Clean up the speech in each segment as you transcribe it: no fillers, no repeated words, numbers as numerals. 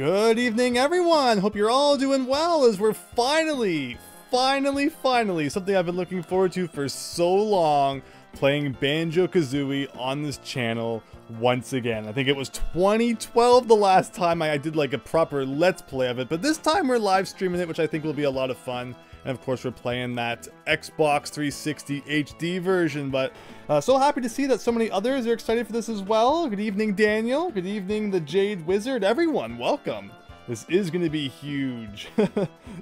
Good evening, everyone! Hope you're all doing well as we're finally, something I've been looking forward to for so long, playing Banjo-Kazooie on this channel once again. I think it was 2012 the last time I did like a proper Let's Play of it, but this time we're live streaming it, which I think will be a lot of fun. And of course we're playing that Xbox 360 HD version, but so happy to see that so many others are excited for this as well. Good evening, Daniel. Good evening, the Jade Wizard. Everyone, welcome. This is going to be huge.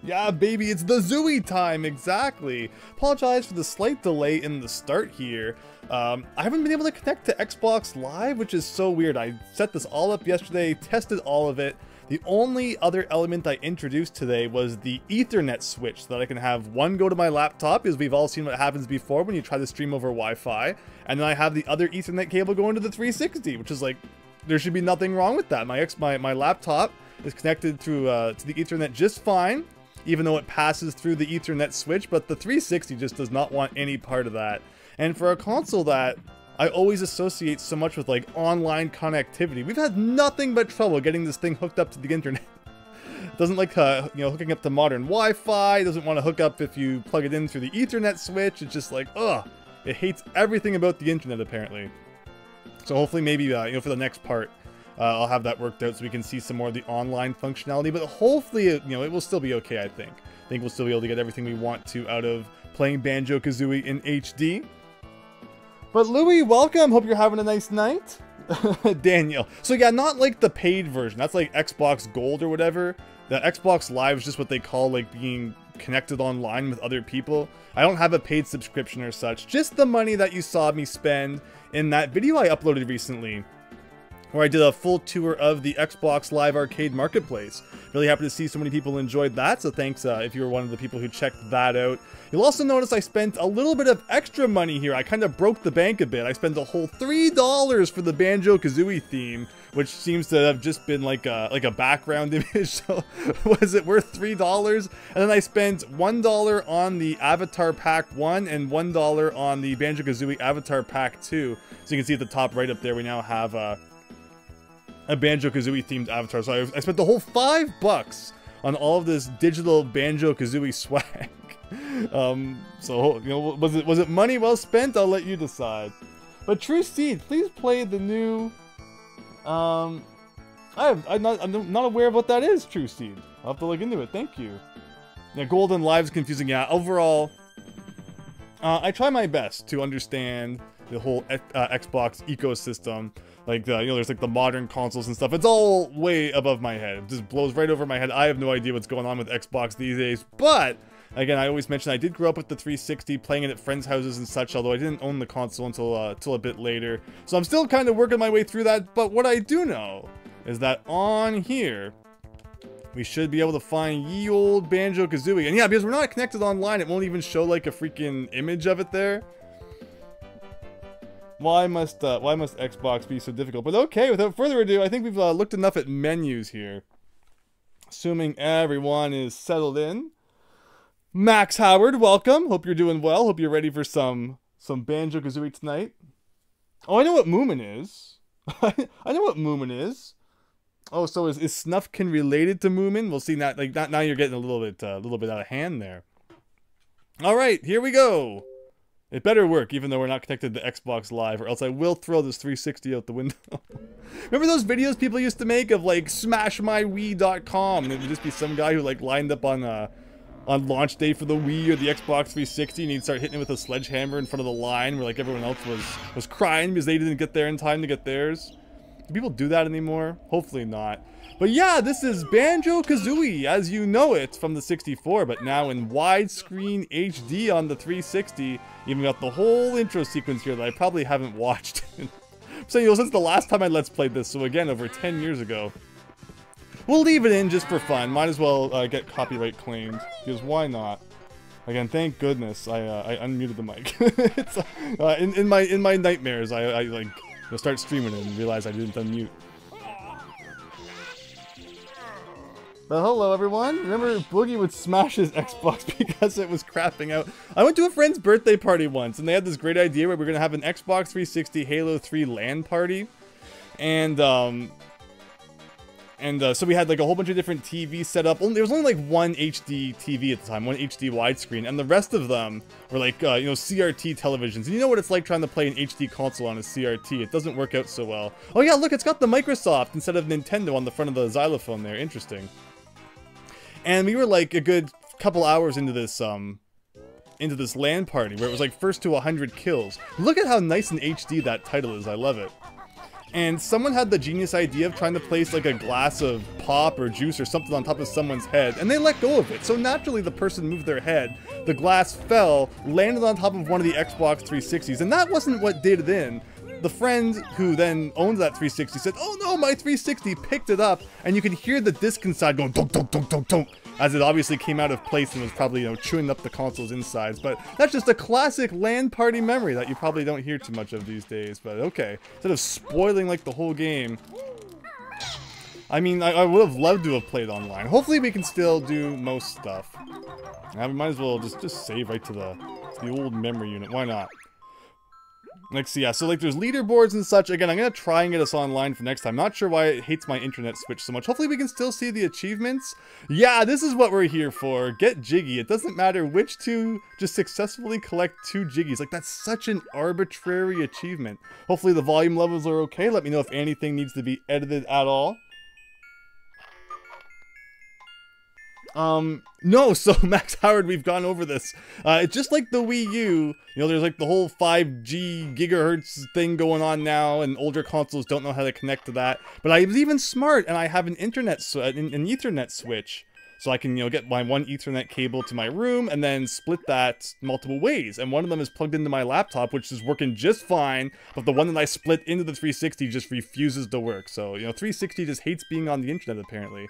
Yeah, baby, it's the Zooie time, exactly. Apologize for the slight delay in the start here. I haven't been able to connect to Xbox Live, which is so weird. I set this all up yesterday, tested all of it. The only other element I introduced today was the Ethernet switch, so that I can have one go to my laptop, because we've all seen what happens before when you try to stream over Wi-Fi, and then I have the other Ethernet cable going to the 360, which is like, there should be nothing wrong with that. My laptop is connected through to the Ethernet just fine, even though it passes through the Ethernet switch, but the 360 just does not want any part of that. And for a console that I always associate so much with like online connectivity, we've had nothing but trouble getting this thing hooked up to the internet. It doesn't like you know, hooking up to modern Wi-Fi. It doesn't want to hook up if you plug it in through the Ethernet switch. It's just like, ugh, it hates everything about the internet apparently. So hopefully maybe you know, for the next part I'll have that worked out so we can see some more of the online functionality. But hopefully you know, it will still be okay. I think we'll still be able to get everything we want to out of playing Banjo-Kazooie in HD. But Louie, welcome. Hope you're having a nice night. Daniel. So yeah, not like the paid version. That's like Xbox Gold or whatever. The Xbox Live is just what they call like being connected online with other people. I don't have a paid subscription or such. Just the money that you saw me spend in that video I uploaded recently, where I did a full tour of the Xbox Live Arcade Marketplace. Really happy to see so many people enjoyed that, so thanks if you were one of the people who checked that out. You'll also notice I spent a little bit of extra money here. I kind of broke the bank a bit. I spent a whole $3 for the Banjo-Kazooie theme, which seems to have just been like a background image. So was it worth $3? And then I spent $1 on the Avatar Pack 1 and $1 on the Banjo-Kazooie Avatar Pack 2. So you can see at the top right up there we now have a Banjo-Kazooie themed avatar. So I spent the whole $5 on all of this digital Banjo-Kazooie swag. So you know, was it money well spent? I'll let you decide. But True Seed, please play the new. I'm not aware of what that is. True Seed. I'll have to look into it. Thank you. Yeah, Golden Live's confusing. Yeah, overall, I try my best to understand the whole Xbox ecosystem. Like, you know, there's like the modern consoles and stuff. It's all way above my head. It just blows right over my head. I have no idea what's going on with Xbox these days. But, again, I always mention I did grow up with the 360, playing it at friends' houses and such, although I didn't own the console until a bit later. So I'm still kind of working my way through that. But what I do know is that on here, we should be able to find ye old Banjo-Kazooie. And yeah, because we're not connected online, it won't even show like a freaking image of it there. Why must Xbox be so difficult? But okay, without further ado, I think we've looked enough at menus here. Assuming everyone is settled in. Max Howard, welcome. Hope you're doing well. Hope you're ready for some Banjo-Kazooie tonight. Oh, I know what Moomin is. I know what Moomin is. Oh, so is Snuffkin related to Moomin? We'll see. Now you're getting a little bit out of hand there. All right, here we go. It better work, even though we're not connected to Xbox Live, or else I will throw this 360 out the window. Remember those videos people used to make of, like, smashmywii.com, and it would just be some guy who, like, lined up on launch day for the Wii or the Xbox 360, and he'd start hitting it with a sledgehammer in front of the line, where, like, everyone else was crying because they didn't get there in time to get theirs. Do people do that anymore? Hopefully not. But yeah, this is Banjo-Kazooie as you know it from the 64, but now in widescreen HD on the 360. Even got the whole intro sequence here that I probably haven't watched. So, you know, since the last time I Let's Played this, so again, over 10 years ago. We'll leave it in just for fun. Might as well get copyright claimed, because why not? Again, thank goodness I unmuted the mic. It's, in my nightmares, I like start streaming it and realize I didn't unmute. But hello everyone, remember Boogie would smash his Xbox because it was crapping out. I went to a friend's birthday party once and they had this great idea where we're going to have an Xbox 360 Halo 3 LAN party. And And so we had like a whole bunch of different TVs set up. There was only like one HD TV at the time, one HD widescreen, and the rest of them were like, you know, CRT televisions. And you know what it's like trying to play an HD console on a CRT. It doesn't work out so well. Oh yeah, look, it's got the Microsoft instead of Nintendo on the front of the xylophone there. Interesting. And we were like a good couple hours into this LAN party where it was like first to 100 kills. Look at how nice and HD that title is. I love it. And someone had the genius idea of trying to place like a glass of pop or juice or something on top of someone's head, and they let go of it. So naturally the person moved their head, the glass fell, landed on top of one of the Xbox 360s, and that wasn't what did it in. The friend who then owned that 360 said, "Oh no, my 360," picked it up, and you could hear the disc inside going dunk, dunk, dunk, dunk, dunk, as it obviously came out of place and was probably, you know, chewing up the console's insides. But that's just a classic LAN party memory that you probably don't hear too much of these days. But okay, instead of spoiling like the whole game, I mean, I would have loved to have played online. Hopefully we can still do most stuff. We might as well just save right to the old memory unit. Why not? Let's see, yeah, so like there's leaderboards and such. Again, I'm gonna try and get us online for next time. Not sure why it hates my internet switch so much. Hopefully we can still see the achievements. Yeah, this is what we're here for. Get jiggy. It doesn't matter which two, just successfully collect 2 jiggies. Like, that's such an arbitrary achievement. Hopefully the volume levels are okay. Let me know if anything needs to be edited at all. No, so Max Howard, we've gone over this. It's just like the Wii U, you know, there's like the whole 5G gigahertz thing going on now, and older consoles don't know how to connect to that. But I was even smart, and I have an Ethernet switch, so I can, you know, get my one Ethernet cable to my room, and then split that multiple ways. And one of them is plugged into my laptop, which is working just fine, but the one that I split into the 360 just refuses to work. So, you know, 360 just hates being on the internet, apparently.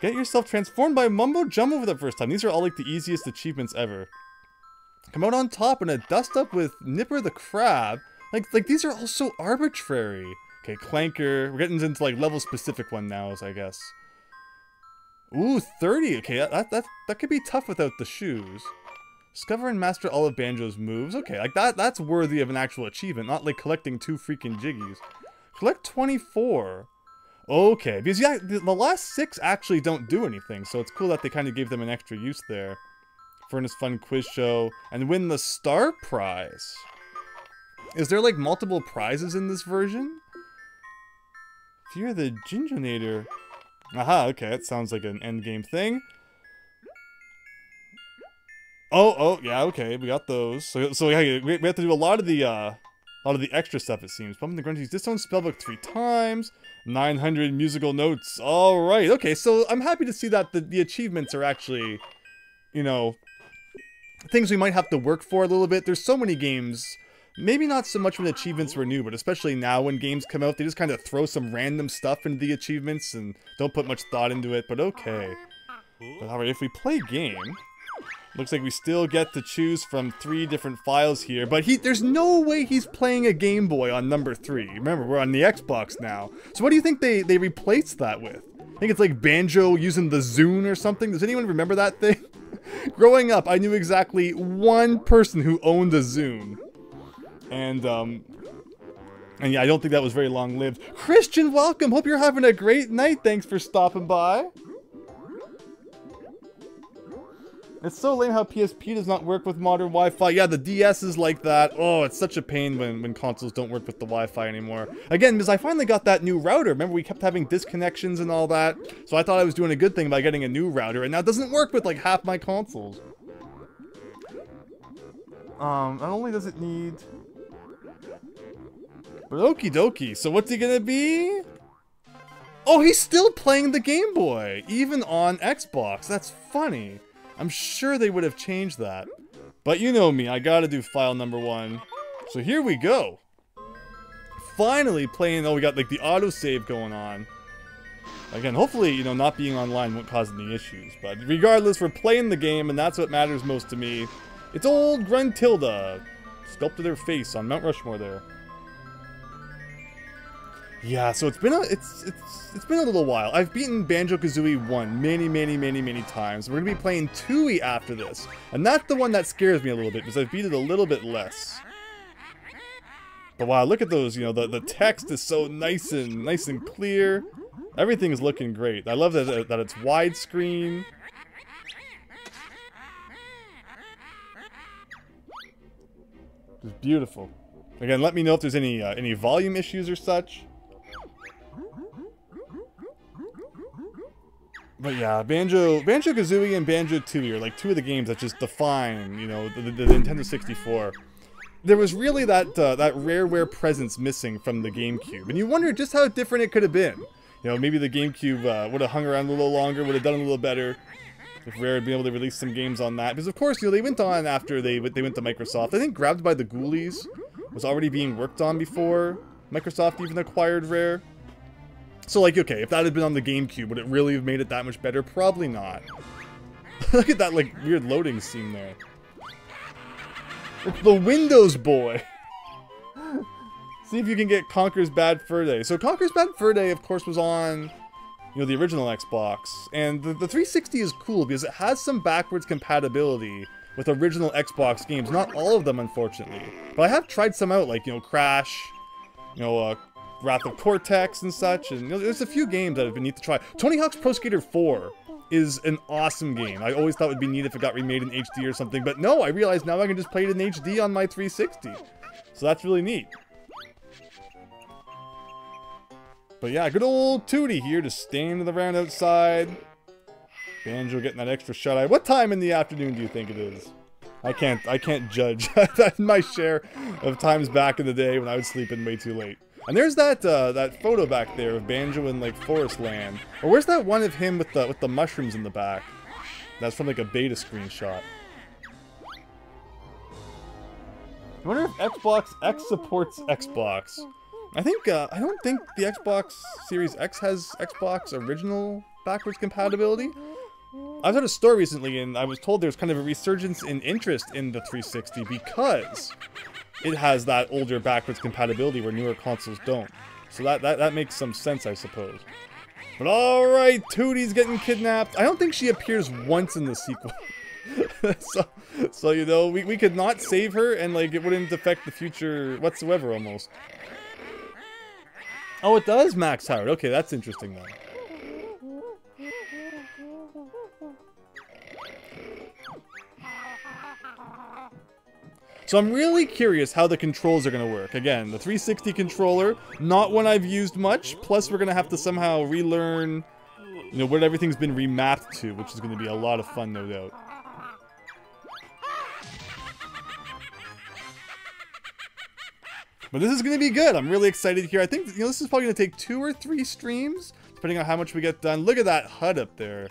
Get yourself transformed by Mumbo Jumbo for the first time. These are all like the easiest achievements ever. Come out on top in a dust up with Nipper the Crab. Like these are all so arbitrary. Okay, Clanker. We're getting into like level specific one now, I guess. Ooh, 30. Okay, that could be tough without the shoes. Discover and master all of Banjo's moves. Okay, like that's worthy of an actual achievement, not like collecting 2 freaking jiggies. Collect 24. Okay, because yeah, the last 6 actually don't do anything, so it's cool that they kind of gave them an extra use there. Furnace Fun Quiz Show, and win the Star Prize. Is there like multiple prizes in this version? Fear the Ginjonator. Aha, okay, that sounds like an endgame thing. Oh, yeah, okay, we got those. So yeah, we have to do a lot of the extra stuff, it seems. Pumping the Grunty's Disown Spellbook 3 times. 900 musical notes. Alright, okay, so I'm happy to see that the achievements are actually, you know, things we might have to work for a little bit. There's so many games, maybe not so much when achievements were new, but especially now when games come out, they just kind of throw some random stuff into the achievements and don't put much thought into it, but okay. But alright, if we play game... Looks like we still get to choose from 3 different files here, but there's no way he's playing a Game Boy on number 3. Remember, we're on the Xbox now. So what do you think they replaced that with? I think it's like Banjo using the Zune or something. Does anyone remember that thing? Growing up, I knew exactly one person who owned a Zune. And yeah, I don't think that was very long-lived. Christian, welcome! Hope you're having a great night. Thanks for stopping by. It's so lame how PSP does not work with modern Wi-Fi. Yeah, the DS is like that. Oh, it's such a pain when consoles don't work with the Wi-Fi anymore. Again, because I finally got that new router. Remember, we kept having disconnections and all that. So I thought I was doing a good thing by getting a new router, and now it doesn't work with like half my consoles. Not only does it need... But okie dokie. So what's he gonna be? Oh, he's still playing the Game Boy, even on Xbox. That's funny. I'm sure they would have changed that. But you know me, I gotta do file number 1. So here we go. Finally playing, oh, we got like the autosave going on. Again, hopefully, you know, not being online won't cause any issues. But regardless, we're playing the game, and that's what matters most to me. It's old Gruntilda. Sculpted her face on Mount Rushmore there. Yeah, so it's been a little while. I've beaten Banjo-Kazooie 1 many times. We're gonna be playing 2 after this, and that's the one that scares me a little bit because I've beat it a little bit less. But wow, look at those! You know, the text is so nice and clear, Everything's looking great. I love that it's widescreen. Just beautiful. Again, let me know if there's any volume issues or such. But yeah, Banjo-Kazooie and Banjo-Tooie are like two of the games that just define, you know, the Nintendo 64. There was really that Rareware presence missing from the GameCube, and you wonder just how different it could have been. You know, maybe the GameCube would have hung around a little longer, would have done a little better if Rare had been able to release some games on that. Because of course, you know, they went on after they went to Microsoft. I think Grabbed by the Ghoulies was already being worked on before Microsoft even acquired Rare. So, like, okay, if that had been on the GameCube, would it really have made it that much better? Probably not. Look at that, like, weird loading scene there. It's the Windows boy! See if you can get Conker's Bad Fur Day. So Conker's Bad Fur Day, of course, was on, you know, the original Xbox. And the 360 is cool because it has some backwards compatibility with original Xbox games. Not all of them, unfortunately. But I have tried some out, like, you know, Crash, you know, Wrath of Cortex and such, and you know, there's a few games that have been neat to try. Tony Hawk's Pro Skater 4 is an awesome game. I always thought it would be neat if it got remade in HD or something, but no, I realize now I can just play it in HD on my 360. So that's really neat. But yeah, good old Tootie here just standing around outside. Banjo getting that extra shut eye. What time in the afternoon do you think it is? I can't judge. That's my share of times back in the day when I would sleep in way too late. And there's that that photo back there of Banjo in like Forest Land. Or where's that one of him with the mushrooms in the back? That's from like a beta screenshot. I wonder if Xbox X supports Xbox. I don't think the Xbox Series X has Xbox original backwards compatibility. I was at a store recently and I was told there's kind of a resurgence in interest in the 360 because it has that older backwards compatibility where newer consoles don't. So that makes some sense, I suppose. But alright, Tootie's getting kidnapped. I don't think she appears once in the sequel. so you know, we could not save her and like it wouldn't affect the future whatsoever almost. Oh, it does Max Howard. Okay, that's interesting then. So I'm really curious how the controls are going to work. Again, the 360 controller, not one I've used much, plus we're going to have to somehow relearn, you know, what everything's been remapped to, which is going to be a lot of fun, no doubt. But this is going to be good. I'm really excited here. I think, you know, this is probably going to take 2 or 3 streams, depending on how much we get done. Look at that HUD up there.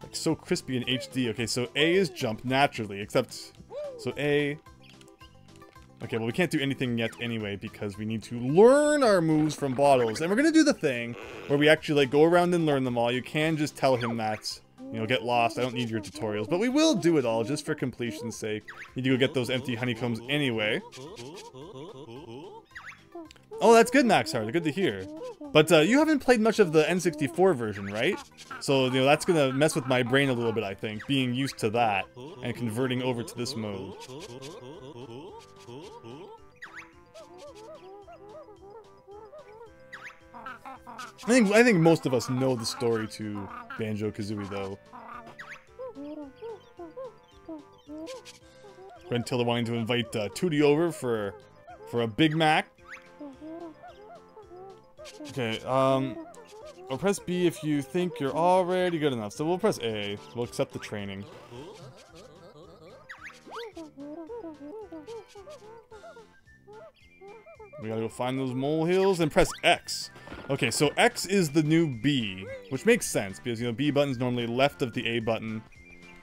Like, so crispy in HD. Okay, so A is jump naturally, except, so A. Okay, well, we can't do anything yet anyway because we need to learn our moves from bottles. And we're going to do the thing where we actually, like, go around and learn them all. You can just tell him that, you know, get lost. I don't need your tutorials. But we will do it all just for completion's sake. Need to go get those empty honeycombs anyway. Oh, that's good, Max Hard. Good to hear. But you haven't played much of the N64 version, right? So, you know, that's going to mess with my brain a little bit, I think, being used to that and converting over to this mode. I think most of us know the story to Banjo-Kazooie, though. Until they're wanting to invite Tootie over for a Big Mac. Okay, we'll press B if you think you're already good enough. So we'll press A. We'll accept the training. We gotta go find those molehills and press X. Okay, so X is the new B, which makes sense because, you know, B button's normally left of the A button.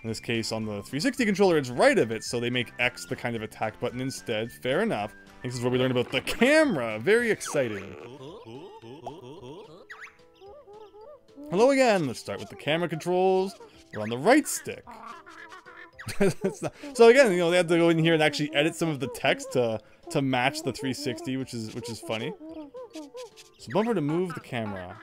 In this case, on the 360 controller, it's right of it, so they make X the kind of attack button instead. Fair enough. This is where we learn about the camera. Very exciting. Hello again. Let's start with the camera controls. We're on the right stick. So again, you know, they had to go in here and actually edit some of the text to match the 360, which is funny. So bumper to move the camera.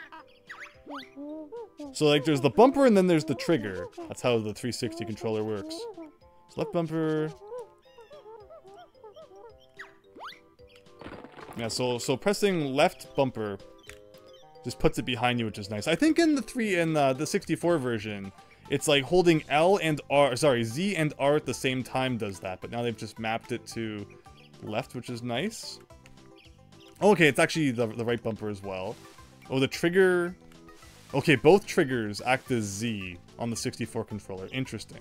So like there's the bumper and then there's the trigger. That's how the 360 controller works. So left bumper. Yeah, so pressing left bumper just puts it behind you, which is nice. I think in the 64 version, it's like holding L and R, sorry, Z and R at the same time does that, but now they've just mapped it to left, which is nice. Okay, it's actually the right bumper as well. Oh, the trigger. Okay, both triggers act as Z on the 64 controller. Interesting.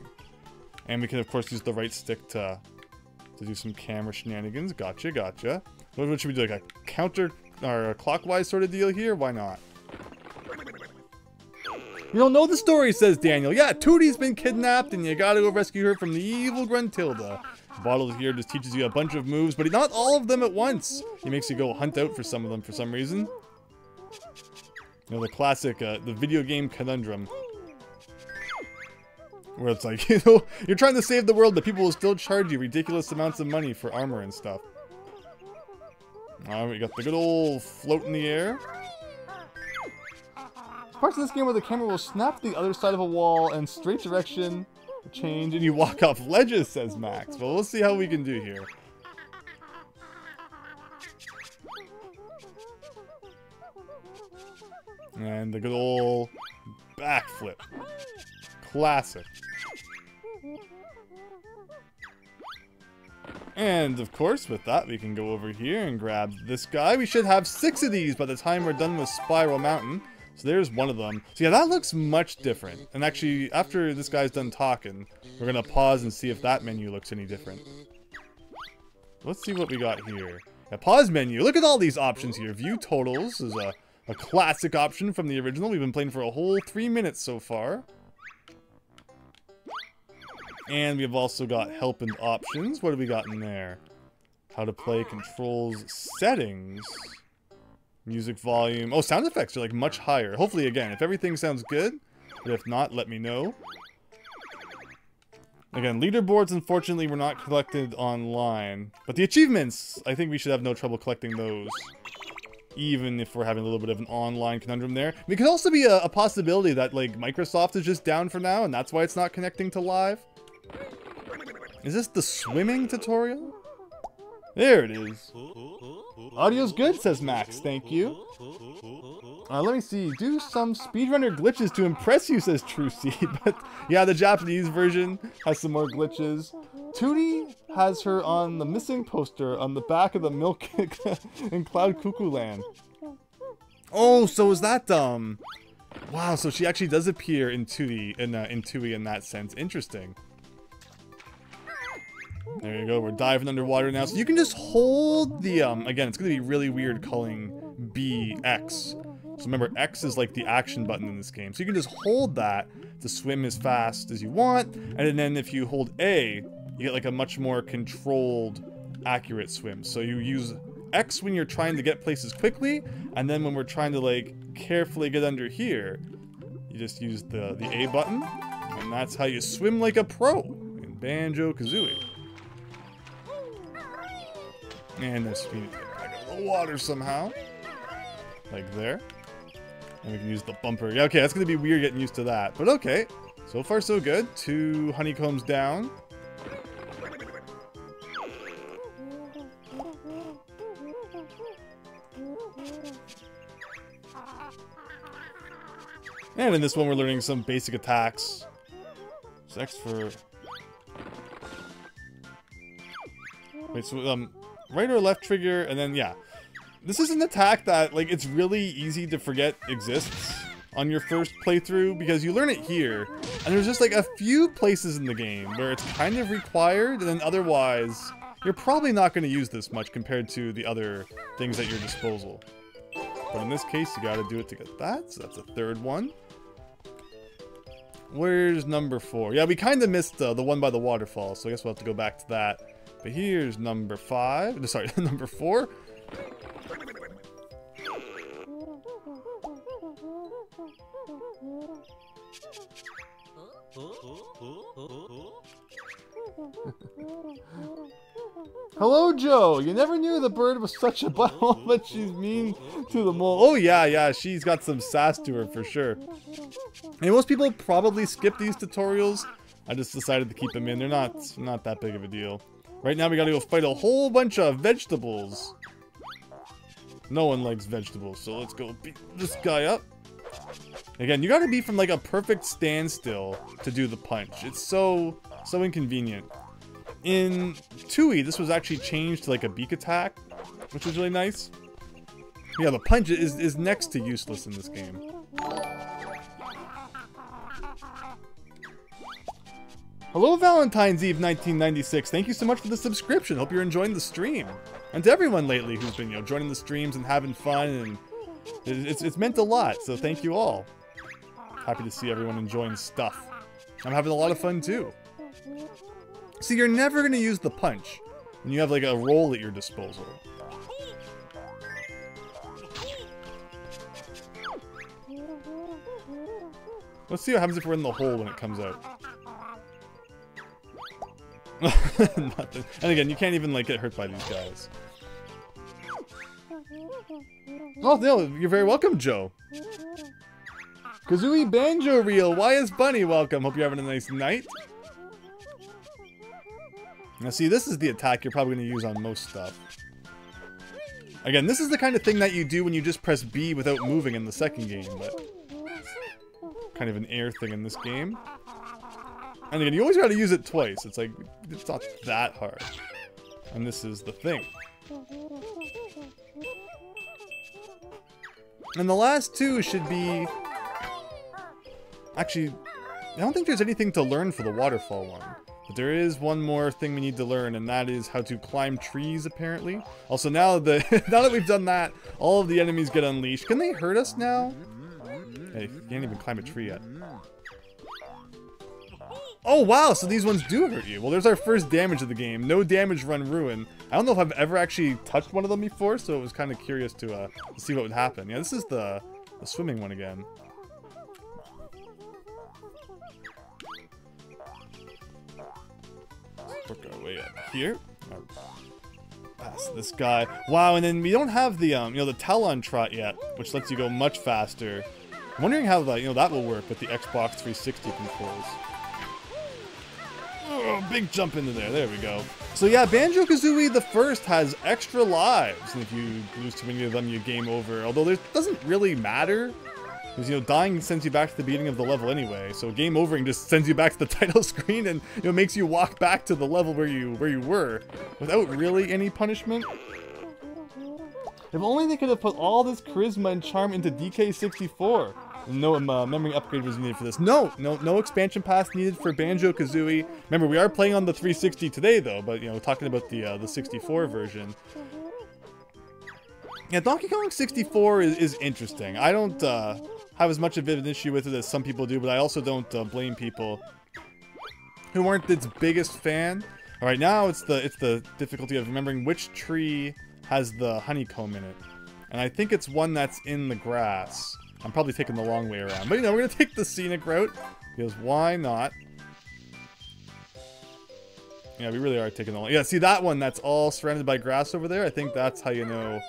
And we can, of course, use the right stick to do some camera shenanigans. Gotcha, gotcha. What should we do? Like a counter or a clockwise sort of deal here? Why not? You don't know the story, says Daniel. Yeah, Tootie's been kidnapped and you gotta go rescue her from the evil Gruntilda. The bottle here just teaches you a bunch of moves, but not all of them at once. He makes you go hunt out for some of them for some reason. You know, the classic, the video game conundrum. Where it's like, you know, you're trying to save the world, but people will still charge you ridiculous amounts of money for armor and stuff. We got the good old float in the air. Parts of this game where the camera will snap to the other side of a wall and straight direction change and you walk off ledges, says Max. Well, we'll see how we can do here. And the good old backflip. Classic. And of course, with that, we can go over here and grab this guy. We should have 6 of these by the time we're done with Spiral Mountain. So there's one of them. So yeah, that looks much different. And actually, after this guy's done talking, we're gonna pause and see if that menu looks any different. Let's see what we got here. A pause menu. Look at all these options here. View totals is a classic option from the original. We've been playing for a whole 3 minutes so far. And we've also got help and options. What do we got in there? How to play, controls, settings, music volume. Oh, sound effects are like much higher. Hopefully, again, if everything sounds good. But if not, let me know. Again, leaderboards, unfortunately, were not collected online. But the achievements, I think we should have no trouble collecting those. Even if we're having a little bit of an online conundrum there. It could also be a possibility that, like, Microsoft is just down for now, and that's why it's not connecting to live. Is this the swimming tutorial? There it is. Audio's good, says Max. Thank you. Let me see. Do some speedrunner glitches to impress you, says TrueSeed. But yeah, the Japanese version has some more glitches. Tootie has her on the missing poster on the back of the milk in Cloud Cuckoo Land. Oh, so is that wow, so she actually does appear in Tootie in that sense. Interesting. There you go, we're diving underwater now. So you can just hold the, again, it's going to be really weird calling B, X. So remember, X is like the action button in this game. So you can just hold that to swim as fast as you want. And then if you hold A, you get like a much more controlled, accurate swim. So you use X when you're trying to get places quickly. And then when we're trying to like carefully get under here, you just use the A button. And that's how you swim like a pro in Banjo-Kazooie. And this we need to get back out of the water somehow. Like there. And we can use the bumper. Yeah, okay, that's going to be weird getting used to that. But okay. So far, so good. 2 honeycombs down. And in this one, we're learning some basic attacks. So X for... Wait, so, right or left trigger, and then, yeah. This is an attack that, like, it's really easy to forget exists on your first playthrough, because you learn it here, and there's just, like, a few places in the game where it's kind of required, and then otherwise, you're probably not going to use this much compared to the other things at your disposal. But in this case, you gotta do it to get that, so that's a 3rd one. Where's number 4? Yeah, we kind of missed the one by the waterfall, so I guess we'll have to go back to that. But here's number 5. Sorry, number 4. Hello, Joe. You never knew the bird was such a butthole, but she's mean to the mole. Oh, yeah, she's got some sass to her for sure. And most people probably skip these tutorials. I just decided to keep them in. They're not that big of a deal. Right now we gotta go fight a whole bunch of vegetables. No one likes vegetables, so let's go beat this guy up. Again, you gotta be from like a perfect standstill to do the punch. It's so inconvenient. In Tui, this was actually changed to like a beak attack, which is really nice. Yeah, the punch is next to useless in this game. Hello, Valentine's Eve 1996. Thank you so much for the subscription. Hope you're enjoying the stream. And to everyone lately who's been, joining the streams and having fun, and it's meant a lot. So thank you all. Happy to see everyone enjoying stuff. I'm having a lot of fun too. See, you're never gonna use the punch when you have like a roll at your disposal. Let's see what happens if we're in the hole when it comes out. Nothing. And again, you can't even like get hurt by these guys. Oh no, you're very welcome, Joe. Kazooie Banjo Reel, why is Bunny welcome? Hope you're having a nice night. Now see, this is the attack you're probably going to use on most stuff. Again, this is the kind of thing that you do when you just press B without moving in the second game, but kind of an air thing in this game. And again, you always got to use it twice. It's like, it's not that hard. And this is the thing. And the last two should be... Actually, I don't think there's anything to learn for the waterfall one. But there is one more thing we need to learn, and that is how to climb trees, apparently. Also, now that we've done that, all of the enemies get unleashed. Can they hurt us now? Hey, you can't even climb a tree yet. Oh, wow, so these ones do hurt you. Well, there's our first damage of the game. No damage, run, ruin. I don't know if I've ever actually touched one of them before, so it was kind of curious to see what would happen. Yeah, this is the swimming one again. Work our way up here. Past this guy. Wow, and then we don't have the the Talon Trot yet, which lets you go much faster. I'm wondering how that will work with the Xbox 360 controls. Oh, big jump into there. There we go. So yeah, Banjo-Kazooie the first has extra lives, and if you lose too many of them, you game over. Although it doesn't really matter, because dying sends you back to the beginning of the level anyway. So game overing just sends you back to the title screen and makes you walk back to the level where you were, without really any punishment. If only they could have put all this charisma and charm into DK64. No memory upgrade was needed for this. No expansion pass needed for Banjo-Kazooie. Remember, we are playing on the 360 today, though, but talking about the 64 version. Yeah, Donkey Kong 64 is interesting. I don't have as much of an issue with it as some people do, but I also don't blame people who aren't its biggest fan. All right, now it's the difficulty of remembering which tree has the honeycomb in it, and I think it's one that's in the grass. I'm probably taking the long way around. But, we're going to take the scenic route, because why not? Yeah, we really are taking the long... Yeah, see that one that's all surrounded by grass over there? I think that's how you know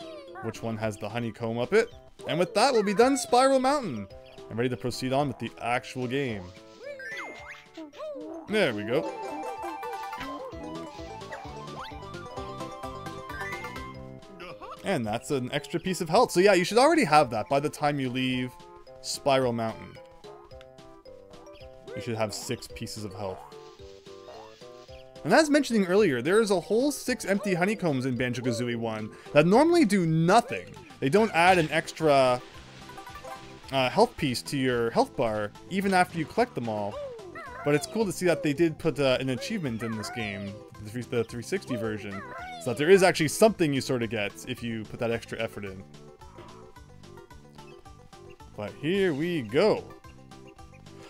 which one has the honeycomb up it. And with that, we'll be done Spiral Mountain. I'm ready to proceed on with the actual game. There we go. And that's an extra piece of health. So yeah, you should already have that by the time you leave Spiral Mountain. You should have 6 pieces of health. And as mentioning earlier, there's a whole 6 empty honeycombs in Banjo-Kazooie 1 that normally do nothing. They don't add an extra health piece to your health bar, even after you collect them all. But it's cool to see that they did put an achievement in this game, the 360 version, so that there is actually something you sort of get if you put that extra effort in. But here we go.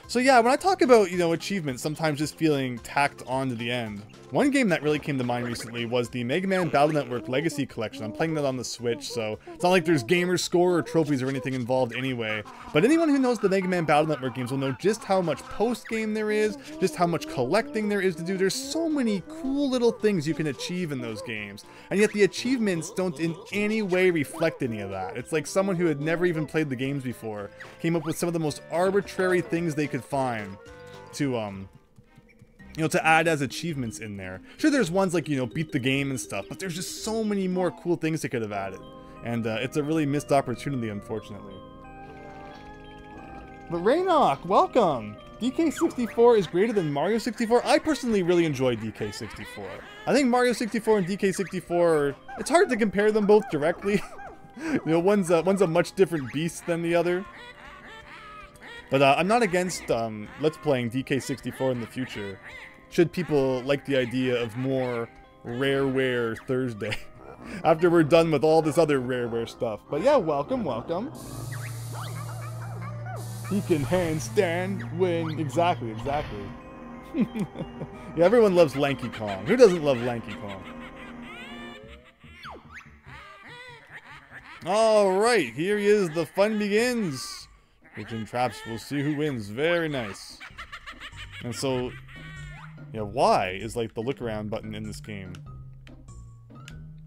So yeah, when I talk about, achievements sometimes just feeling tacked on to the end, one game that really came to mind recently was the Mega Man Battle Network Legacy Collection. I'm playing that on the Switch, so it's not like there's gamer score or trophies or anything involved anyway. But anyone who knows the Mega Man Battle Network games will know just how much post-game there is, just how much collecting there is to do. There's so many cool little things you can achieve in those games, and yet the achievements don't in any way reflect any of that. It's like someone who had never even played the games before came up with some of the most arbitrary things they could find to to add as achievements in there. Sure, there's ones like, beat the game and stuff, but there's just so many more cool things they could have added. And it's a really missed opportunity, unfortunately. But Raynok, welcome! DK64 is greater than Mario 64. I personally really enjoy DK64. I think Mario 64 and DK64, it's hard to compare them both directly. You know, one's a much different beast than the other. But I'm not against let's playing DK64 in the future. Should people like the idea of more Rareware Thursday after we're done with all this other Rareware stuff. But yeah, welcome, welcome. He can handstand when... Exactly. Yeah, everyone loves Lanky Kong. Who doesn't love Lanky Kong? Alright, here he is. The fun begins. Pigeon traps. We'll see who wins. Very nice. And so... Yeah, Y is like the look around button in this game.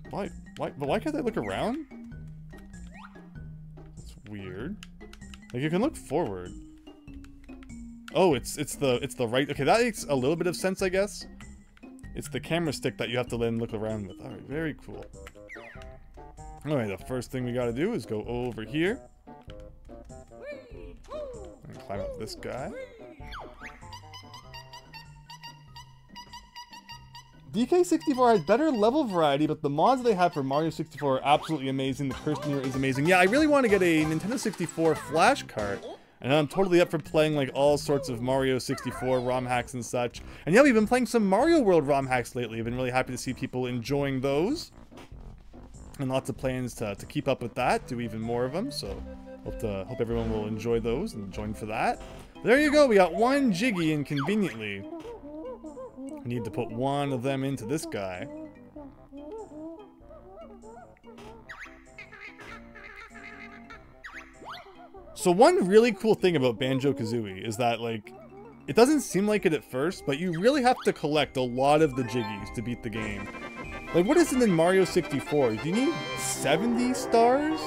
Why can't I look around? That's weird. Like, you can look forward. Oh, it's the right... Okay, that makes a little bit of sense, I guess. It's the camera stick that you have to then look around with. Alright, very cool. Alright, the first thing we gotta do is go over here. And climb up this guy. DK64 has better level variety, but the mods they have for Mario 64 are absolutely amazing. The Cursed Mirror is amazing. Yeah, I really want to get a Nintendo 64 flash cart, and I'm totally up for playing like all sorts of Mario 64 ROM hacks and such. And yeah, we've been playing some Mario World ROM hacks lately. I've been really happy to see people enjoying those. And lots of plans to keep up with that, do even more of them, so hope everyone will enjoy those and join for that. There you go, we got one Jiggy inconveniently. I need to put one of them into this guy. So one really cool thing about Banjo-Kazooie is that, like, it doesn't seem like it at first, but you really have to collect a lot of the Jiggies to beat the game. Like, what is it in Mario 64? Do you need 70 stars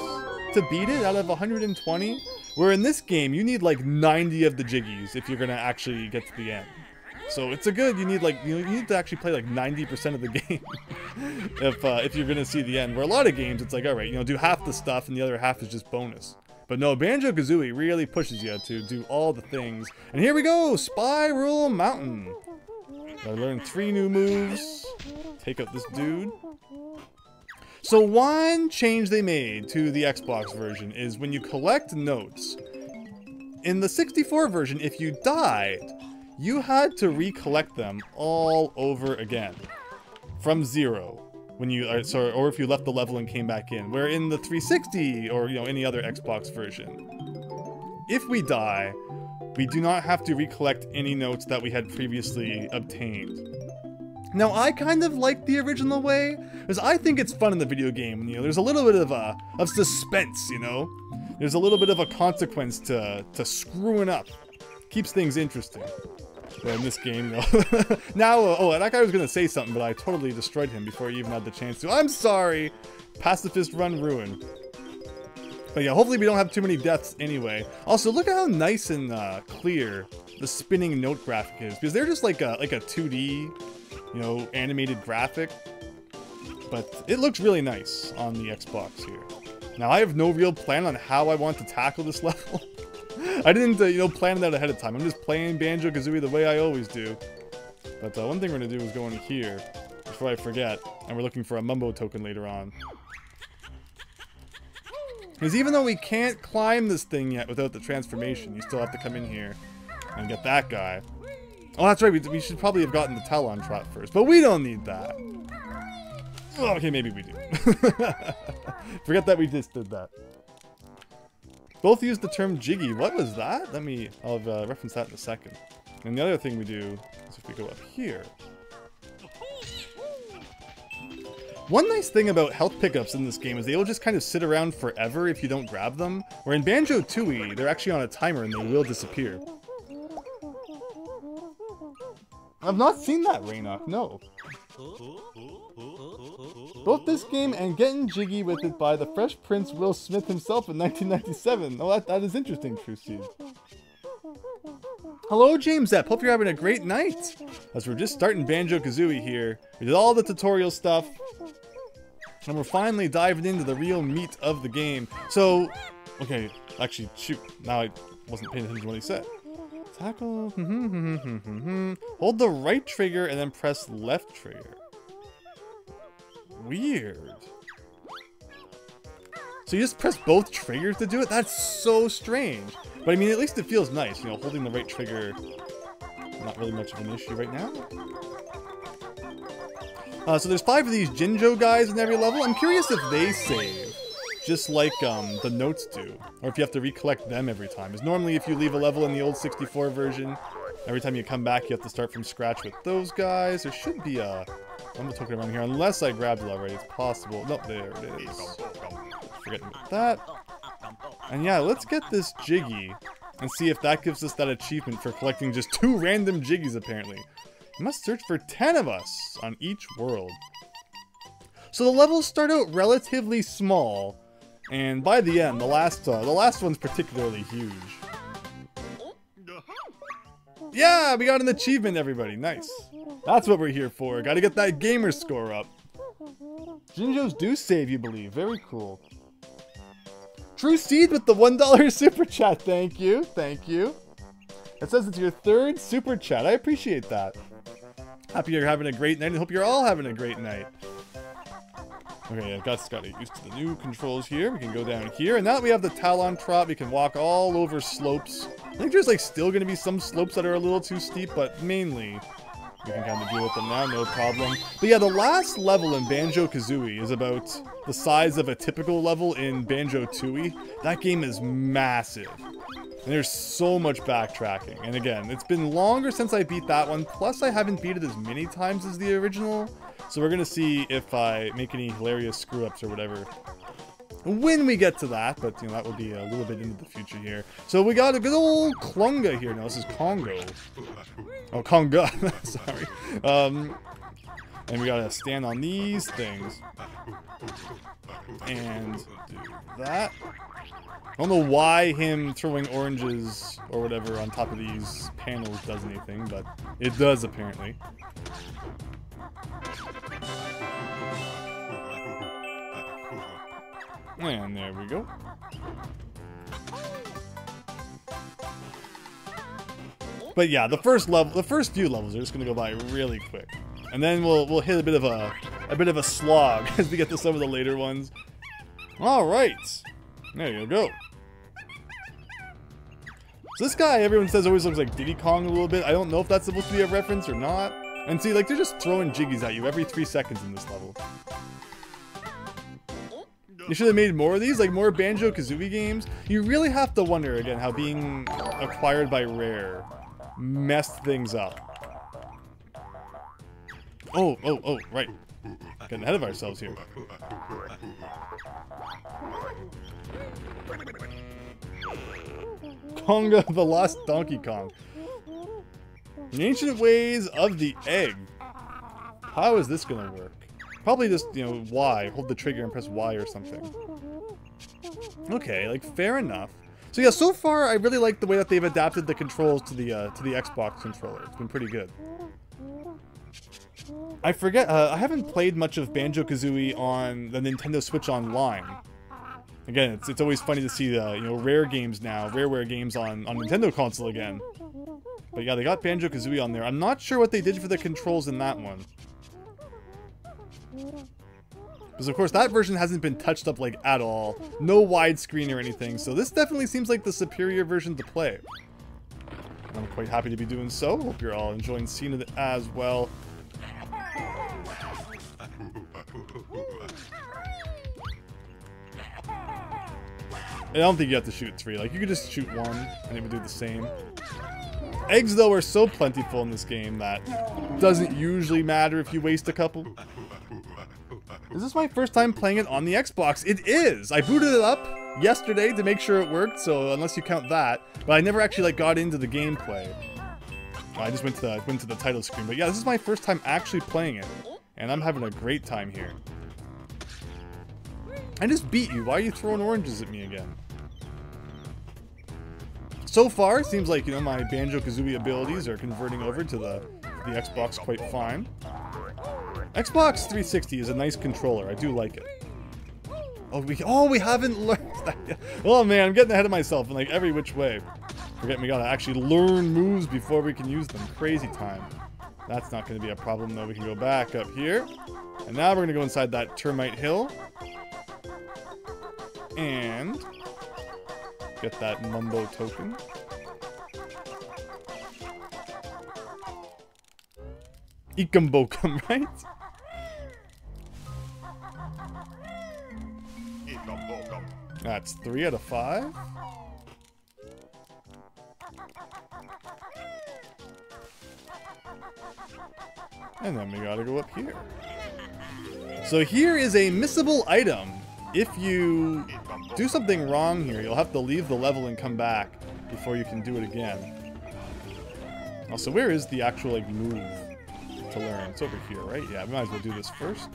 to beat it out of 120? Where in this game, you need like 90 of the Jiggies if you're gonna actually get to the end. So it's a good, you need to actually play like 90% of the game if you're gonna see the end. Where a lot of games, it's like, alright, you know, do half the stuff and the other half is just bonus. But no, Banjo-Kazooie really pushes you to do all the things. And here we go, Spiral Mountain. I learned 3 new moves. Take out this dude. So one change they made to the Xbox version is when you collect notes. In the 64 version, if you died, you had to recollect them all over again from 0 when you or if you left the level and came back in. Where in the 360 or any other Xbox version, if we die, we do not have to recollect any notes that we had previously obtained. Now I kind of like the original way because I think it's fun in the video game. There's a little bit of suspense. There's a little bit of a consequence to screwing up. Keeps things interesting. But in this game, now, that guy was going to say something, but I totally destroyed him before he even had the chance to. I'm sorry! Pacifist run ruined. But yeah, hopefully we don't have too many deaths anyway. Also, look at how nice and clear the spinning note graphic is. Because they're just like a 2D, animated graphic. But it looks really nice on the Xbox here. Now, I have no real plan on how I want to tackle this level. I didn't, plan it out ahead of time. I'm just playing Banjo-Kazooie the way I always do. But one thing we're going to do is go in here before I forget. And we're looking for a Mumbo token later on. Because even though we can't climb this thing yet without the transformation, you still have to come in here and get that guy. Oh, that's right. We should probably have gotten the Talon Trot first. But we don't need that. Oh, okay, maybe we do. Forget that we just did that. Both use the term Jiggy. What was that? I'll reference that in a second. And the other thing we do is if we go up here. One nice thing about health pickups in this game is they will just kind of sit around forever if you don't grab them. Where in Banjo-Tooie, they're actually on a timer and they will disappear. I've not seen that, Raynok, no. Both this game and Getting Jiggy with It by the Fresh Prince Will Smith himself in 1997. Oh, that is interesting, Truseed. Hello, James Epp. Hope you're having a great night. As we're just starting Banjo-Kazooie here. We did all the tutorial stuff. And we're finally diving into the real meat of the game. So, okay, actually, shoot. Now I wasn't paying attention to what he said. Tackle. Hold the right trigger and then press left trigger. Weird. So you just press both triggers to do it? That's so strange. But I mean, at least it feels nice. You know, holding the right trigger, not really much of an issue right now. So there's 5 of these Jinjo guys in every level. I'm curious if they save, just like the notes do, or if you have to recollect them every time. Because normally if you leave a level in the old 64 version, every time you come back you have to start from scratch with those guys. There should be a Mumbo token around here, unless I grabbed it already. It's possible. Nope, there it is. Forgetting about that. And yeah, let's get this Jiggy and see if that gives us that achievement for collecting just 2 random Jiggies apparently. You must search for 10 of us on each world. So the levels start out relatively small, and by the end, the last one's particularly huge. Yeah, we got an achievement, everybody. Nice. That's what we're here for. Got to get that gamer score up. Jinjos do save, you believe. Very cool. True Seed with the $1 super chat. Thank you. Thank you. It says it's your 3rd super chat. I appreciate that. Happy you're having a great night, and hope you're all having a great night. Okay, I've got to get used to the new controls here. We can go down here, and now that we have the Talon Trot, we can walk all over slopes. I think there's like still going to be some slopes that are a little too steep, but mainly we can kind of deal with them now, no problem. But yeah, the last level in Banjo-Kazooie is about the size of a typical level in Banjo-Tooie. That game is massive. And there's so much backtracking. And again, it's been longer since I beat that one, plus I haven't beat it as many times as the original. So we're going to see if I make any hilarious screw-ups or whatever when we get to that, but you know, that will be a little bit into the future here. So we got a good old Klunga here. No, this is Congo. Oh, Conga. Sorry. And we gotta stand on these things and do that. I don't know why him throwing oranges or whatever on top of these panels does anything, but it does apparently. And there we go. But yeah, the first few levels are just gonna go by really quick, and then we'll hit a bit of a slog as we get to some of the later ones. All right, there you go. So this guy, everyone says, always looks like Diddy Kong a little bit. I don't know if that's supposed to be a reference or not. And see, like, they're just throwing jiggies at you every 3 seconds in this level. You should have made more of these, like more Banjo-Kazooie games. You really have to wonder, again, how being acquired by Rare messed things up. Oh, right. Getting ahead of ourselves here. Konga the Lost Donkey Kong. The ancient ways of the egg. How is this gonna work? Probably just, you know, Y. Hold the trigger and press Y or something. Okay, like, fair enough. So yeah, so far I really like the way that they've adapted the controls to the Xbox controller. It's been pretty good. I forget, I haven't played much of Banjo-Kazooie on the Nintendo Switch Online. Again, it's always funny to see the, you know, Rare games now, Rareware games on Nintendo console again. But yeah, they got Banjo-Kazooie on there. I'm not sure what they did for the controls in that one. Because of course that version hasn't been touched up like at all. No widescreen or anything, so this definitely seems like the superior version to play. I'm quite happy to be doing so. Hope you're all enjoying seeing it as well. I don't think you have to shoot 3. Like, you could just shoot 1 and it would do the same. Eggs, though, are so plentiful in this game that it doesn't usually matter if you waste a couple. Is this my first time playing it on the Xbox? It is! I booted it up yesterday to make sure it worked, so unless you count that. But I never actually, like, got into the gameplay. I just went to the title screen. But yeah, this is my first time actually playing it. And I'm having a great time here. I just beat you. Why are you throwing oranges at me again? So far, it seems like, you know, my Banjo-Kazooie abilities are converting over to the Xbox quite fine. Xbox 360 is a nice controller. I do like it. we haven't learned that yet. Oh man, I'm getting ahead of myself in like every which way. Forget we gotta actually learn moves before we can use them. Crazy time. That's not gonna be a problem though. We can go back up here. And now we're gonna go inside that termite hill. And get that Mumbo token. Ikambokum, right? That's 3 out of 5. And then we gotta go up here. So here is a missable item. If you do something wrong here, you'll have to leave the level and come back before you can do it again. Also, where is the actual like move to learn? It's over here, right? Yeah, we might as well do this first.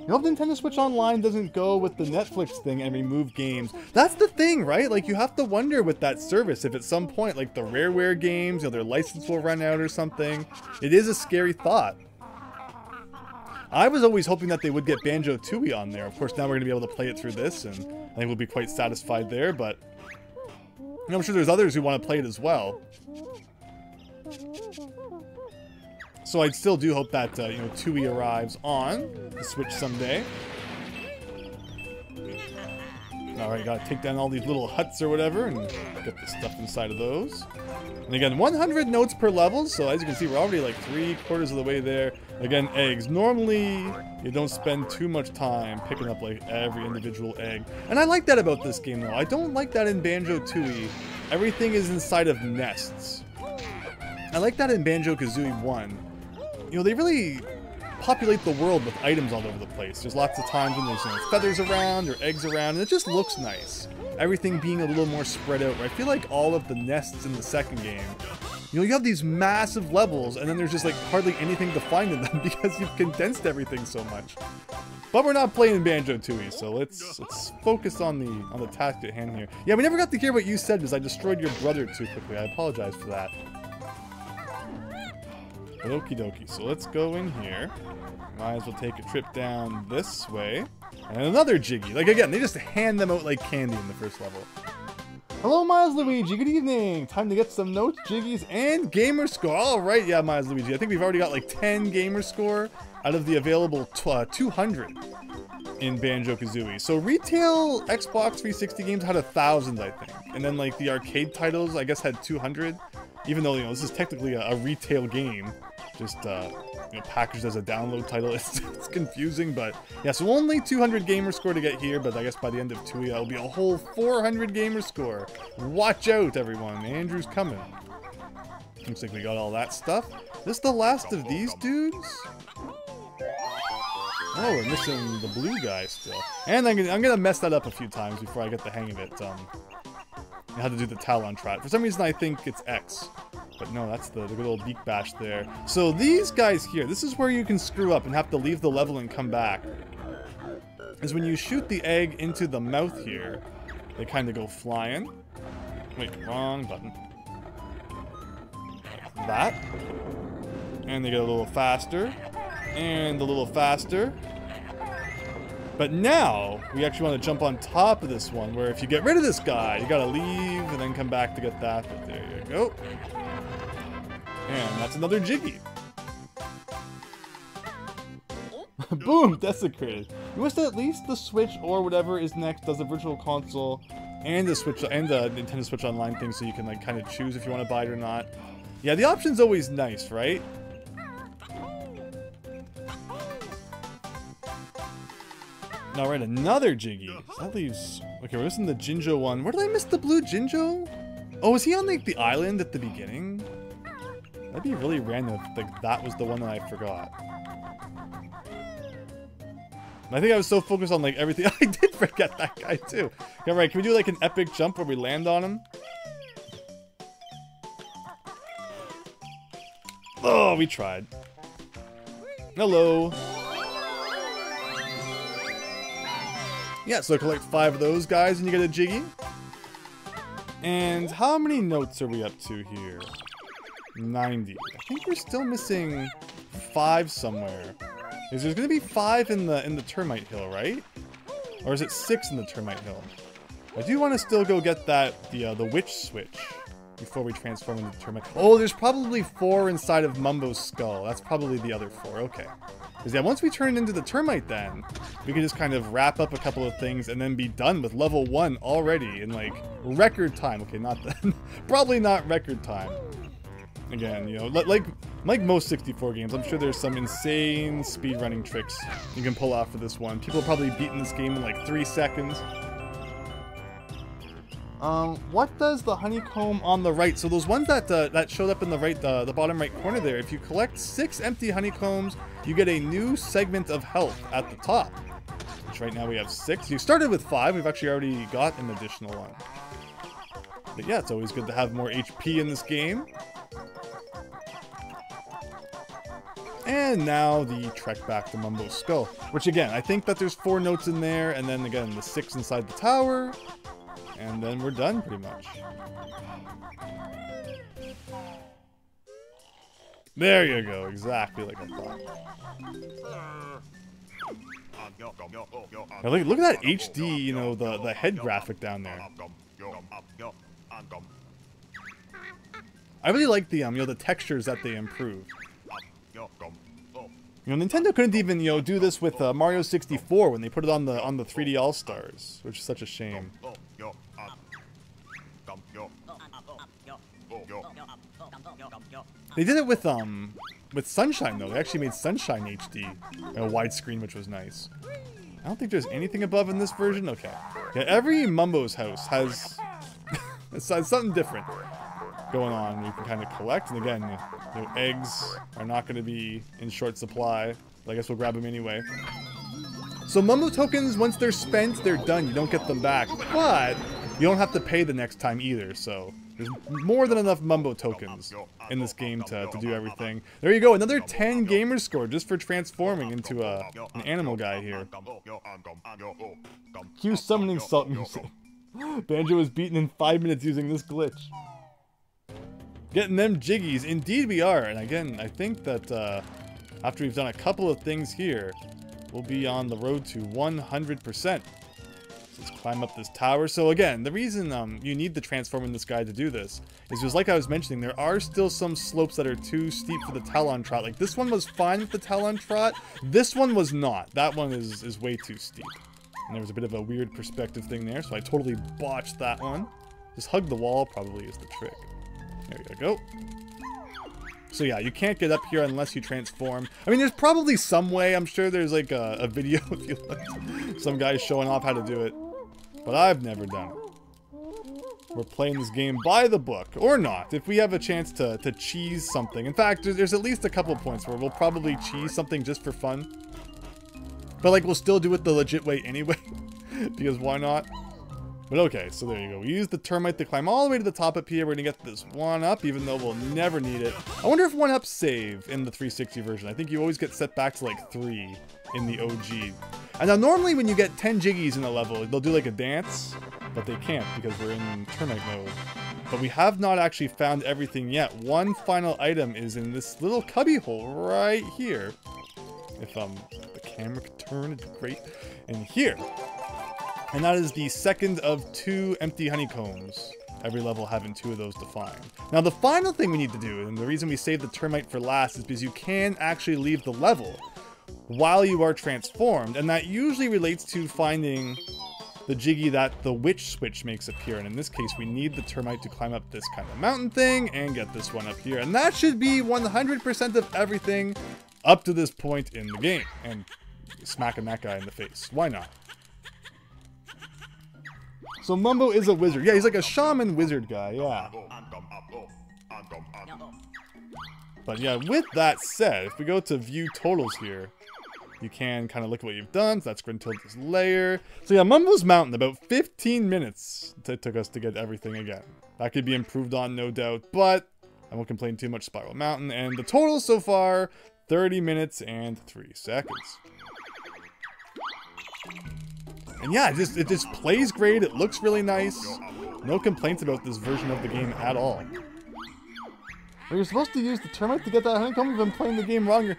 You know, if Nintendo Switch Online doesn't go with the Netflix thing and remove games. That's the thing, right? Like, you have to wonder with that service if at some point, like the Rareware games, you know, their license will run out or something. It is a scary thought. I was always hoping that they would get Banjo-Tooie on there. Of course, now we're going to be able to play it through this, and I think we'll be quite satisfied there, but you know, I'm sure there's others who want to play it as well. So I still do hope that, you know, Tooie arrives on the Switch someday. Alright, gotta take down all these little huts or whatever and get the stuff inside of those. And again, 100 notes per level, so as you can see, we're already like 3/4 of the way there. Again, eggs. Normally, you don't spend too much time picking up like every individual egg. And I like that about this game, though. I don't like that in Banjo-Tooie. Everything is inside of nests. I like that in Banjo-Kazooie 1. You know, they really populate the world with items all over the place. There's lots of times when there's, you know, feathers around or eggs around, and it just looks nice. Everything being a little more spread out. I feel like all of the nests in the second game, you know, you have these massive levels, and then there's just like hardly anything to find in them because you've condensed everything so much. But we're not playing Banjo-Tooie, so let's focus on the task at hand here. Yeah, we never got to hear what you said because I destroyed your brother too quickly. I apologize for that. But okie dokie, so let's go in here. Might as well take a trip down this way. And another Jiggy. Like, again, they just hand them out like candy in the first level. Hello, Miles Luigi. Good evening. Time to get some notes, Jiggies, and gamer score. All right, yeah, Miles Luigi. I think we've already got like 10 gamer score out of the available 200 in Banjo-Kazooie. So retail Xbox 360 games had 1,000, I think. And then like the arcade titles, I guess, had 200. Even though, you know, this is technically a retail game. Just, you know, packaged as a download title. It's confusing, but yeah, so only 200 gamer score to get here, but I guess by the end of Tooie, that'll be a whole 400 gamer score. Watch out, everyone. Andrew's coming. Looks like we got all that stuff. This the last of these dudes? Oh, we're missing the blue guy still. And I'm gonna mess that up a few times before I get the hang of it. I had to do the Talon Trot. For some reason, I think it's X. But no, that's the good old Beak Bash there. So these guys here, this is where you can screw up and have to leave the level and come back. Is when you shoot the egg into the mouth here, they kind of go flying. Wait, wrong button. Like that. And they get a little faster. And a little faster. But now, we actually want to jump on top of this one, where if you get rid of this guy, you gotta leave and then come back to get that. But there you go. And that's another Jiggy. Boom! Desecrated. You wish that at least the Switch or whatever is next does a virtual console and the Switch and the Nintendo Switch Online thing, so you can like kind of choose if you want to buy it or not. Yeah, the option's always nice, right? Alright, another Jiggy. So that leaves... Okay, we're missing the Jinjo one. Where did I miss the blue Jinjo? Oh, was he on like the island at the beginning? That'd be really random if like, that was the one that I forgot. I think I was so focused on like everything. I did forget that guy too. Okay, right, can we do like an epic jump where we land on him? Oh, we tried. Hello. Yeah, so collect 5 of those guys and you get a Jiggy. And how many notes are we up to here? 90. I think we're still missing 5 somewhere. Is there's gonna be 5 in the termite hill, right? Or is it 6 in the termite hill? I do want to still go get that the witch switch before we transform into the termite. Oh, there's probably 4 inside of Mumbo's skull. That's probably the other 4. Okay. Because yeah, once we turn it into the termite, then we can just kind of wrap up a couple of things and then be done with level 1 already in like record time. Okay, not that. Probably not record time. Again, you know, like most 64 games, I'm sure there's some insane speedrunning tricks you can pull off for this one. People have probably beaten this game in like 3 seconds. What does the honeycomb on the right? So those ones that showed up in the bottom right corner there, if you collect 6 empty honeycombs, you get a new segment of health at the top. Which right now we have 6. You started with 5, we've actually already got an additional one. But yeah, it's always good to have more HP in this game. And now the trek back to Mumbo's skull. Which again, I think that there's 4 notes in there, and then again the 6 inside the tower. And then we're done, pretty much. There you go, exactly like I thought. Now look at that HD, you know, the head graphic down there. I really like the you know, the textures that they improved. You know, Nintendo couldn't even, you know, do this with Mario 64 when they put it on the 3D All-Stars, which is such a shame. They did it with Sunshine though. They actually made Sunshine HD, widescreen, which was nice. I don't think there's anything above in this version. Okay, yeah, every Mumbo's house has something different going on. You can kind of collect, and again, you know, eggs are not going to be in short supply. But I guess we'll grab them anyway. So Mumbo tokens, once they're spent, they're done. You don't get them back, but you don't have to pay the next time either. So there's more than enough Mumbo tokens in this game to do everything. There you go, another 10 gamer score just for transforming into an animal guy here. Cue summoning salt music. Banjo was beaten in 5 minutes using this glitch. Getting them jiggies, indeed we are. And again, I think that after we've done a couple of things here, we'll be on the road to 100%. Let's climb up this tower. So again, the reason you need the transform in this guy to do this is because, like I was mentioning, there are still some slopes that are too steep for the Talon Trot. Like this one was fine with the Talon Trot. This one was not. That one is way too steep. And there was a bit of a weird perspective thing there, so I totally botched that one. Just hug the wall probably is the trick. There we go. So yeah, you can't get up here unless you transform. I mean, there's probably some way. I'm sure there's like a video if you look. Some guy showing off how to do it. But I've never done it. We're playing this game by the book. Or not. If we have a chance to cheese something. In fact, there's at least a couple of points where we'll probably cheese something just for fun. But like, we'll still do it the legit way anyway. Because why not? But okay, so there you go. We use the termite to climb all the way to the top up here. We're gonna get this 1-up, even though we'll never need it. I wonder if 1-ups save in the 360 version. I think you always get set back to like 3 in the OG. And now normally when you get 10 jiggies in a level, they'll do like a dance, but they can't because we're in termite mode. But we have not actually found everything yet. One final item is in this little cubby hole right here. If the camera could turn, it'd be great. And here. And that is the second of 2 empty honeycombs. Every level having 2 of those defined. Now the final thing we need to do, and the reason we saved the termite for last, is because you can actually leave the level while you are transformed. And that usually relates to finding the jiggy that the witch switch makes appear. And in this case, we need the termite to climb up this kind of mountain thing and get this one up here. And that should be 100% of everything up to this point in the game. And smacking that guy in the face. Why not? So Mumbo is a wizard. Yeah, he's like a shaman wizard guy, yeah. But yeah, with that said, if we go to view totals here, you can kind of look at what you've done. So that's Gruntilda's lair. So yeah, Mumbo's Mountain, about 15 minutes it took us to get everything again. That could be improved on, no doubt, but I won't complain too much. Spiral Mountain, and the total so far, 30 minutes and 3 seconds. And yeah, it just plays great. It looks really nice. No complaints about this version of the game at all. Are you supposed to use the termite to get that honeycomb? I've been playing the game wrong.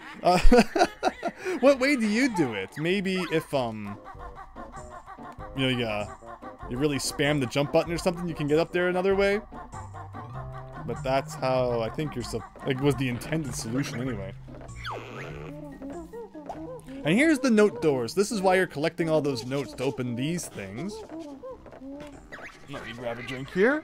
What way do you do it? Maybe if, you know, you really spam the jump button or something, you can get up there another way. But that's how I think you're like, was the intended solution anyway. And here's the note doors. This is why you're collecting all those notes to open these things. Let me grab a drink here.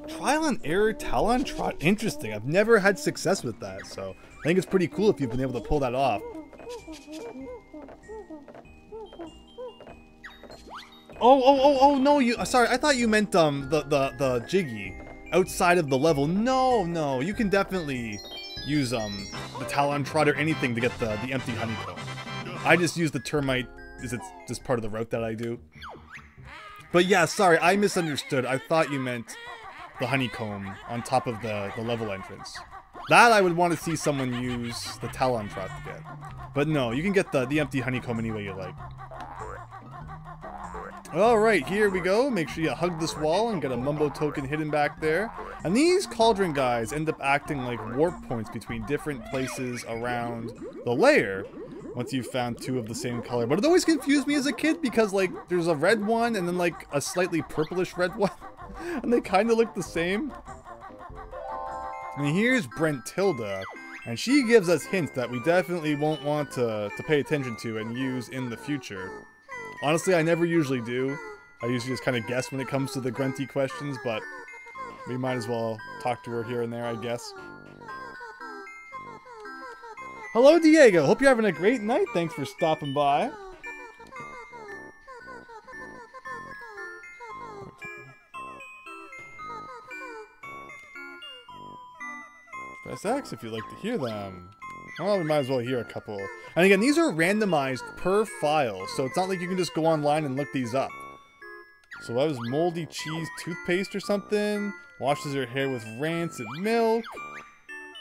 Trial and error talon trot. Interesting. I've never had success with that, so I think it's pretty cool if you've been able to pull that off. Oh no, sorry, I thought you meant the jiggy outside of the level. No, you can definitely use the talon trot or anything to get the empty honeycomb. I just use the termite. Is it just part of the route that I do? But yeah, sorry, I misunderstood. I thought you meant the honeycomb on top of the level entrance. That I would want to see someone use the talon trot to get. But no, you can get the empty honeycomb any way you like. Alright, here we go. Make sure you hug this wall and get a Mumbo token hidden back there. And these cauldron guys end up acting like warp points between different places around the layer once you've found two of the same color. But it always confused me as a kid because, like, there's a red one and then, like, a slightly purplish red one. And they kind of look the same. And here's Brentilda. And she gives us hints that we definitely won't want to pay attention to and use in the future. Honestly, I never usually do. I usually just kind of guess when it comes to the grunty questions, but we might as well talk to her here and there, I guess. Hello, Diego. Hope you're having a great night. Thanks for stopping by. Press X if you'd like to hear them. Well, we might as well hear a couple. And again, these are randomized per file, so it's not like you can just go online and look these up. So that was moldy cheese toothpaste or something. Washes her hair with rancid milk.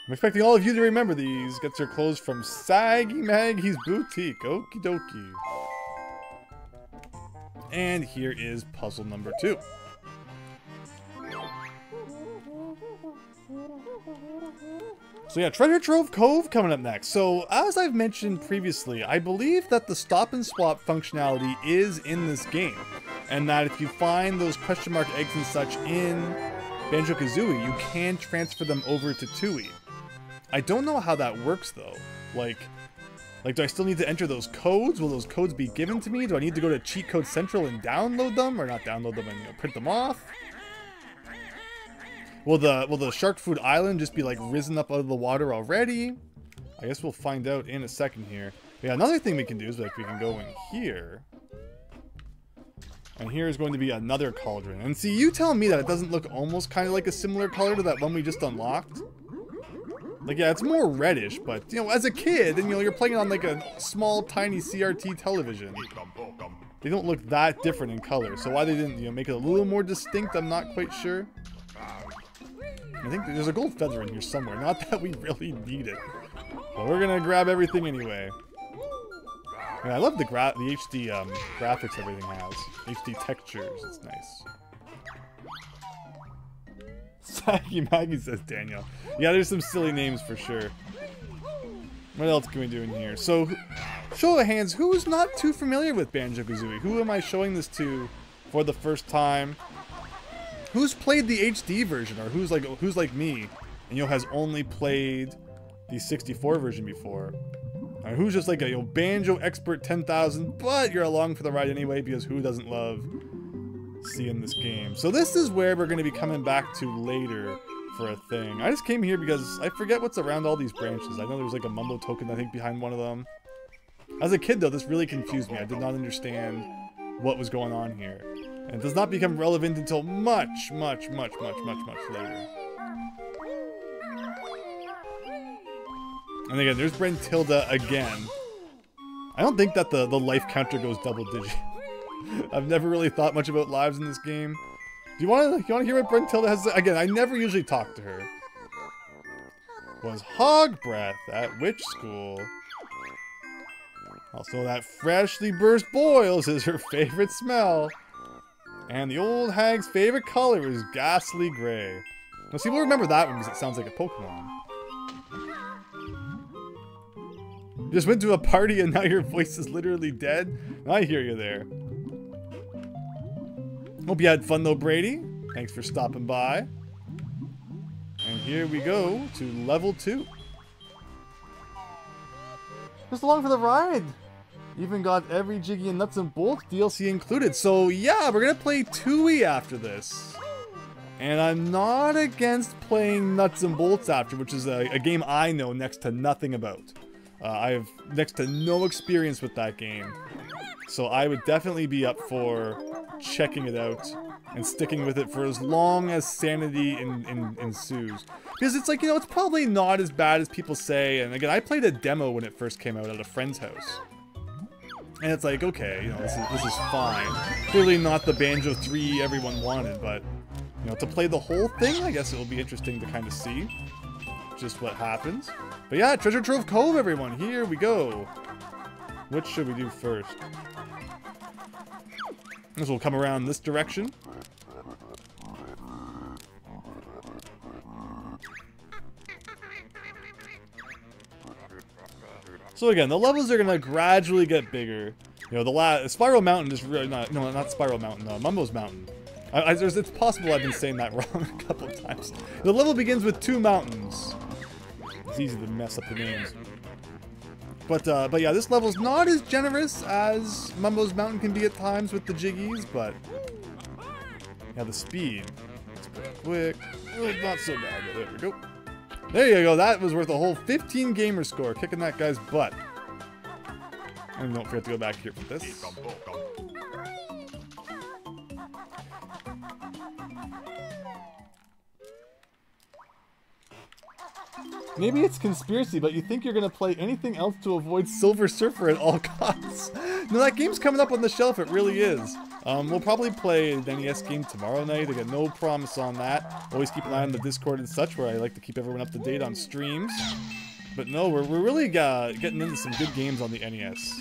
I'm expecting all of you to remember these. Gets her clothes from Saggy Maggie's boutique. Okie dokie. And here is puzzle number 2. So yeah, Treasure Trove Cove coming up next. So as I've mentioned previously, I believe that the stop and swap functionality is in this game. And that if you find those question mark eggs and such in Banjo-Kazooie, you can transfer them over to Tooie. I don't know how that works though. Like, do I still need to enter those codes? Will those codes be given to me? Do I need to go to Cheat Code Central and download them? Or not download them and, you know, print them off? Will the Shark Food Island just be like risen up out of the water already? I guess we'll find out in a second here. But yeah, another thing we can do is like we can go in here. And here is going to be another cauldron. And see, you tell me that it doesn't look almost kind of like a similar color to that one we just unlocked. Like, yeah, it's more reddish, but, you know, as a kid, and, you know, you're playing on, like, a small, tiny CRT television. They don't look that different in color, so why they didn't, you know, make it a little more distinct, I'm not quite sure. I think there's a gold feather in here somewhere, not that we really need it. But we're gonna grab everything anyway. And I love the HD graphics everything has. HD textures, it's nice. Saggy Maggie, says Daniel. Yeah, there's some silly names for sure. What else can we do in here? So, show of hands, who's not too familiar with Banjo-Kazooie? Who am I showing this to for the first time? Who's played the HD version, or who's like me, and, you know, has only played the 64 version before? Or who's just like a, you know, Banjo expert 10,000, but you're along for the ride anyway, because who doesn't love seeing this game? So this is where we're going to be coming back to later for a thing. I just came here because I forget what's around all these branches. I know there's like a Mumbo token, I think, behind one of them. As a kid, though, this really confused me. I did not understand what was going on here. And it does not become relevant until much later. And again, there's Brentilda again. I don't think that the life counter goes double digit. I've never really thought much about lives in this game. Do you want to hear what Brentilda has to say? Again, I never usually talk to her. Was hog breath at which school? Also, that freshly burst boils is her favorite smell. And the old hag's favorite color is ghastly gray. Now, see, we'll remember that one because it sounds like a Pokemon. You just went to a party and now your voice is literally dead? I hear you there. Hope you had fun though, Brady. Thanks for stopping by. And here we go to level 2. Just along for the ride. Even got every Jiggy and Nuts and Bolts DLC included. So yeah, we're gonna play Tooie after this. And I'm not against playing Nuts and Bolts after, which is a game I know next to nothing about. I have next to no experience with that game. So I would definitely be up for checking it out and sticking with it for as long as sanity ensues. Because it's like, you know, it's probably not as bad as people say. And again, I played a demo when it first came out at a friend's house. And it's like, okay, you know, this is fine. Clearly not the Banjo 3 everyone wanted, but, you know, to play the whole thing, I guess it will be interesting to kind of see just what happens. But yeah, Treasure Trove Cove, everyone. Here we go. What should we do first? This will come around this direction. So again, the levels are gonna gradually get bigger. You know, the Spiral Mountain is really not, no, not Spiral Mountain, Mumbo's Mountain. It's possible I've been saying that wrong a couple of times. The level begins with 2 mountains. It's easy to mess up the names. But yeah, this level's not as generous as Mumbo's Mountain can be at times with the Jiggies, but yeah, the speed. It's pretty quick. Oh, not so bad, but there we go. There you go, that was worth a whole 15 gamer score, kicking that guy's butt. And don't forget to go back here for this. Maybe it's conspiracy, but you think you're gonna play anything else to avoid Silver Surfer at all costs. No, that game's coming up on the shelf, it really is. We'll probably play an NES game tomorrow night. Again, no promise on that. Always keep an eye on the Discord and such, where I like to keep everyone up to date on streams. But no, we're really getting into some good games on the NES.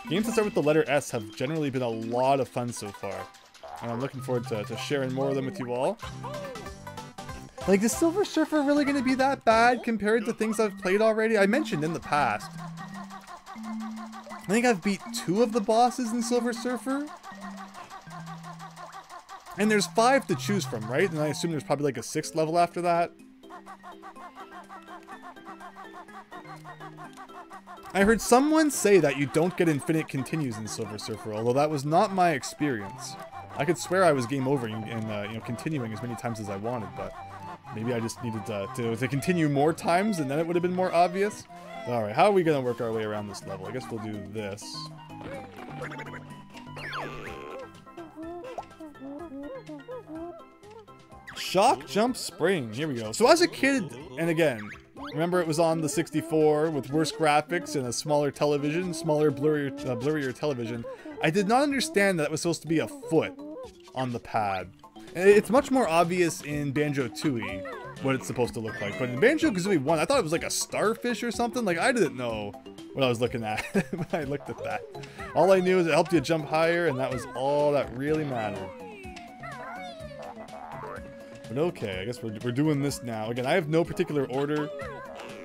Games that start with the letter S have generally been a lot of fun so far. And I'm looking forward to sharing more of them with you all. Like, is Silver Surfer really going to be that bad compared to things I've played already? I mentioned in the past. I think I've beat 2 of the bosses in Silver Surfer. And there's 5 to choose from, right? And I assume there's probably like a 6th level after that. I heard someone say that you don't get infinite continues in Silver Surfer, although that was not my experience. I could swear I was game over and you know, continuing as many times as I wanted, but maybe I just needed to continue more times and then it would have been more obvious. Alright, how are we going to work our way around this level? I guess we'll do this. Shock Jump Spring. Here we go. So as a kid, and again, remember it was on the 64 with worse graphics and a smaller television, blurrier television. I did not understand that was supposed to be a foot on the pad. It's much more obvious in Banjo-Tooie what it's supposed to look like. But in Banjo-Kazooie 1, I thought it was like a starfish or something. Like, I didn't know what I was looking at when I looked at that. All I knew is it helped you jump higher, and that was all that really mattered. But okay, I guess we're doing this now. Again, I have no particular order.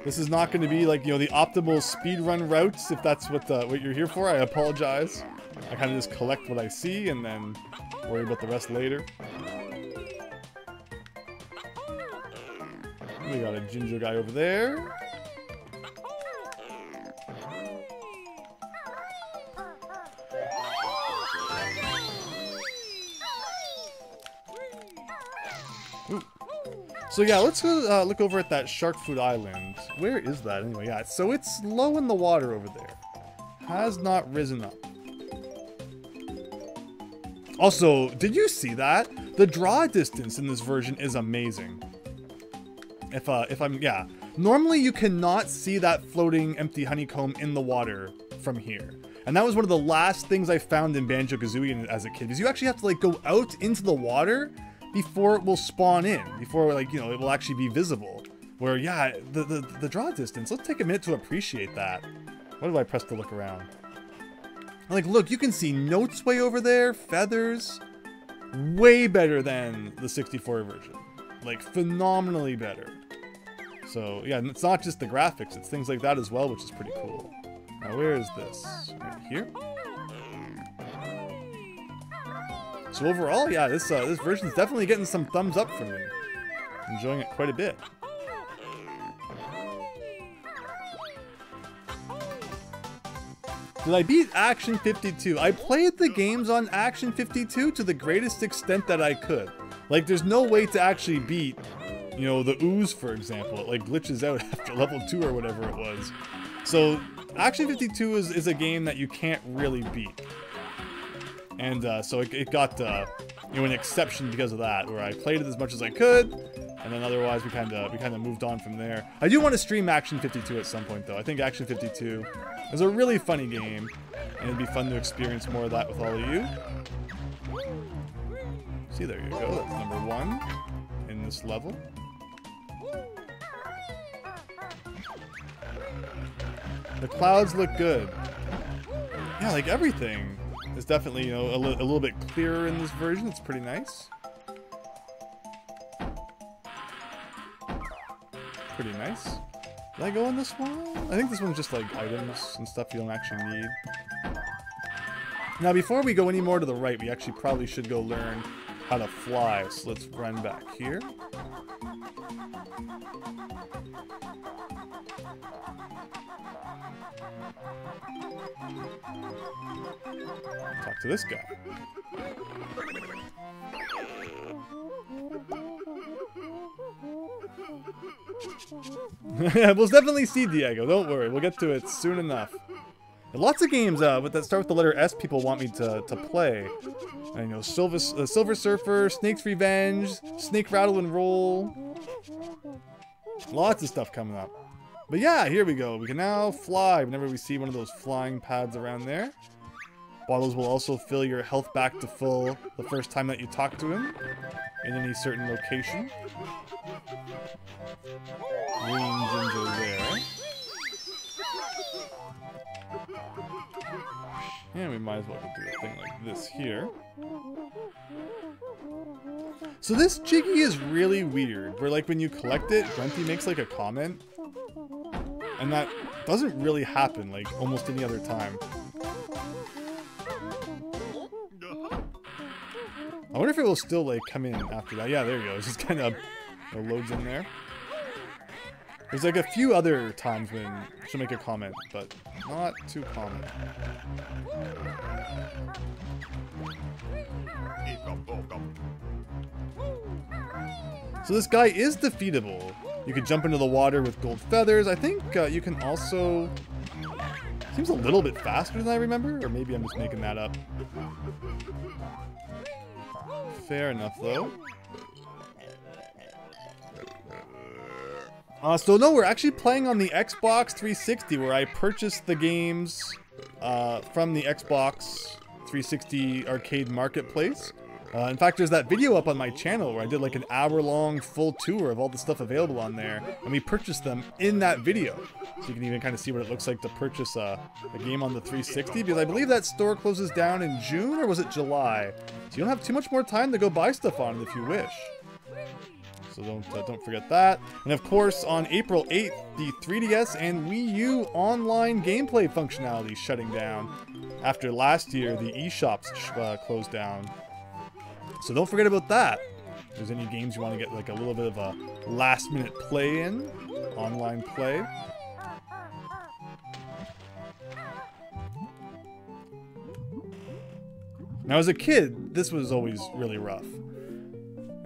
This is not going to be like, you know, the optimal speedrun routes, if that's what you're here for. I apologize. I kind of just collect what I see and then worry about the rest later. We got a ginger guy over there. Ooh. So yeah, let's go look over at that Shark Food Island. Where is that anyway? Yeah, so it's low in the water over there. Has not risen up. Also, did you see that? The draw distance in this version is amazing. Yeah. Normally you cannot see that floating empty honeycomb in the water from here. And that was one of the last things I found in Banjo-Kazooie as a kid, because you actually have to like go out into the water before it will spawn in, before like, you know, it will actually be visible. Where, yeah, the draw distance, let's take a minute to appreciate that. What do I press to look around? Like, look, you can see notes way over there, feathers. Way better than the 64 version. Like, phenomenally better. So, yeah, and it's not just the graphics, it's things like that as well, which is pretty cool. Now, where is this? Right here? So overall, yeah, this version is definitely getting some thumbs up from me. Enjoying it quite a bit. Did I beat Action 52? I played the games on Action 52 to the greatest extent that I could. Like, there's no way to actually beat, you know, the ooze, for example. It, like, glitches out after level 2 or whatever it was. So, Action 52 is a game that you can't really beat. And so it got, you know, an exception because of that, where I played it as much as I could, and then otherwise we kind of moved on from there. I do want to stream Action 52 at some point, though. I think Action 52 is a really funny game, and it'd be fun to experience more of that with all of you. See, there you go. That's number 1 in this level. The clouds look good. Yeah, like everything is definitely, you know, a little bit clearer in this version. It's pretty nice. Pretty nice. Did I go in this one? I think this one's just like items and stuff you don't actually need. Now, before we go any more to the right, we actually probably should go learn how to fly. So let's run back here. Talk to this guy. We'll definitely see Diego, don't worry, we'll get to it soon enough. Lots of games that start with the letter S people want me to play. And, you know, Silver Surfer, Snake's Revenge, Snake Rattle and Roll. Lots of stuff coming up. But yeah, here we go. We can now fly whenever we see one of those flying pads around there. Bottles will also fill your health back to full the first time that you talk to him in any certain location. Green ginger there. And we might as well do a thing like this here. So this Jiggy is really weird, where like when you collect it, Grunty makes like a comment. And that doesn't really happen like almost any other time. I wonder if it will still like come in after that. Yeah, there you go. It's just kind of loads in there. There's like a few other times when she'll make a comment, but not too common. So this guy is defeatable. You could jump into the water with gold feathers. I think you can also... Seems a little bit faster than I remember, or maybe I'm just making that up. Fair enough, though. So no, we're actually playing on the Xbox 360, where I purchased the games from the Xbox 360 arcade marketplace. In fact, there's that video up on my channel where I did like an hour-long full tour of all the stuff available on there, and we purchased them in that video. So you can even kind of see what it looks like to purchase a game on the 360, because I believe that store closes down in June, or was it July? So you don't have too much more time to go buy stuff on it if you wish. So don't forget that. And of course, on April 8th, the 3DS and Wii U online gameplay functionality is shutting down. After last year, the eShops closed down. So don't forget about that. If there's any games you want to get like a little bit of a last-minute play in, online play. Now, as a kid, this was always really rough.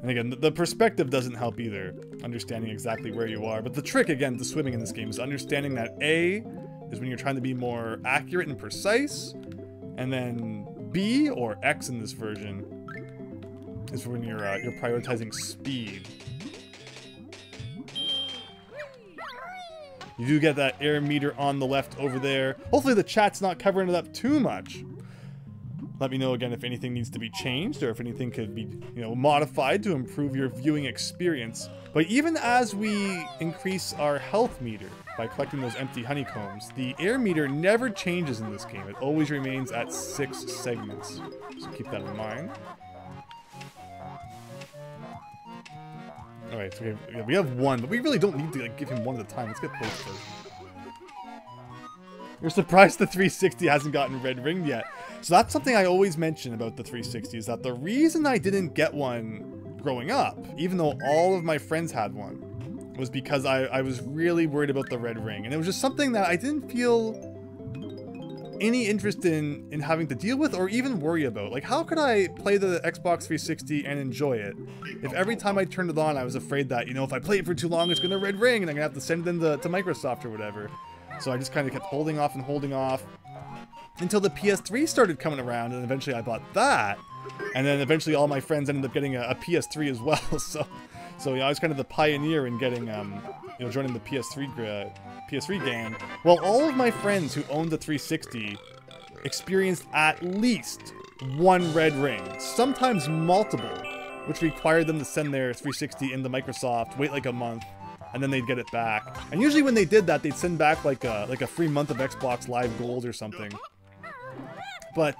And again, the perspective doesn't help either, understanding exactly where you are. But the trick, again, to swimming in this game is understanding that A is when you're trying to be more accurate and precise, and then B, or X in this version, is when you're prioritizing speed. You do get that air meter on the left over there. Hopefully the chat's not covering it up too much. Let me know again if anything needs to be changed or if anything could be, you know, modified to improve your viewing experience. But even as we increase our health meter by collecting those empty honeycombs, the air meter never changes in this game. It always remains at 6 segments. So keep that in mind. Alright, so we have one, but we really don't need to like, give him one at a time. Let's get both first. You're surprised the 360 hasn't gotten red ringed yet. So that's something I always mention about the 360 is that the reason I didn't get one growing up, even though all of my friends had one, was because I was really worried about the red ring. And it was just something that I didn't feel any interest in having to deal with or even worry about. Like, how could I play the Xbox 360 and enjoy it if every time I turned it on I was afraid that, you know, if I play it for too long it's gonna red ring and I'm gonna have to send it in to Microsoft or whatever. So I just kind of kept holding off and holding off until the PS3 started coming around, and eventually I bought that, and then eventually all my friends ended up getting a PS3 as well. So yeah, I was kind of the pioneer in getting you know, joining the PS3 gang. Well, all of my friends who owned the 360 experienced at least one red ring, sometimes multiple, which required them to send their 360 into Microsoft, wait like a month, and then they'd get it back. And usually when they did that, they'd send back like a free month of Xbox Live Gold or something. But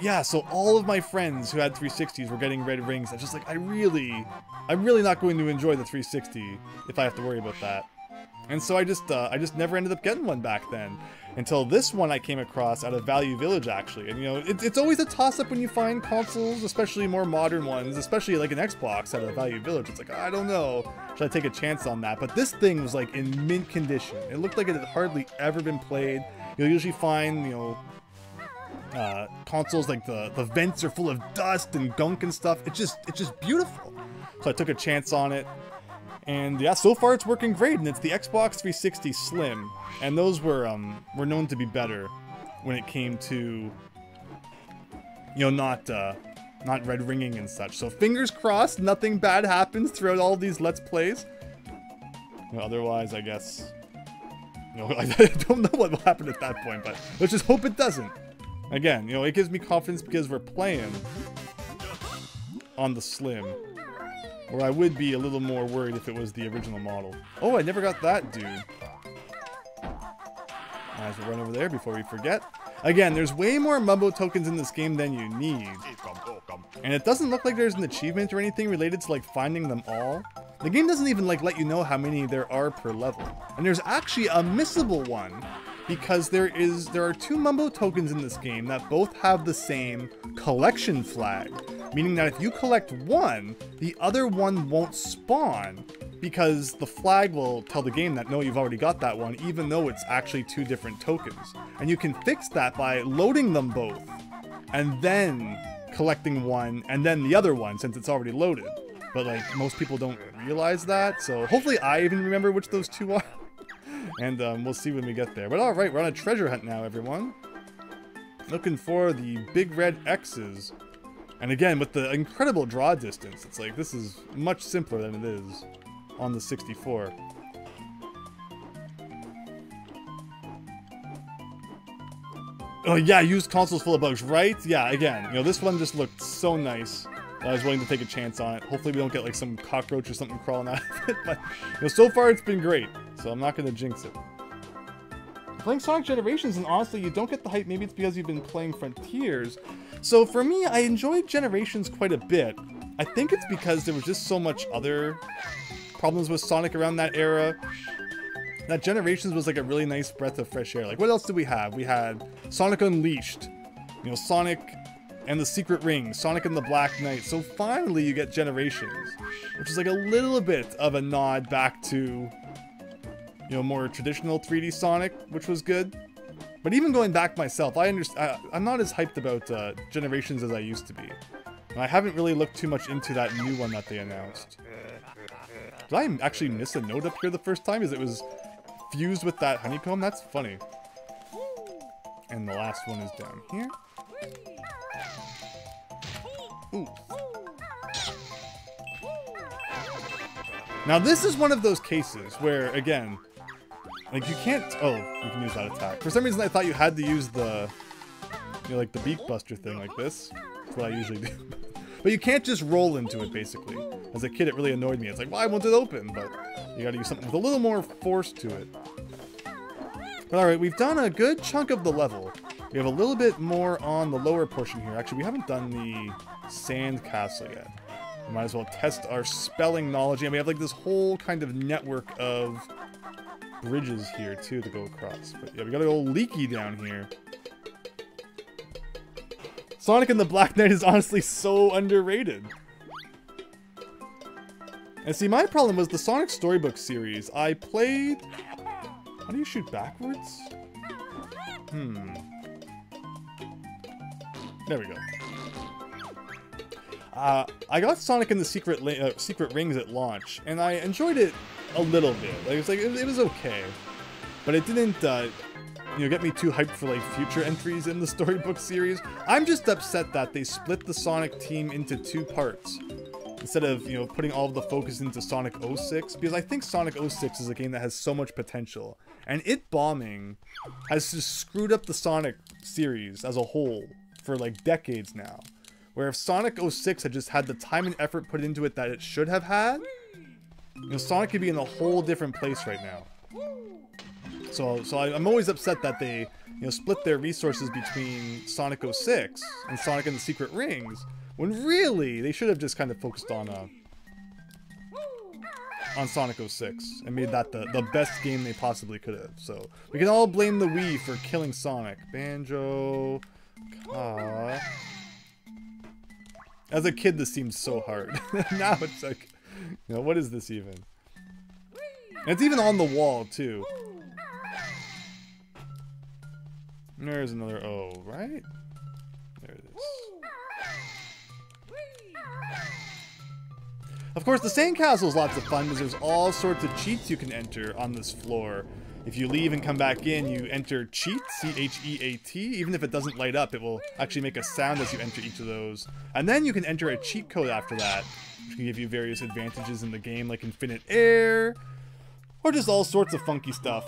yeah, so all of my friends who had 360s were getting red rings. I was just like, I'm really not going to enjoy the 360 if I have to worry about that. And so I just never ended up getting one back then. Until this one I came across at a Value Village, actually. And you know, it's always a toss-up when you find consoles, especially more modern ones, especially like an Xbox at a Value Village. It's like, I don't know, should I take a chance on that? But this thing was like in mint condition. It looked like it had hardly ever been played. You'll usually find, you know, consoles like the vents are full of dust and gunk and stuff. It's just beautiful. So I took a chance on it. And yeah, so far it's working great, and it's the Xbox 360 Slim, and those were known to be better when it came to, you know, not red ringing and such. So fingers crossed, nothing bad happens throughout all these Let's Plays. Well, otherwise, I guess, you know, I don't know what will happen at that point, but let's just hope it doesn't. Again, you know, it gives me confidence because we're playing on the Slim. Or I would be a little more worried if it was the original model. Oh, I never got that dude. As we run over there before we forget. Again, there's way more Mumbo tokens in this game than you need. And it doesn't look like there's an achievement or anything related to like finding them all. The game doesn't even like let you know how many there are per level. And there's actually a missable one, because there are 2 Mumbo tokens in this game that both have the same collection flag, meaning that if you collect one, the other one won't spawn, because the flag will tell the game that no, you've already got that one, even though it's actually 2 different tokens. And you can fix that by loading them both, and then collecting one, and then the other one, since it's already loaded. But like, most people don't realize that, so hopefully I even remember which those 2 are. And we'll see when we get there. But alright, we're on a treasure hunt now, everyone. Looking for the big red X's. And again, with the incredible draw distance, it's like, this is much simpler than it is on the 64. Oh yeah, used consoles full of bugs, right? Yeah, again, you know, this one just looked so nice. I was willing to take a chance on it. Hopefully we don't get like some cockroach or something crawling out of it. But you know, so far it's been great, so I'm not going to jinx it. Playing Sonic Generations, and honestly, you don't get the hype. Maybe it's because you've been playing Frontiers. So for me, I enjoyed Generations quite a bit. I think it's because there was just so much other problems with Sonic around that era, that Generations was like a really nice breath of fresh air. Like, what else did we have? We had Sonic Unleashed, you know, Sonic and the Secret Ring, Sonic and the Black Knight. So finally you get Generations, which is like a little bit of a nod back to, you know, more traditional 3D Sonic, which was good. But even going back myself, I'm not as hyped about Generations as I used to be. And I haven't really looked too much into that new one that they announced. Did I actually miss a note up here the first time? As it was fused with that honeycomb? That's funny. And the last one is down here. Ooh. Now this is one of those cases where, again, Like, you can't... Oh, you can use that attack. For some reason, I thought you had to use the... You know, like the beak buster thing like this. That's what I usually do. But you can't just roll into it, basically. As a kid, it really annoyed me. It's like, why won't it open? But you gotta use something with a little more force to it. But alright, we've done a good chunk of the level. We have a little bit more on the lower portion here. Actually, we haven't done the sand castle yet. We might as well test our spelling knowledge. And we have like this whole kind of network of bridges here, too, to go across. But yeah, we got a little leaky down here. Sonic and the Black Knight is honestly so underrated. And see, my problem was the Sonic Storybook series. I played... How do you shoot backwards? There we go. I got Sonic and the Secret Rings at launch, and I enjoyed it a little bit. Like, it was okay, but it didn't, you know, get me too hyped for like future entries in the Storybook series. I'm just upset that they split the Sonic team into 2 parts instead of, you know, putting all of the focus into Sonic 06, because I think Sonic 06 is a game that has so much potential, and it bombing has just screwed up the Sonic series as a whole for like decades now. Where if Sonic 06 had just had the time and effort put into it that it should have had, you know, Sonic could be in a whole different place right now. So I'm always upset that they, you know, split their resources between Sonic 06 and Sonic and the Secret Rings, when really they should have just kind of focused on Sonic 06 and made that the best game they possibly could have. So we can all blame the Wii for killing Sonic. Banjo... As a kid, this seemed so hard. Now it's like, you know, what is this even? And it's even on the wall, too. There's another O, right? There it is. Of course, the sandcastle is lots of fun because there's all sorts of cheats you can enter on this floor. If you leave and come back in, you enter cheat, C-H-E-A-T. Even if it doesn't light up, it will actually make a sound as you enter each of those. And then you can enter a cheat code after that, which can give you various advantages in the game, like infinite air, or just all sorts of funky stuff.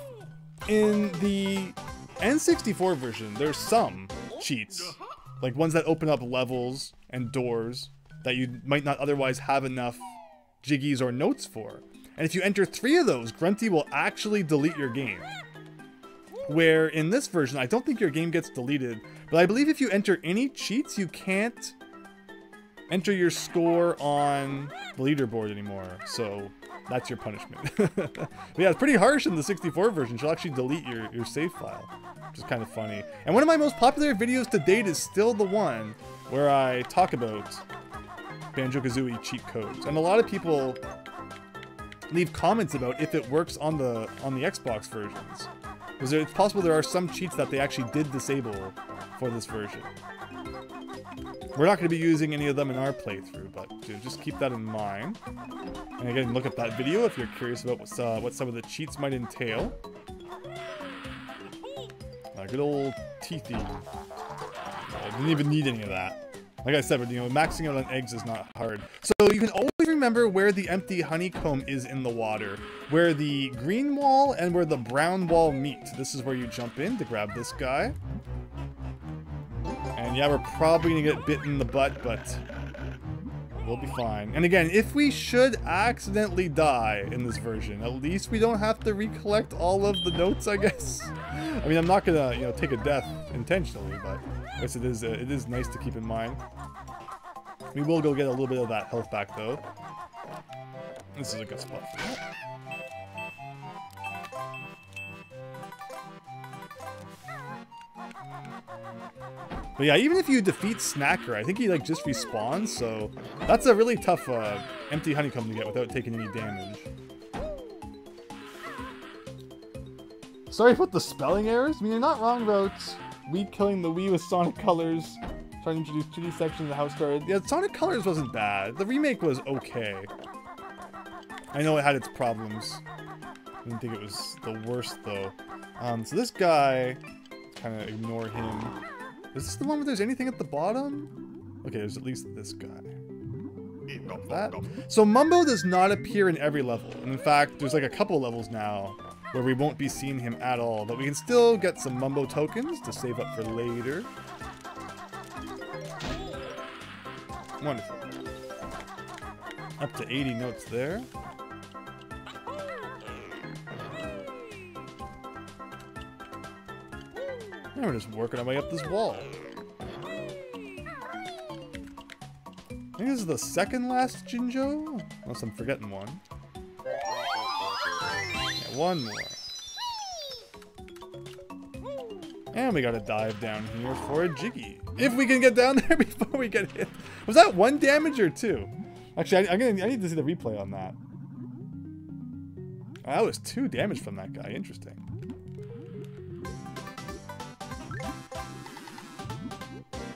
In the N64 version, there's some cheats, like ones that open up levels and doors that you might not otherwise have enough jiggies or notes for. And if you enter 3 of those, Grunty will actually delete your game. Where in this version, I don't think your game gets deleted, but I believe if you enter any cheats, you can't enter your score on the leaderboard anymore. So that's your punishment. But yeah, it's pretty harsh in the 64 version. She'll actually delete your save file, which is kind of funny. And one of my most popular videos to date is still the one where I talk about Banjo-Kazooie cheat codes. And a lot of people leave comments about if it works on the Xbox versions, because it's possible there are some cheats that they actually did disable for this version. We're not going to be using any of them in our playthrough, but just keep that in mind. And again, look at that video if you're curious about what some of the cheats might entail. Good old teethy. Didn't even need any of that. Like I said, but, you know, maxing out on eggs is not hard. So you can always remember where the empty honeycomb is in the water, where the green wall and where the brown wall meet. This is where you jump in to grab this guy. And yeah, we're probably gonna get bit in the butt, but we'll be fine. And again, if we should accidentally die in this version, at least we don't have to recollect all of the notes, I guess. I mean, I'm not gonna, you know, take a death intentionally, but I guess it is nice to keep in mind. We will go get a little bit of that health back, though. This is a good spot for that. But yeah, even if you defeat Snacker, I think he like just respawns, so that's a really tough empty honeycomb to get without taking any damage. Sorry about the spelling errors. I mean, you're not wrong about Wii killing the Wii with Sonic Colors, trying to introduce 2D sections of the house started. Yeah, Sonic Colors wasn't bad. The remake was okay. I know it had its problems. I didn't think it was the worst, though. So this guy, kind of ignore him. Is this the one where there's anything at the bottom? Okay, there's at least this guy. That. So Mumbo does not appear in every level. And in fact, there's like a couple levels now where we won't be seeing him at all. But we can still get some Mumbo tokens to save up for later. Wonderful. Up to 80 notes there. And we're just working our way up this wall. I think this is the second last Jinjo, unless I'm forgetting one. Yeah, one more. And we gotta dive down here for a Jiggy. If we can get down there before we get hit. Was that 1 damage or 2? Actually, I need to see the replay on that. Oh, that was 2 damage from that guy. Interesting.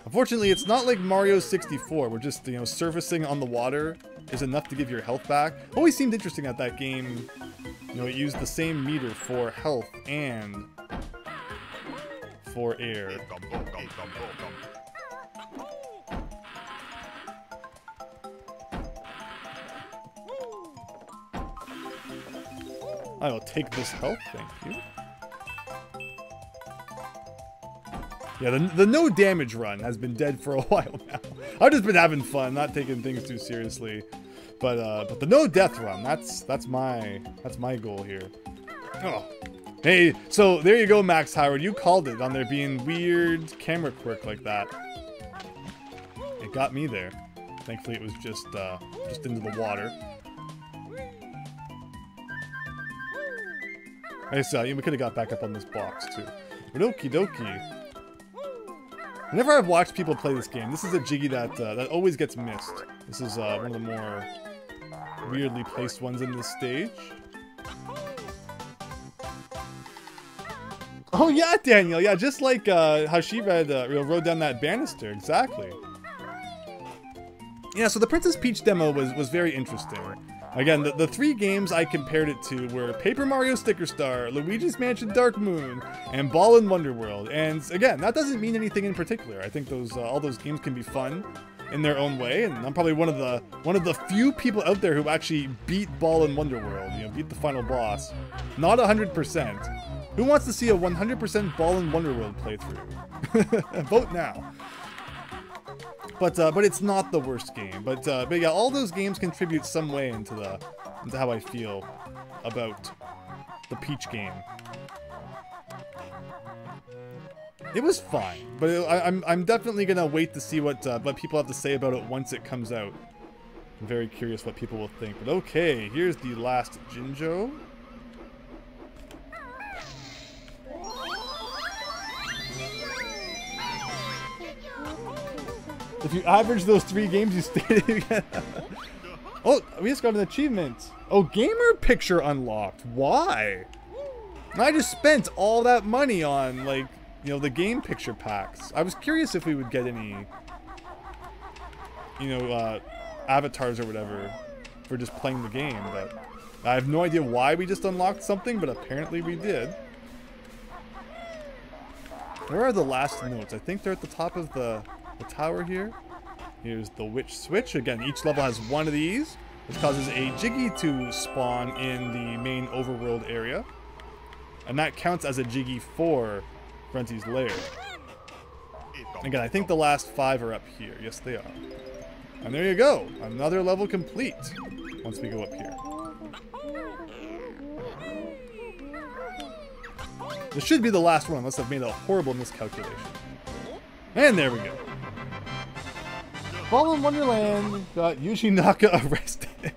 Unfortunately, it's not like Mario 64, where just, you know, surfacing on the water is enough to give your health back. Always seemed interesting at that game. You know, it used the same meter for health and for air. I will take this health, thank you. Yeah, the no damage run has been dead for a while now. I've just been having fun, not taking things too seriously. But the no death run, that's my goal here. Oh. Hey, so there you go, Max Howard. You called it on there being weird camera quirk like that. It got me there. Thankfully, it was just into the water. I saw we could have got back up on this box too. But okie dokie. Whenever I've watched people play this game, this is a Jiggy that that always gets missed. This is one of the more weirdly placed ones in this stage. Oh yeah, Daniel. Yeah, just like how she rode down that banister. Exactly. Yeah, so the Princess Peach demo was very interesting. Again, the 3 games I compared it to were Paper Mario Sticker Star, Luigi's Mansion Dark Moon, and Ball & Wonder World. And again, that doesn't mean anything in particular. I think those all those games can be fun in their own way, and I'm probably one of the few people out there who actually beat Ball & Wonder World. You know, beat the final boss. Not 100%. Who wants to see a 100% Ball & Wonder World playthrough? Vote now. But it's not the worst game. But yeah, all those games contribute some way into how I feel about the Peach game. It was fine, but I'm definitely gonna wait to see what people have to say about it once it comes out. I'm very curious what people will think. But okay, here's the last Jinjo. If you average those 3 games, you stay together. Oh, we just got an achievement. Oh, gamer picture unlocked. Why? I just spent all that money on, like, you know, the game picture packs. I was curious if we would get any, you know, avatars or whatever for just playing the game, but I have no idea why we just unlocked something, but apparently we did. Where are the last notes? I think they're at the top of the tower here. Here's the witch switch. Again, each level has 1 of these, which causes a Jiggy to spawn in the main overworld area. And that counts as a Jiggy for Frenzy's lair. Again, I think the last 5 are up here. Yes, they are. And there you go. Another level complete once we go up here. This should be the last one, unless I've made a horrible miscalculation. And there we go. Ball & Wonderland got Yuji Naka arrested.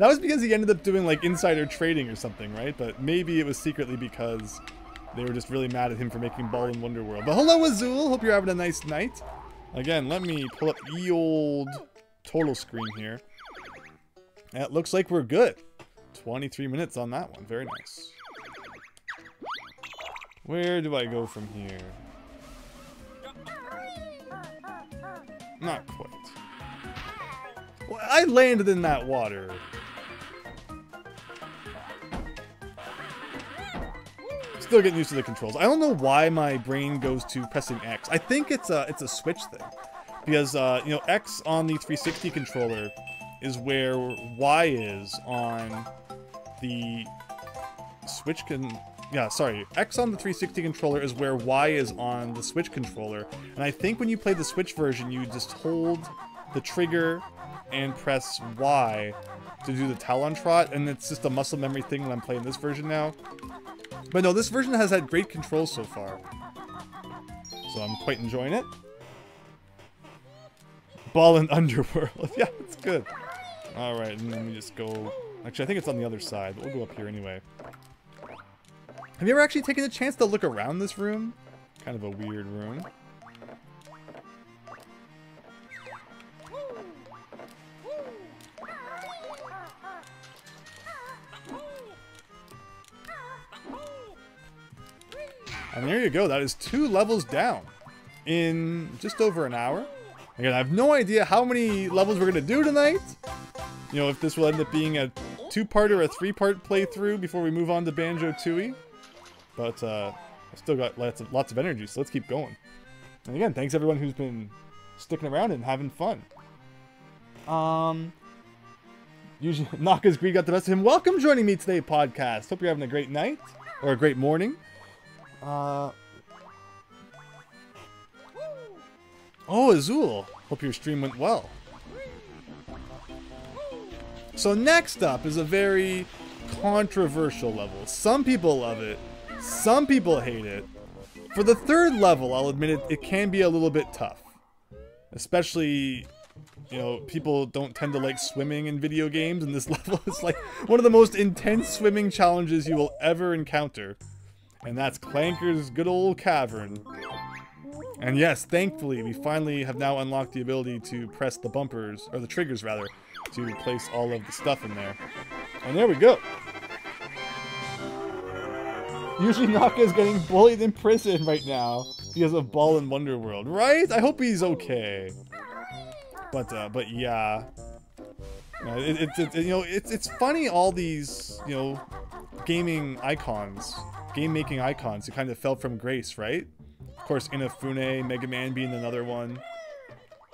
That was because he ended up doing like insider trading or something, right? But maybe it was secretly because they were just really mad at him for making Ball & Wonder World. But hello, Azul. Hope you're having a nice night. Again, let me pull up the old total screen here. It looks like we're good. 23 minutes on that one. Very nice. Where do I go from here? Not quite. Well, I landed in that water. Still getting used to the controls. I don't know why my brain goes to pressing X. I think it's a Switch thing, because you know, X on the 360 controller is where Y is on the Switch can... Yeah, sorry. X on the 360 controller is where Y is on the Switch controller. And I think when you play the Switch version, you just hold the trigger and press Y to do the Talon Trot. And it's just a muscle memory thing when I'm playing this version now. But no, this version has had great controls so far. So I'm quite enjoying it. Ball in Underworld. Yeah, it's good. Alright, and then we just go... Actually, I think it's on the other side, but we'll go up here anyway. Have you ever actually taken a chance to look around this room? Kind of a weird room. And there you go. That is 2 levels down in just over an hour. Again, I have no idea how many levels we're going to do tonight. You know, if this will end up being a 2-part or a 3-part playthrough before we move on to Banjo-Tooie. But I've still got lots of energy, so let's keep going. And again, thanks everyone who's been sticking around and having fun. Usually, Naka's greed got the best of him. Welcome joining me today, podcast. Hope you're having a great night or a great morning. Oh, Azul. Hope your stream went well. So next up is a very controversial level. Some people love it. Some people hate it. For the 3rd level, I'll admit it can be a little bit tough. Especially, you know, people don't tend to like swimming in video games, and this level is like one of the most intense swimming challenges you will ever encounter. And that's Clanker's good old Cavern. And yes, thankfully, we finally have now unlocked the ability to press the bumpers, or the triggers rather, to place all of the stuff in there. And there we go. Usually Naka is getting bullied in prison right now because of Ball in Wonderworld, right? I hope he's okay. But yeah. It's funny, all these, you know, gaming icons, game-making icons who kind of fell from grace, right? Of course, Inafune, Mega Man being another one.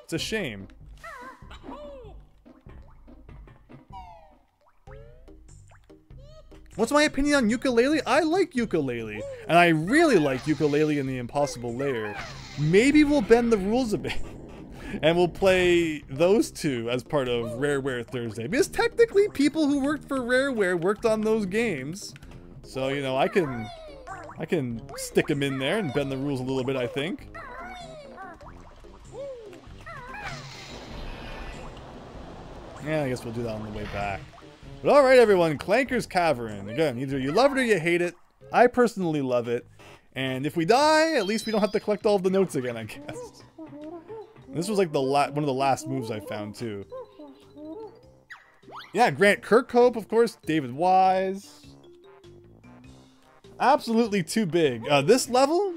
It's a shame. What's my opinion on Yooka-Laylee? I like Yooka-Laylee, and I really like Yooka-Laylee in the Impossible Lair. Maybe we'll bend the rules a bit, and we'll play those 2 as part of Rareware Thursday. Because technically, people who worked for Rareware worked on those games, so you know I can stick them in there and bend the rules a little bit, I think. Yeah, I guess we'll do that on the way back. But alright everyone, Clanker's Cavern. Again, either you love it or you hate it. I personally love it. And if we die, at least we don't have to collect all of the notes again, I guess. This was like one of the last moves I found too. Yeah, Grant Kirkhope, of course. David Wise. Absolutely too big. This level,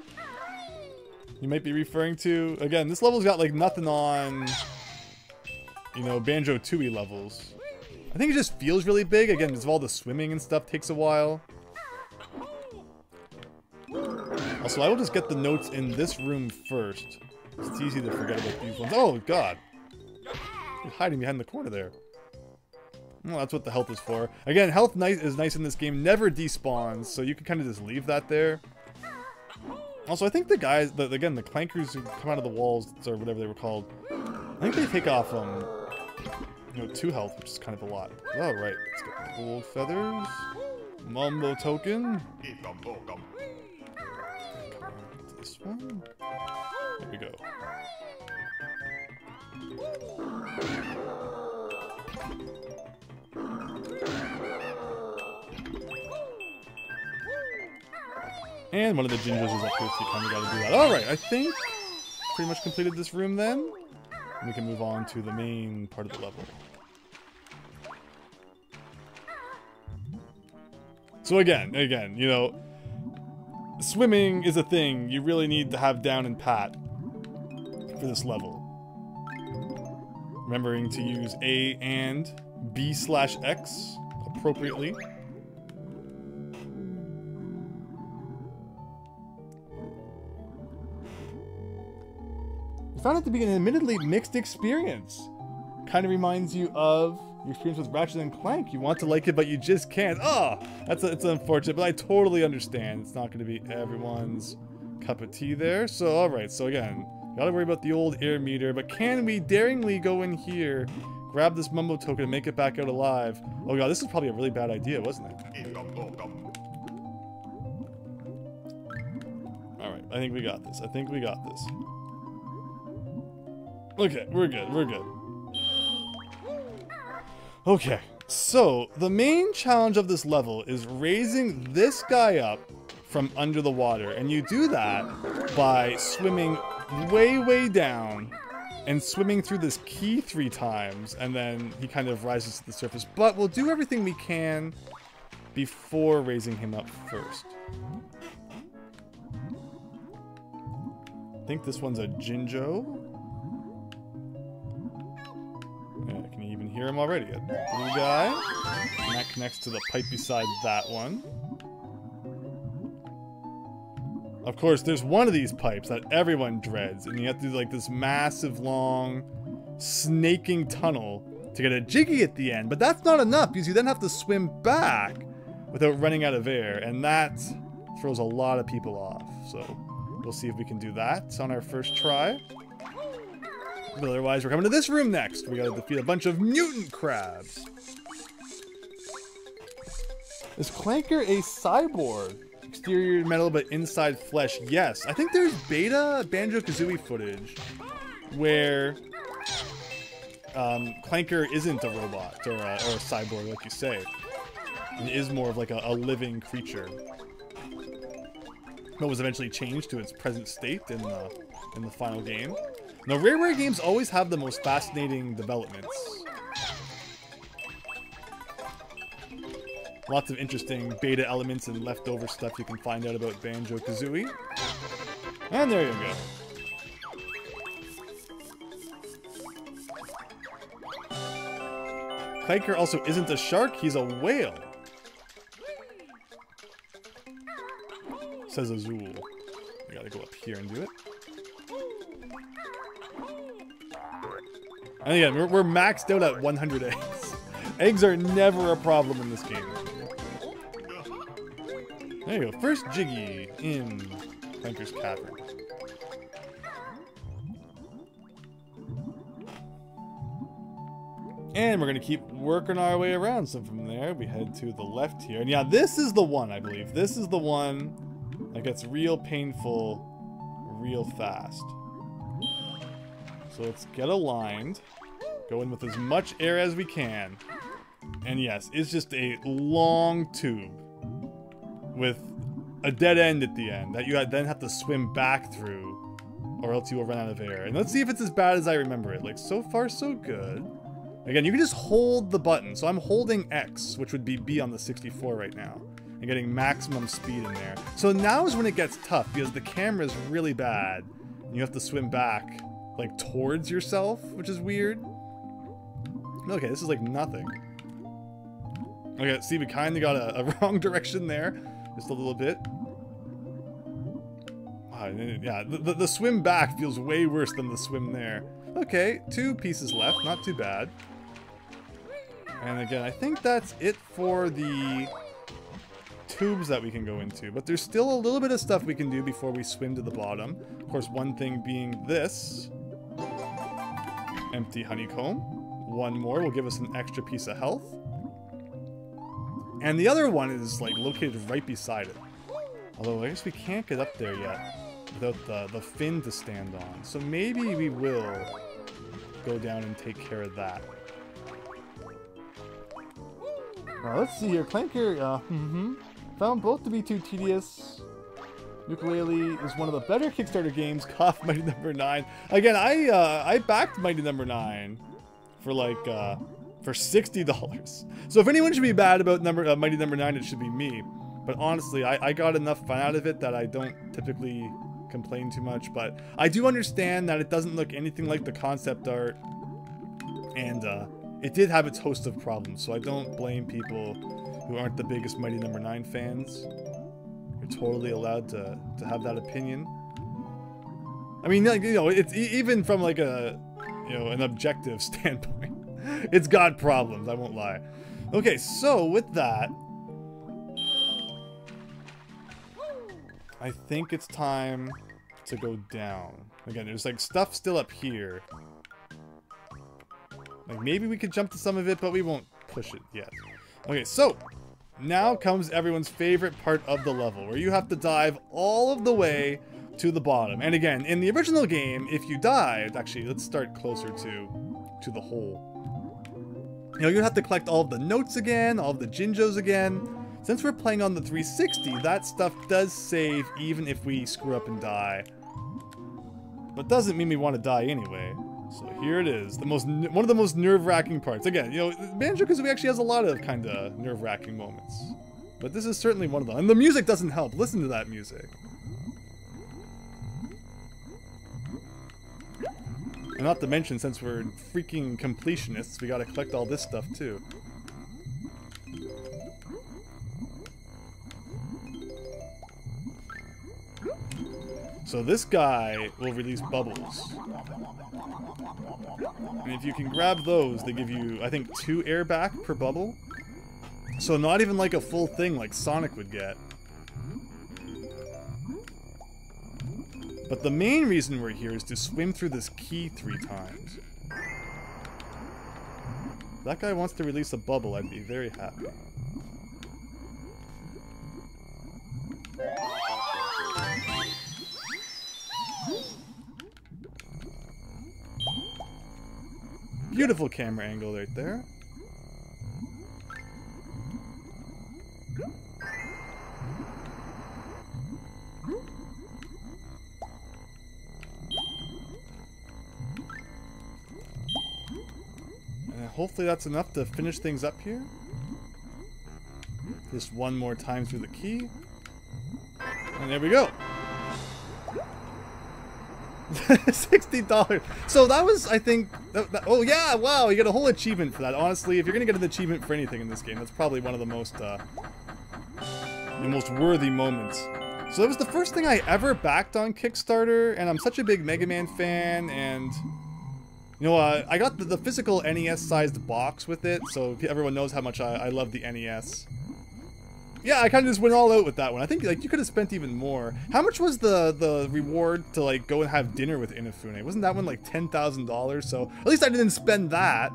you might be referring to, again, this level's got like nothing on, you know, Banjo-Tooie levels. I think it just feels really big. Again, because of all the swimming and stuff takes a while. Also, I will just get the notes in this room first. It's easy to forget about these ones. Oh, God. You're hiding behind the corner there. Well, that's what the health is for. Again, health is nice in this game. Never despawns, so you can kind of just leave that there. Also, I think the guys, again, the clankers who come out of the walls, or whatever they were called, I think they take off, you know, 2 health, which is kind of a lot. All right, let's get gold feathers, Mumbo token. This one. There we go. And one of the gingers is up here, so you kind of got to do that. All right, I think pretty much completed this room then. We can move on to the main part of the level. So again, you know, swimming is a thing you really need to have down and pat for this level. Remembering to use A and B/X appropriately. Found it to be an admittedly mixed experience. Kind of reminds you of Your experience with Ratchet and Clank. You want to like it, but you just can't. Oh, it's unfortunate, but I totally understand. It's not going to be everyone's cup of tea there. So, alright, so again, gotta worry about the old air meter, but can we daringly go in here, grab this Mumbo token, and make it back out alive? Oh god, this is probably a really bad idea, wasn't it? Alright, I think we got this. I think we got this. Okay, we're good, we're good. Okay, so the main challenge of this level is raising this guy up from under the water, and you do that by swimming way down and swimming through this key 3 times, and then he kind of rises to the surface. But we'll do everything we can before raising him up first. I think this one's a Jinjo. Yeah, can you even hear him already? A blue guy. And that connects to the pipe beside that one. Of course, there's one of these pipes that everyone dreads, and you have to do like this massive, long, snaking tunnel to get a Jiggy at the end. But that's not enough, because you then have to swim back without running out of air, and that throws a lot of people off. So we'll see if we can do that on our first try. But otherwise, we're coming to this room next. We gotta defeat a bunch of mutant crabs. Is Clanker a cyborg? Exterior metal, but inside flesh. Yes. I think there's beta Banjo-Kazooie footage where Clanker isn't a robot or a cyborg, like you say. It is more of like a living creature. But was eventually changed to its present state in the final game. Now, Rareware games always have the most fascinating developments. Lots of interesting beta elements and leftover stuff you can find out about Banjo-Kazooie. And there you go. Clanker also isn't a shark, he's a whale. Says Azul. We gotta go up here and do it. And again, we're maxed out at 100 eggs. Eggs are never a problem in this game. There you go. First Jiggy in Clanker's Cavern. And we're going to keep working our way around. So from there, we head to the left here. And yeah, this is the one, I believe. This is the one that gets real painful real fast. So let's get aligned. Go in with as much air as we can. And yes, it's just a long tube with a dead end at the end that you then have to swim back through, or else you will run out of air. And let's see if it's as bad as I remember it. Like, so far so good. Again, you can just hold the button. So I'm holding X, which would be B on the 64 right now, and getting maximum speed in there. So now is when it gets tough, because the camera is really bad and you have to swim back like towards yourself, which is weird. Okay, this is like nothing. Okay, see, we kind of got a wrong direction there. Just a little bit. Yeah, the swim back feels way worse than the swim there. Okay, 2 pieces left. Not too bad. And again, I think that's it for the tubes that we can go into. But there's still a little bit of stuff we can do before we swim to the bottom. Of course, one thing being this. Empty honeycomb. One more will give us an extra piece of health. And the other one is like located right beside it. Although I guess we can't get up there yet without the fin to stand on. So maybe we will go down and take care of that. Now let's see here. Clanker found both to be too tedious. Ukulele is one of the better Kickstarter games. Cough, Mighty Number 9. Again, I backed Mighty Number 9 for like for $60. So if anyone should be bad about Mighty Number 9, it should be me. But honestly, I got enough fun out of it that I don't typically complain too much. But I do understand that it doesn't look anything like the concept art, and it did have its host of problems. So I don't blame people who aren't the biggest Mighty Number 9 fans. You're totally allowed to have that opinion. I mean, like, you know, it's even from like a, you know, an objective standpoint. It's got problems, I won't lie. Okay, so with that, I think it's time to go down. Again, there's like stuff still up here. Like maybe we could jump to some of it, but we won't push it yet. Okay, so now comes everyone's favorite part of the level, where you have to dive all of the way to the bottom. And again, in the original game, if you died, actually, let's start closer to the hole. You know, you have to collect all of the notes again, all of the Jinjos again. Since we're playing on the 360, that stuff does save even if we screw up and die. But doesn't mean we want to die anyway. So here it is, one of the most nerve-wracking parts. Again, you know, Banjo-Kazooie actually has a lot of kind of nerve-wracking moments. But this is certainly one of them. And the music doesn't help. Listen to that music. And not to mention, since we're freaking completionists, we gotta collect all this stuff too. So this guy will release bubbles. And if you can grab those, they give you, I think, 2 air back per bubble. So not even like a full thing like Sonic would get. But the main reason we're here is to swim through this key 3 times. If that guy wants to release a bubble, I'd be very happy. Beautiful camera angle right there. And hopefully that's enough to finish things up here. Just one more time through the key. And there we go. $60. So that was, I think, oh yeah, wow, you get a whole achievement for that. Honestly, if you're gonna get an achievement for anything in this game, that's probably one of the most worthy moments. So that was the first thing I ever backed on Kickstarter, and I'm such a big Mega Man fan, and you know, I got the physical NES-sized box with it, so everyone knows how much I love the NES. Yeah, I kind of just went all out with that one. I think like you could have spent even more. How much was the reward to like go and have dinner with Inafune? Wasn't that one like $10,000? So at least I didn't spend that.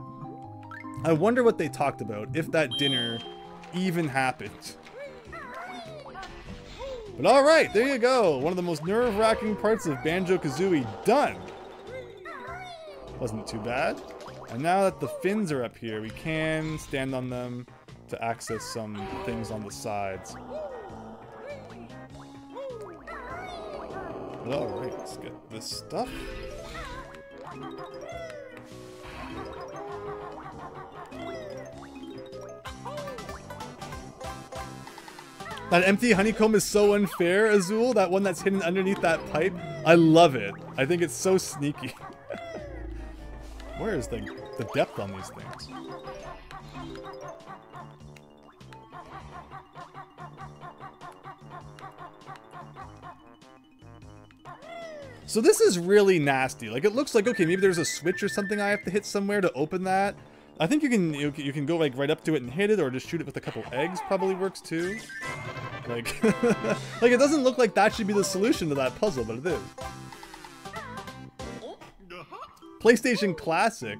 I wonder what they talked about, if that dinner even happened. But alright, there you go. One of the most nerve-wracking parts of Banjo-Kazooie done. Wasn't too bad. And now that the fins are up here, we can stand on them to access some things on the sides. But alright, let's get this stuff. That empty honeycomb is so unfair, Azul. That one that's hidden underneath that pipe. I love it. I think it's so sneaky. Where is the depth on these things? So this is really nasty. Like, it looks like, okay, maybe there's a switch or something I have to hit somewhere to open that. I think you can go like right up to it and hit it, or just shoot it with a couple eggs probably works too. Like, like it doesn't look like that should be the solution to that puzzle, but it is. PlayStation Classic.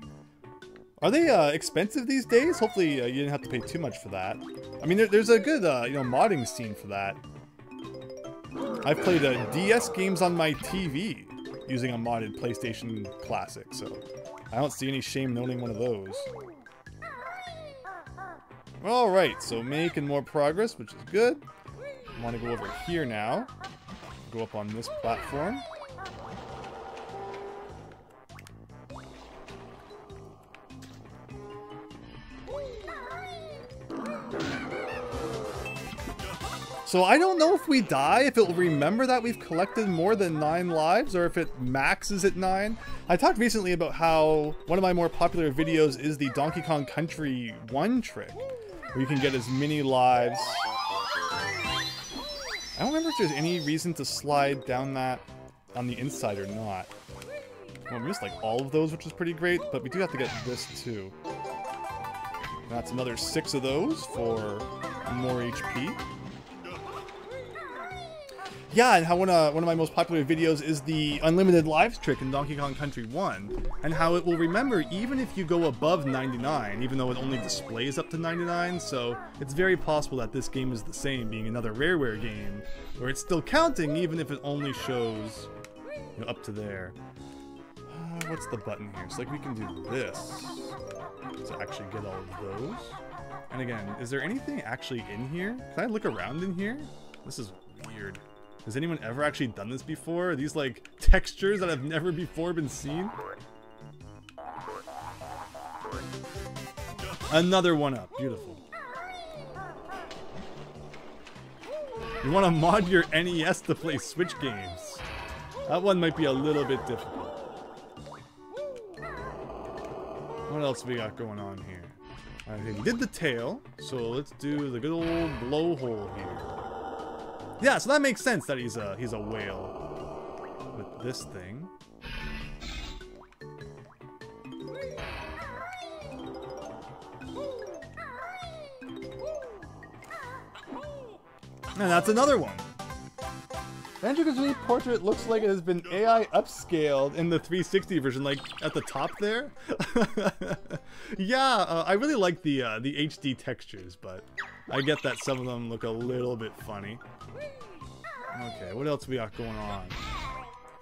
Are they expensive these days? Hopefully you didn't have to pay too much for that. I mean, there's a good you know, modding scene for that. I've played DS games on my TV using a modded PlayStation Classic, so I don't see any shame in owning one of those. Alright, so making more progress, which is good. I want to go over here now. Go up on this platform. So I don't know if we die, if it will remember that we've collected more than 9 lives, or if it maxes at 9. I talked recently about how one of my more popular videos is the Donkey Kong Country 1 trick, where you can get as many lives. I don't remember if there's any reason to slide down that on the inside or not. Well, we missed like all of those, which is pretty great, but we do have to get this too. That's another 6 of those for more HP. Yeah, and how one of my most popular videos is the unlimited lives trick in Donkey Kong Country 1, and how it will remember even if you go above 99, even though it only displays up to 99, so it's very possible that this game is the same, being another Rareware game, where it's still counting even if it only shows, you know, up to there. What's the button here? So like we can do this to actually get all of those. And again, is there anything actually in here? Can I look around in here? This is weird. Has anyone ever actually done this before? Are these like textures that have never before been seen? Another one up. Beautiful. You want to mod your NES to play Switch games. That one might be a little bit difficult. What else we got going on here? Okay, we did the tail, so let's do the good old blowhole here. Yeah, so that makes sense that he's a whale with this thing. And that's another one. Banjo-Kazooie portrait looks like it has been AI upscaled in the 360 version, like at the top there. Yeah, I really like the HD textures, but I get that some of them look a little bit funny. Okay, what else we got going on?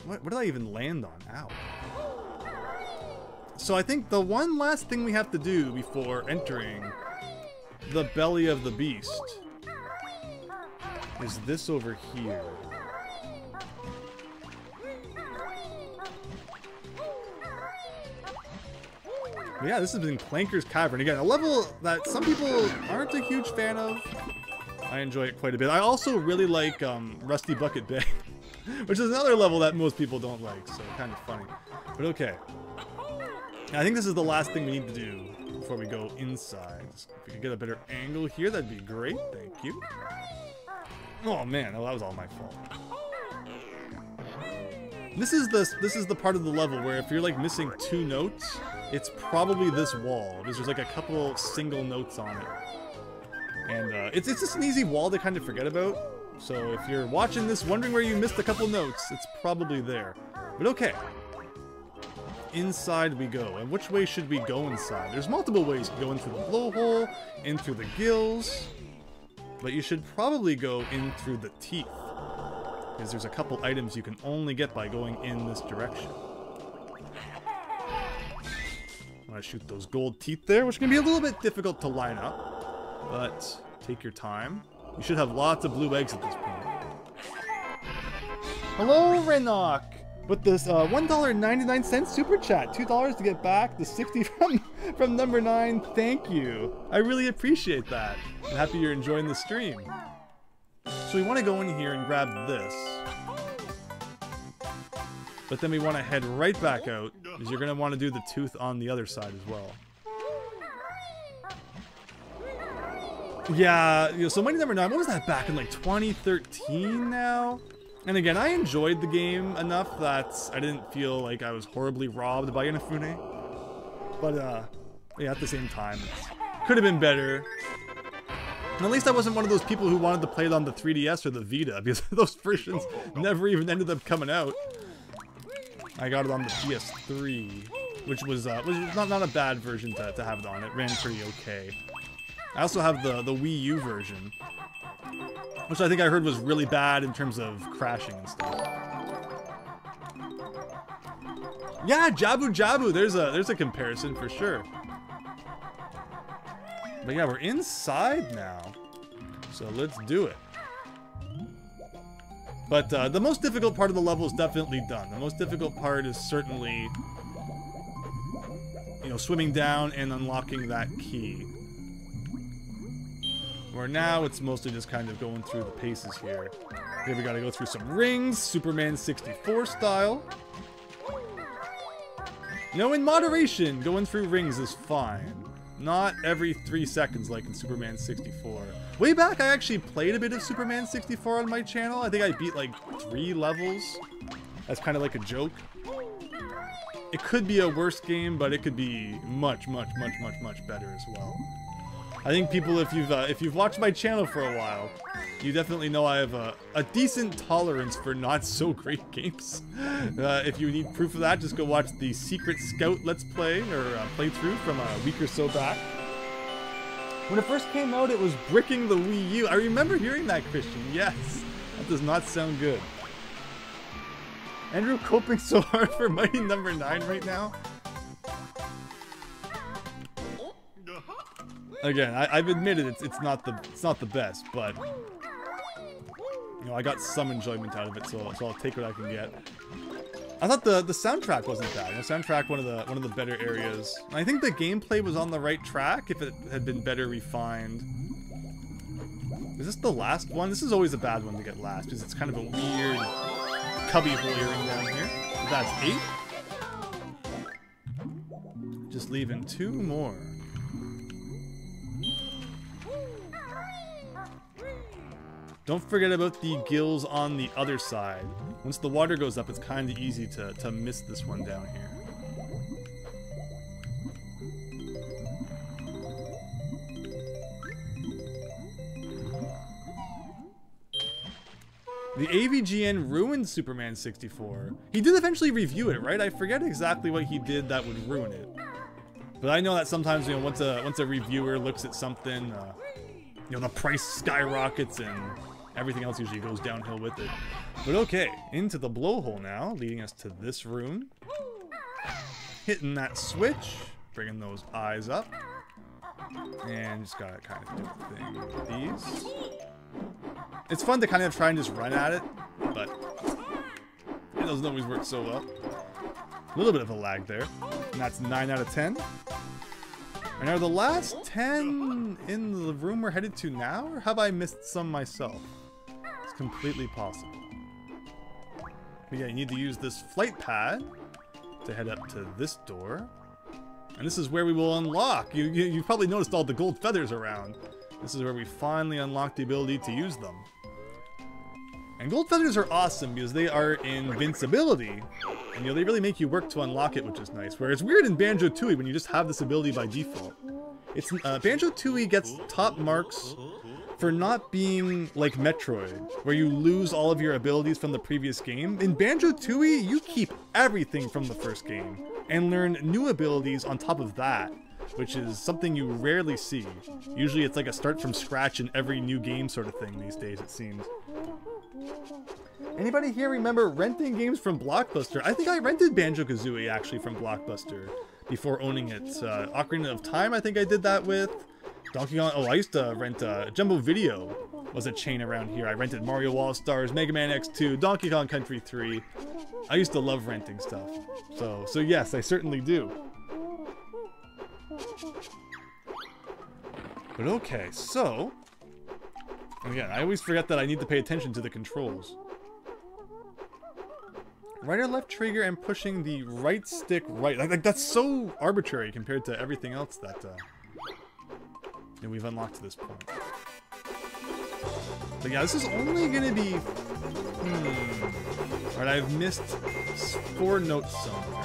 What did I even land on? Ow. So I think the one last thing we have to do before entering the belly of the beast is this over here. But yeah, this has been Clanker's Cavern. Again, a level that some people aren't a huge fan of. I enjoy it quite a bit. I also really like Rusty Bucket Bay, which is another level that most people don't like, so kind of funny. But okay. I think this is the last thing we need to do before we go inside. If we could get a better angle here, that'd be great. Thank you. Oh man, oh, that was all my fault. This is the part of the level where if you're like missing 2 notes, it's probably this wall, because there's like a couple single notes on it. And it's just an easy wall to kind of forget about. So if you're watching this wondering where you missed a couple notes, it's probably there. But okay. Inside we go. And which way should we go inside? There's multiple ways to go in through the blowhole, in through the gills. But you should probably go in through the teeth, because there's a couple items you can only get by going in this direction. I'm gonna shoot those gold teeth there, which can be a little bit difficult to line up, but take your time. You should have lots of blue eggs at this point. Hello, Renok! With this $1.99 super chat, $2 to get back the 60 from number 9. Thank you. I really appreciate that. I'm happy you're enjoying the stream. So we want to go in here and grab this. But then we want to head right back out, because you're going to want to do the tooth on the other side as well. Yeah, you know, so Mighty Number 9, what was that back in like 2013 now? And again, I enjoyed the game enough that I didn't feel like I was horribly robbed by Inafune. But yeah, at the same time, it could have been better. And at least I wasn't one of those people who wanted to play it on the 3DS or the Vita, because those versions never even ended up coming out. I got it on the PS3, which was not a bad version to have it on. It ran pretty okay. I also have the Wii U version, which I think I heard was really bad in terms of crashing and stuff. Yeah, Jabu Jabu, there's a comparison for sure. But yeah, we're inside now, so let's do it. But the most difficult part of the level is definitely done. The most difficult part is certainly, you know, swimming down and unlocking that key. Where now it's mostly just kind of going through the paces here. Here we gotta go through some rings, Superman 64 style. No, in moderation, going through rings is fine. Not every 3 seconds like in Superman 64. Way back, I actually played a bit of Superman 64 on my channel. I think I beat like 3 levels. That's kind of like a joke. It could be a worse game, but it could be much, much, much, much, much better as well. I think people, if you've watched my channel for a while, you definitely know I have a decent tolerance for not so great games. If you need proof of that, just go watch the Secret Scout Let's Play or playthrough from a week or so back. When it first came out, it was bricking the Wii U. I remember hearing that, Christian. Yes, that does not sound good. Andrew coping so hard for Mighty Number 9 right now. Again, I've admitted it's not the best, but you know, I got some enjoyment out of it, so I'll take what I can get. I thought the soundtrack wasn't bad. The soundtrack one of the better areas. And I think the gameplay was on the right track if it had been better refined. Is this the last one? This is always a bad one to get last because it's kind of a weird cubbyhole earring down here. That's 8. Just leaving 2 more. Don't forget about the gills on the other side. Once the water goes up, it's kind of easy to miss this one down here. The AVGN ruined Superman 64. He did eventually review it, right? I forget exactly what he did that would ruin it. But I know that sometimes, you know, once a reviewer looks at something, you know, the price skyrockets and everything else usually goes downhill with it. But okay, into the blowhole now, leading us to this room. Hitting that switch, bringing those eyes up. And just gotta kind of do a thing with these. It's fun to kind of try and just run at it, but it doesn't always work so well. A little bit of a lag there. And that's 9 out of 10. And are the last 10 in the room we're headed to now, or have I missed some myself? It's completely possible. But yeah, you need to use this flight pad to head up to this door. And this is where we will unlock. You've probably noticed all the gold feathers around. This is where we finally unlock the ability to use them. And gold feathers are awesome because they are invincibility. And you know, they really make you work to unlock it, which is nice. Where it's weird in Banjo-Tooie when you just have this ability by default. It's Banjo-Tooie gets top marks for not being like Metroid, where you lose all of your abilities from the previous game. In Banjo-Tooie, you keep everything from the first game and learn new abilities on top of that, which is something you rarely see. Usually it's like a start from scratch in every new game sort of thing these days, it seems. Anybody here remember renting games from Blockbuster? I think I rented Banjo-Kazooie actually from Blockbuster before owning it. Ocarina of Time I think I did that with. Donkey Kong, oh I used to rent Jumbo Video was a chain around here. I rented Mario All-Stars, Mega Man X2, Donkey Kong Country 3. I used to love renting stuff. So yes, I certainly do. But okay, so again, I always forget that I need to pay attention to the controls. Right or left trigger and pushing the right stick right. Like that's so arbitrary compared to everything else that we've unlocked to this point. But yeah, this is only gonna be... Alright, I've missed 4 notes somewhere.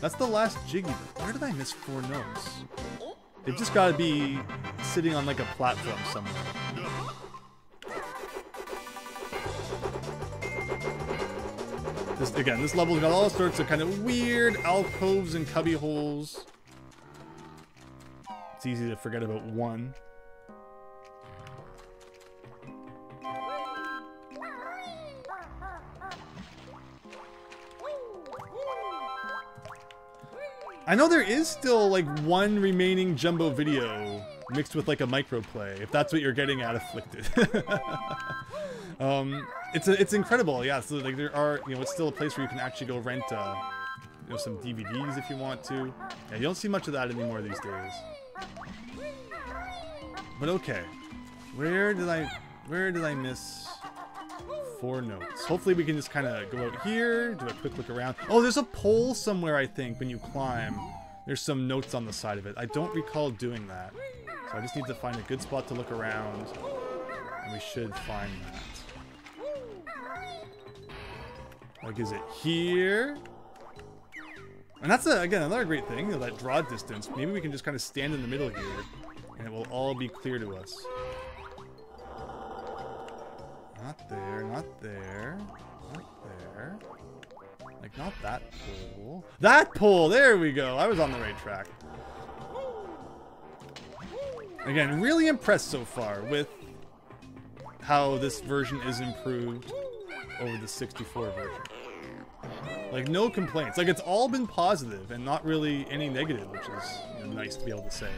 That's the last Jiggy. Where did I miss 4 notes? They've just gotta be sitting on like a platform somewhere. Again, this level's got all sorts of kind of weird alcoves and cubby holes. It's easy to forget about one. I know there is still like 1 remaining Jumbo Video mixed with like a microplay, if that's what you're getting at, Afflicted. It's incredible, yeah. So like there are, you know, it's still a place where you can actually go rent, you know, some DVDs if you want to. Yeah, you don't see much of that anymore these days. But okay, where did I miss 4 notes? Hopefully we can just kind of go out here, do a quick look around. Oh, there's a pole somewhere, I think, when you climb. There's some notes on the side of it. I don't recall doing that. So I just need to find a good spot to look around, and we should find that. Like, is it here? And that's, again, another great thing, you know, that draw distance. Maybe we can just kind of stand in the middle here, and it will all be clear to us. Not there, not there, not there. Like, not that pole. That pole! There we go! I was on the right track. Again, really impressed so far with how this version is improved over the 64 version. Like, no complaints. Like, it's all been positive and not really any negative, which is, you know, nice to be able to say.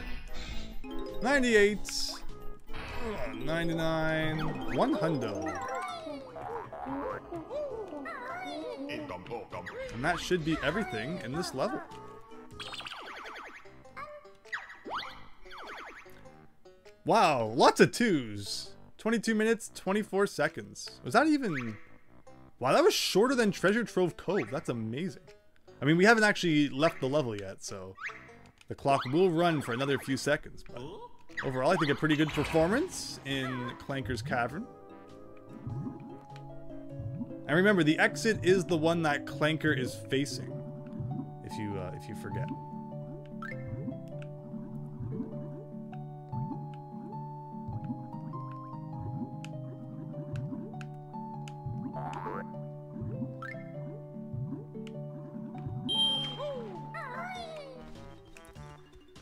98, 99, 100. And that should be everything in this level. Wow, lots of twos. 22 minutes, 24 seconds. Was that even... Wow, that was shorter than Treasure Trove Cove. That's amazing. I mean, we haven't actually left the level yet, so the clock will run for another few seconds. But overall, I think a pretty good performance in Clanker's Cavern. And remember, the exit is the one that Clanker is facing, if you forget.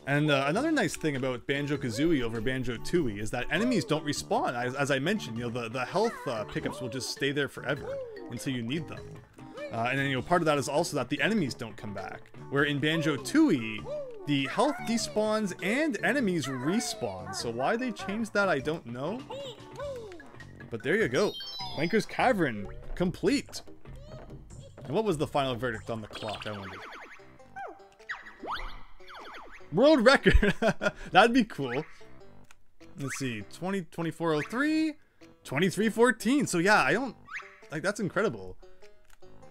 And another nice thing about Banjo-Kazooie over Banjo-Tooie is that enemies don't respawn. As I mentioned, you know, the health pickups will just stay there forever until you need them. And then, you know, part of that is also that the enemies don't come back. Where in Banjo-Tooie, the health despawns and enemies respawn. So why they changed that, I don't know. But there you go. Clanker's Cavern, complete. And what was the final verdict on the clock, I wonder? World record! That'd be cool. Let's see, 2403, 2314. So yeah, I don't... Like, that's incredible.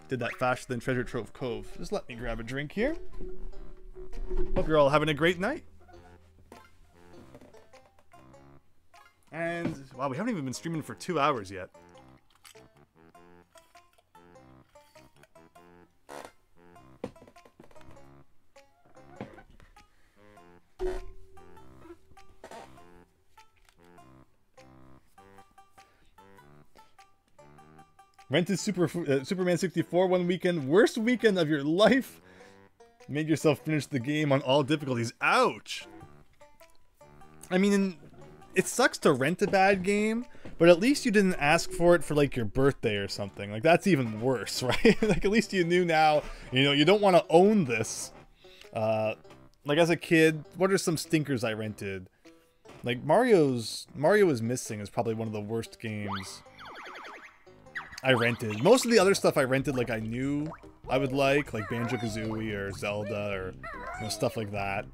Did that faster than Treasure Trove Cove. Just let me grab a drink here. Hope you're all having a great night. And, wow, we haven't even been streaming for 2 hours yet. Rented Superman 64 one weekend. Worst weekend of your life. Made yourself finish the game on all difficulties. Ouch! I mean, it sucks to rent a bad game, but at least you didn't ask for it for, like, your birthday or something. Like, that's even worse, right? Like, at least you knew now, you know, you don't want to own this. Like, as a kid, what are some stinkers I rented? Like, Mario is Missing is probably one of the worst games I rented. Most of the other stuff I rented, like, I knew I would like Banjo-Kazooie or Zelda or, you know, stuff like that.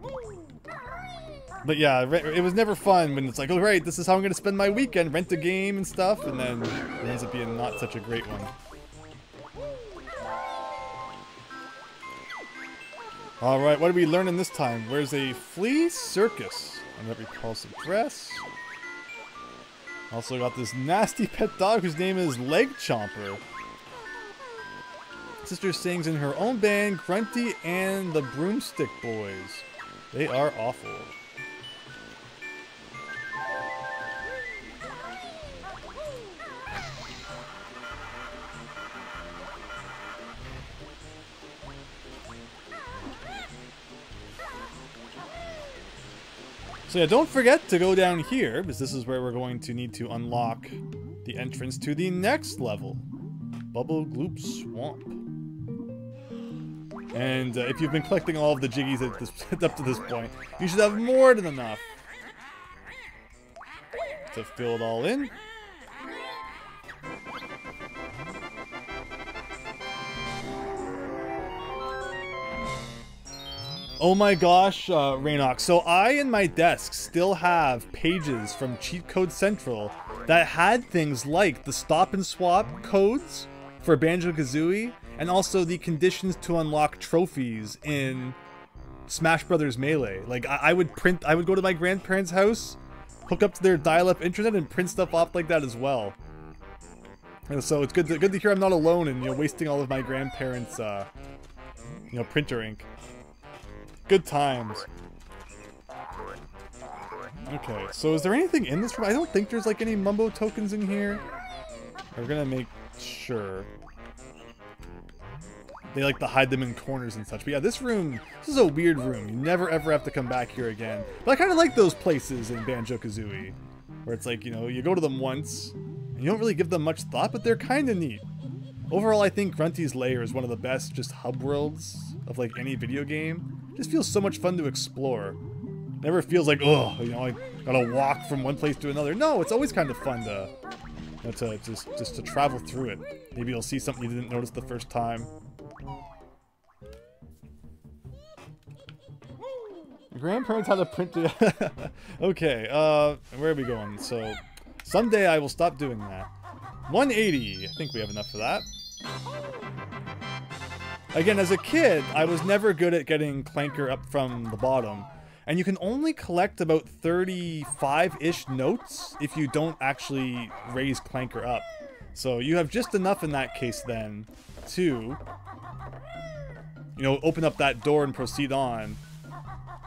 But yeah, it was never fun when it's like, oh right, this is how I'm gonna spend my weekend, rent a game and stuff, and then it ends up being not such a great one. Alright, what are we learning this time? Where's a flea circus? And that repulsive dress. Also got this nasty pet dog whose name is Leg Chomper. Sister sings in her own band, Grunty and the Broomstick Boys. They are awful. So yeah, don't forget to go down here, because this is where we're going to need to unlock the entrance to the next level. Bubble Gloop Swamp. And if you've been collecting all of the jiggies up to this point, you should have more than enough to fill it all in. Oh my gosh, Rainox. So I and my desk still have pages from Cheat Code Central that had things like the stop and swap codes for Banjo-Kazooie and also the conditions to unlock trophies in Smash Brothers Melee. Like, I would go to my grandparents' house, hook up to their dial-up internet and print stuff off like that as well. And so it's good to hear I'm not alone and, you know, wasting all of my grandparents' you know, printer ink. Good times. Okay, so is there anything in this room? I don't think there's like any Mumbo tokens in here. We're gonna make sure. They like to hide them in corners and such. But yeah, this room, this is a weird room. You never ever have to come back here again. But I kind of like those places in Banjo-Kazooie, where it's like, you know, you go to them once, and you don't really give them much thought, but they're kind of neat. Overall, I think Grunty's Lair is one of the best just hub worlds of like any video game. It just feels so much fun to explore. Never feels like, oh, you know, I gotta walk from one place to another. No, it's always kind of fun to, you know, just to travel through it. Maybe you'll see something you didn't notice the first time. Your grandparents had to print it. Okay, where are we going? So, someday I will stop doing that. 180. I think we have enough for that. Again, as a kid, I was never good at getting Clanker up from the bottom. And you can only collect about 35-ish notes if you don't actually raise Clanker up. So you have just enough in that case then to, you know, open up that door and proceed on,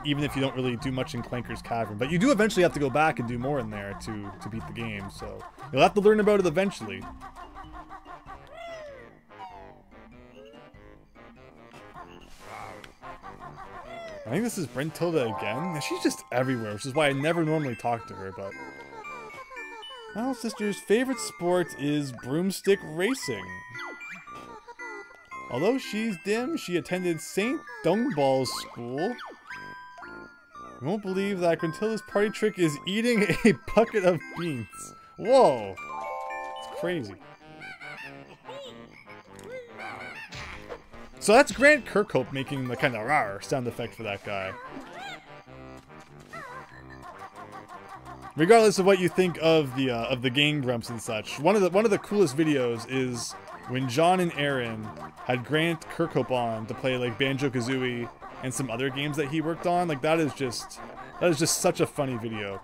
even if you don't really do much in Clanker's Cavern. But you do eventually have to go back and do more in there to beat the game, so you'll have to learn about it eventually. I think this is Brentilda again. She's just everywhere, which is why I never normally talk to her, but... Well, sister's favorite sport is broomstick racing. Although she's dim, she attended St. Dungball's school. You won't believe that Gruntilda's party trick is eating a bucket of beans. Whoa! It's crazy. So that's Grant Kirkhope making the kind of rawr sound effect for that guy. Regardless of what you think of the Game Grumps and such, one of the coolest videos is when John and Aaron had Grant Kirkhope on to play like Banjo-Kazooie and some other games that he worked on. Like that is just such a funny video.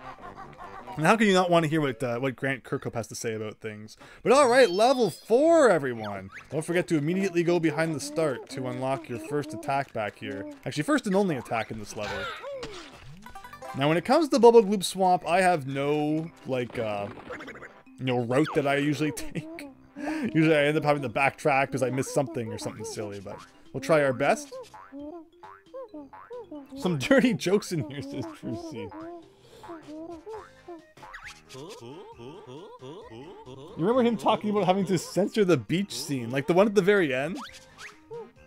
And how can you not want to hear what Grant Kirkhope has to say about things? But alright, level 4, everyone! Don't forget to immediately go behind the start to unlock your first attack back here. Actually, first and only attack in this level. Now, when it comes to Bubble Gloop Swamp, I have no, like, you know, route that I usually take. Usually I end up having to backtrack because I missed something or something silly, but we'll try our best. Some dirty jokes in here, says True C. You remember him talking about having to censor the beach scene, like the one at the very end?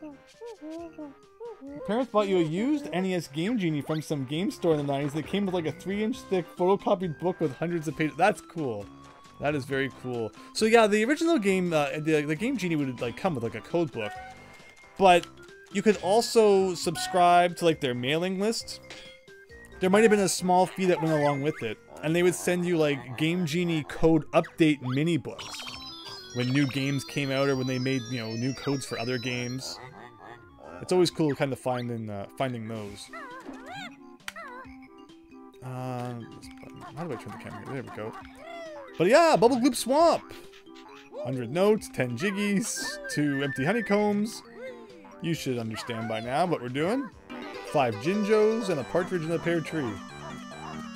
Your parents bought you a used NES Game Genie from some game store in the 90s that came with like a 3-inch thick photocopied book with hundreds of pages. That's cool. That is very cool. So yeah, the original game, the Game Genie would like come with like a code book, but you could also subscribe to like their mailing list. There might have been a small fee that went along with it, and they would send you like Game Genie code update mini books when new games came out or when they made, you know, new codes for other games. It's always cool kind of finding those. How do I turn the camera here? There we go. But yeah, Bubble Gloop Swamp! 100 notes, 10 jiggies, 2 empty honeycombs. You should understand by now what we're doing. 5 Jinjos and a partridge in a pear tree.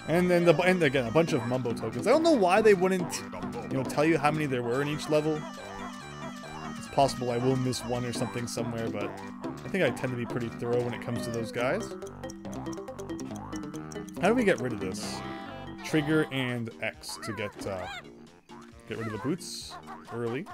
And then and again, a bunch of Mumbo tokens. I don't know why they wouldn't, you know, tell you how many there were in each level. It's possible I will miss one or something somewhere, but I think I tend to be pretty thorough when it comes to those guys. How do we get rid of this? Trigger and X to get rid of the boots early.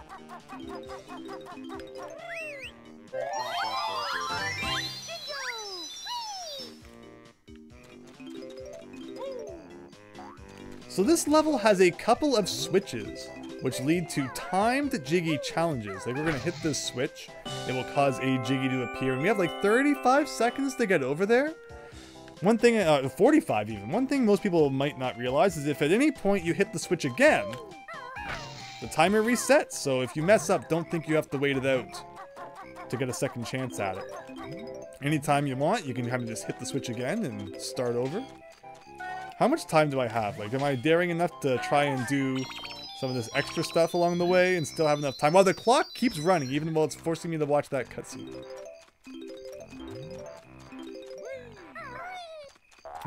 So this level has a couple of switches, which lead to timed Jiggy challenges. Like, we're gonna hit this switch, it will cause a Jiggy to appear, and we have like 35 seconds to get over there. One thing, 45 even. One thing most people might not realize is if at any point you hit the switch again, the timer resets. So if you mess up, don't think you have to wait it out to get a second chance at it. Anytime you want, you can kind of just hit the switch again and start over. How much time do I have? Like, am I daring enough to try and do some of this extra stuff along the way and still have enough time? Well, the clock keeps running, even while it's forcing me to watch that cutscene.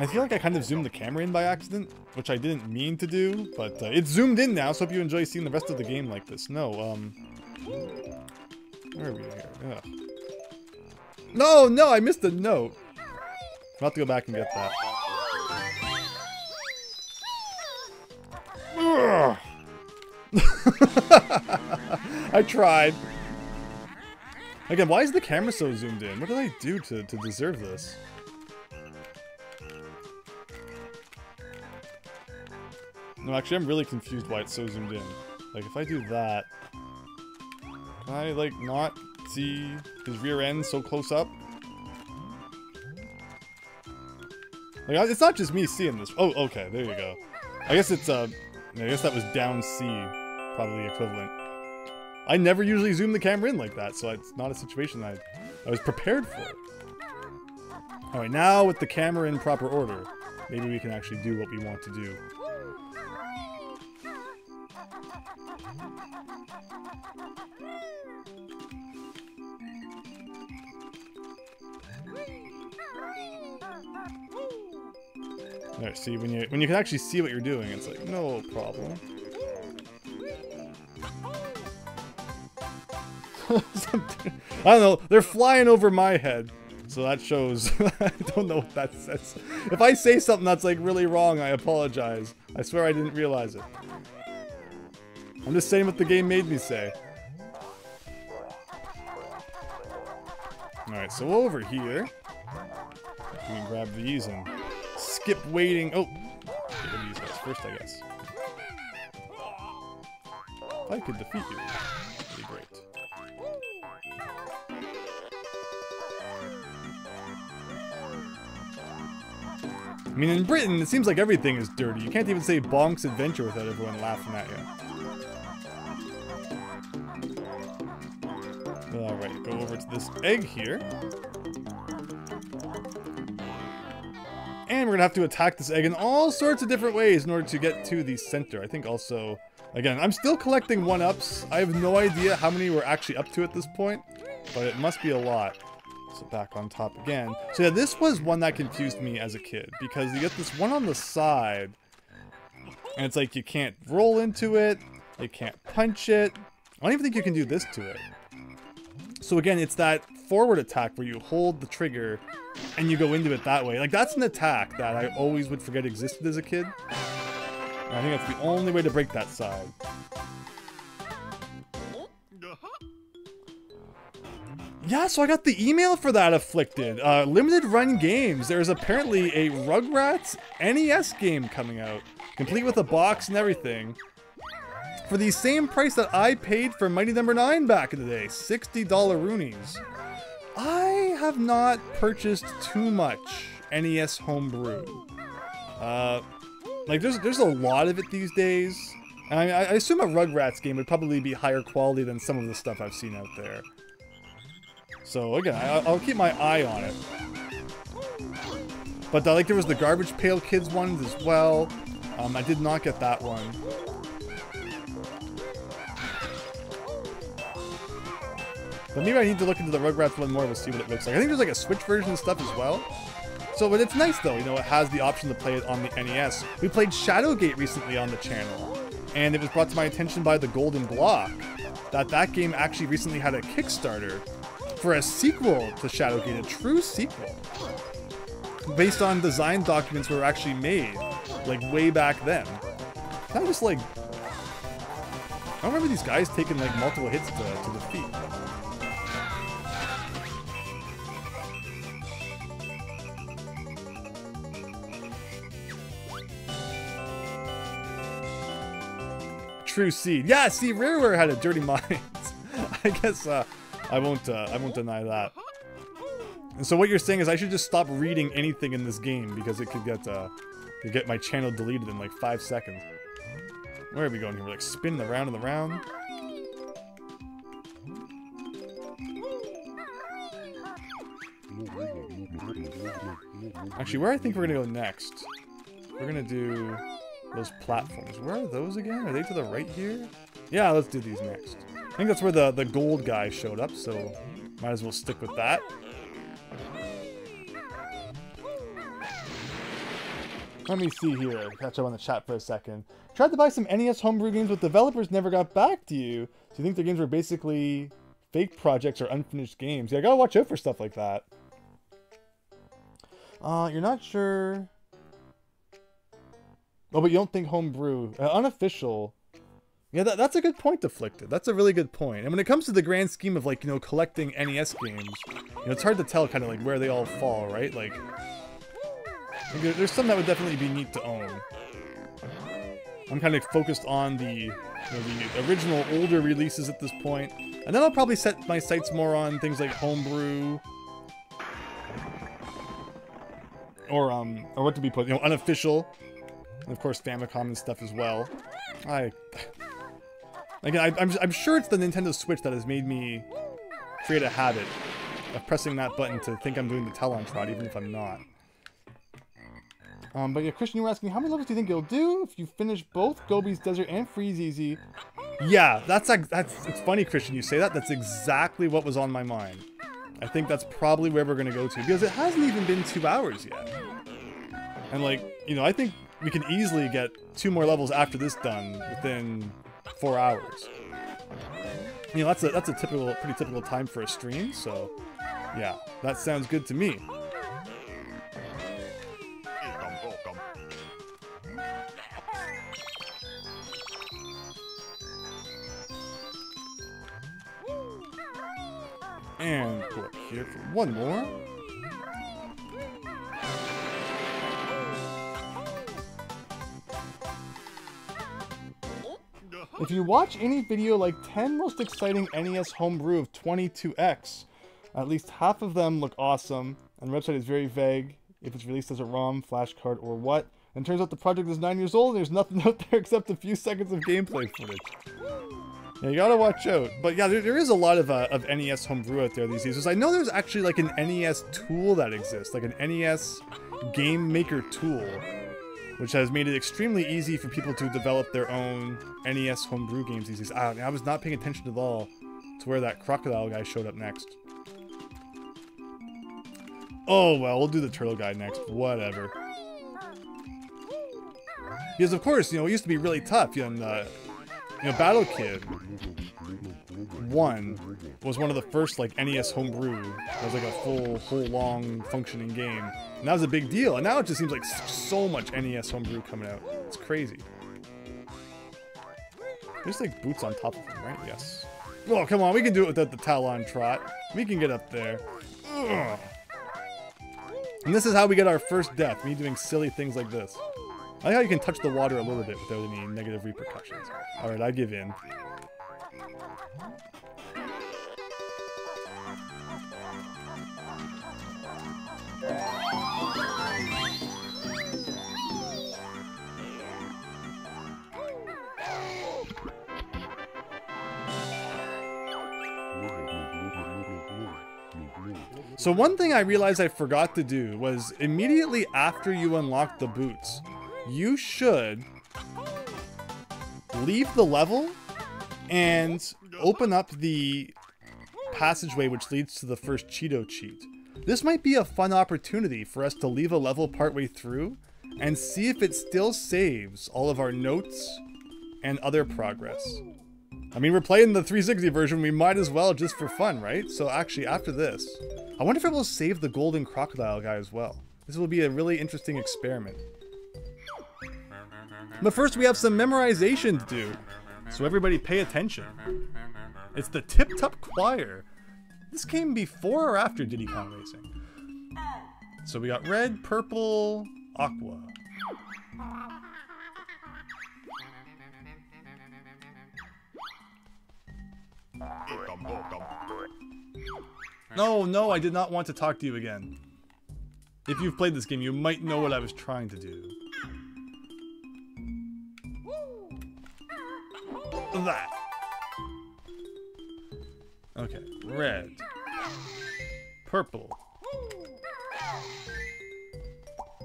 I feel like I kind of zoomed the camera in by accident, which I didn't mean to do, but it's zoomed in now, so hope you enjoy seeing the rest of the game like this. No, where are we here? Ugh. No, I missed a note. I'll have to go back and get that. I tried. Again, why is the camera so zoomed in? What did I do to deserve this? No, actually, I'm really confused why it's so zoomed in. Like, if I do that, can I, like, not see his rear end so close up? Like, it's not just me seeing this. Oh, okay, there you go. I guess it's, I guess that was down C, probably equivalent. I never usually zoom the camera in like that, so it's not a situation I was prepared for. Alright, now with the camera in proper order, maybe we can actually do what we want to do. Alright, see, when you can actually see what you're doing, it's like, no problem. I don't know, they're flying over my head, so that shows. I don't know what that says. If I say something that's like really wrong, I apologize. I swear I didn't realize it. I'm just saying what the game made me say. Alright, so over here, we can grab these and skip waiting. Oh, get rid of these guys first, I guess. If I could defeat you, that'd be great. I mean, in Britain, it seems like everything is dirty. You can't even say Bonk's Adventure without everyone laughing at you. Alright, go over to this egg here. And we're gonna have to attack this egg in all sorts of different ways in order to get to the center. I think also, again, I'm still collecting 1-ups. I have no idea how many we're actually up to at this point, but it must be a lot. So back on top again. So yeah, this was one that confused me as a kid, because you get this one on the side, and it's like you can't roll into it, you can't punch it. I don't even think you can do this to it. So again, it's that forward attack where you hold the trigger and you go into it that way. Like, that's an attack that I always would forget existed as a kid. And I think that's the only way to break that side. Yeah, so I got the email for that, Afflicted. Limited run games. There's apparently a Rugrats NES game coming out, complete with a box and everything, for the same price that I paid for Mighty No. 9 back in the day, $60 Roonies. I have not purchased too much NES homebrew. Like, there's a lot of it these days, and I assume a Rugrats game would probably be higher quality than some of the stuff I've seen out there. So again, I'll keep my eye on it. But like, there was the Garbage Pail Kids one as well. I did not get that one. But maybe I need to look into the Rugrats one more to see what it looks like. I think there's like a Switch version and stuff as well. So, but it's nice though, you know, it has the option to play it on the NES. We played Shadowgate recently on the channel, and it was brought to my attention by the Golden Block that game actually recently had a Kickstarter for a sequel to Shadowgate, a true sequel, based on design documents that were actually made, like, way back then. Kind of just like, I don't remember these guys taking like multiple hits to the feet. True Seed. Yeah, see, Rareware had a dirty mind. I guess I won't deny that. And so what you're saying is I should just stop reading anything in this game because it could get my channel deleted in like 5 seconds. Where are we going here? We're like spinning around and around. Actually, where I think we're gonna go next, we're gonna do those platforms. Where are those again? Are they to the right here? Yeah, let's do these next. I think that's where the gold guy showed up, so might as well stick with that. Let me see here. Catch up on the chat for a second. Tried to buy some NES homebrew games, but developers never got back to you. So you think their games were basically fake projects or unfinished games? Yeah, I gotta watch out for stuff like that. You're not sure. Oh, but you don't think homebrew. Unofficial. Yeah, that's a good point, Afflicted. That's a really good point. And when it comes to the grand scheme of, like, you know, collecting NES games, you know, it's hard to tell kind of like where they all fall, right? Like, there's some that would definitely be neat to own. I'm kind of focused on the, you know, the original older releases at this point. And then I'll probably set my sights more on things like homebrew. Or what to be put, you know, unofficial. And of course Famicom and stuff as well. Again, I'm sure it's the Nintendo Switch that has made me create a habit of pressing that button to think I'm doing the Talon Trot, even if I'm not. But yeah, Christian, you were asking, how many levels do you think you'll do if you finish both Gobi's Desert and Freezeezy? Yeah, it's funny, Christian, you say that. That's exactly what was on my mind. I think that's probably where we're going to go to, because it hasn't even been 2 hours yet. And, like, you know, I think we can easily get 2 more levels after this done within 4 hours. You know, that's a pretty typical time for a stream, so yeah, that sounds good to me. And go up here for one more. If you watch any video like 10 most exciting NES homebrew of 22X, at least half of them look awesome, and the website is very vague if it's released as a ROM, flashcard, or what. And turns out the project is 9 years old and there's nothing out there except a few seconds of gameplay footage. Yeah, you gotta watch out. But yeah, there is a lot of NES homebrew out there these days. I know there's actually like an NES tool that exists, like an NES game maker tool, which has made it extremely easy for people to develop their own NES homebrew games these days. I was not paying attention at all to where that crocodile guy showed up next. Oh well, we'll do the turtle guy next. Whatever. Because of course, you know, it used to be really tough. You know, Battle Kid 1 was one of the first like NES homebrew. It was like a full long functioning game. And that was a big deal. And now it just seems like so much NES homebrew coming out. It's crazy. There's like boots on top of them, right? Yes. Oh, come on. We can do it without the Talon Trot. We can get up there. Ugh. And this is how we get our first death. Me doing silly things like this. I like how you can touch the water a little bit without any negative repercussions. Alright, I give in. So one thing I realized I forgot to do was immediately after you unlock the boots, you should leave the level and open up the passageway which leads to the first Cheeto cheat. This might be a fun opportunity for us to leave a level partway through and see if it still saves all of our notes and other progress. I mean, we're playing the 360 version, we might as well just for fun, right? So actually, after this, I wonder if it will save the golden crocodile guy as well. This will be a really interesting experiment. But first, we have some memorization to do, so everybody pay attention. It's the Tip Top Choir. This came before or after Diddy Kong Racing? So we got red, purple, aqua. No, I did not want to talk to you again. If you've played this game, you might know what I was trying to do. That. Okay, red, purple,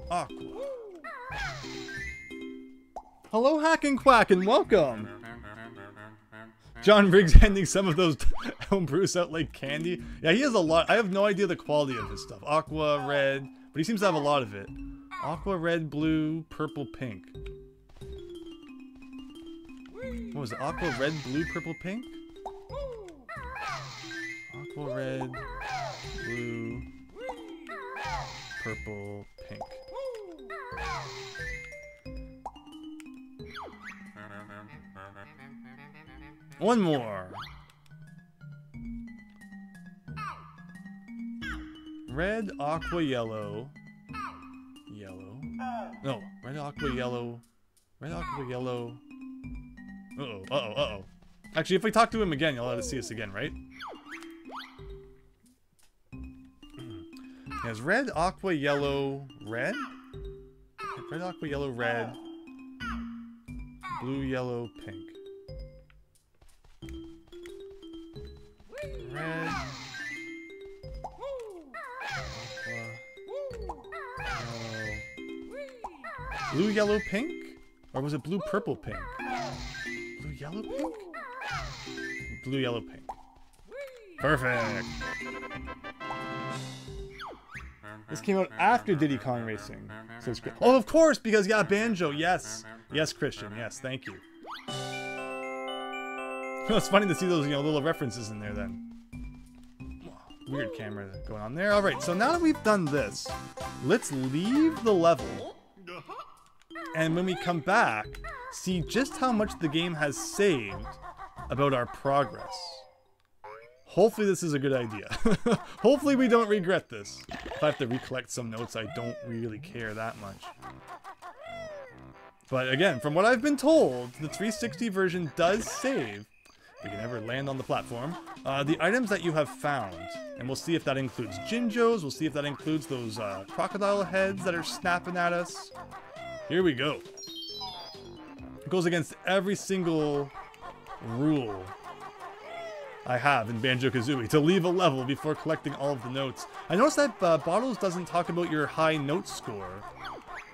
aqua. Hello, Hack and Quack, and welcome. John Riggs handing some of those homebrews out like candy. Yeah, he has a lot. I have no idea the quality of his stuff. Aqua, red, but he seems to have a lot of it. Aqua, red, blue, purple, pink. What was it? Aqua, red, blue, purple, pink? Aqua, red, blue, purple, pink. One more. Red, aqua, yellow. Yellow. No, red, aqua, yellow. Red, aqua, yellow. Uh-oh, uh-oh, uh-oh. Actually, if we talk to him again, you'll let us see us again, right? He has red, aqua, yellow, red? Red, aqua, yellow, red. Blue, yellow, pink. Red. Blue, yellow, pink? Or was it blue, purple, pink? Blue, yellow, pink? Blue, yellow, pink. Perfect! This came out after Diddy Kong Racing. So it's great. Oh, of course, because, yeah, Banjo, yes. Yes, Christian, yes, thank you. It's funny to see those, you know, little references in there then. Weird camera going on there. Alright, so now that we've done this, let's leave the level. And when we come back, see just how much the game has saved about our progress. Hopefully this is a good idea. Hopefully we don't regret this. If I have to recollect some notes, I don't really care that much. But again, from what I've been told, the 360 version does save, if you can ever land on the platform, the items that you have found. And we'll see if that includes Jinjos, we'll see if that includes those crocodile heads that are snapping at us. Here we go. It goes against every single rule I have in Banjo-Kazooie to leave a level before collecting all of the notes. I noticed that Bottles doesn't talk about your high note score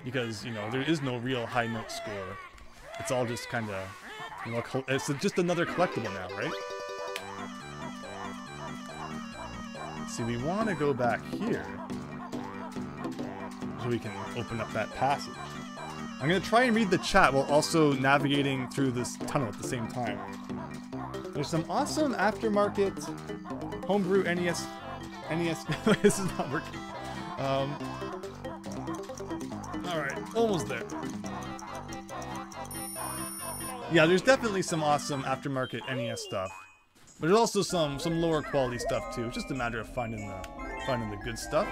because, you know, there is no real high note score. It's all just kind of, you know, it's just another collectible now, right? See, we want to go back here so we can open up that passage. I'm going to try and read the chat while also navigating through this tunnel at the same time. There's some awesome aftermarket homebrew NES. This is not working. Alright, almost there. Yeah, there's definitely some awesome aftermarket NES stuff. But there's also some lower quality stuff too. It's just a matter of finding the good stuff.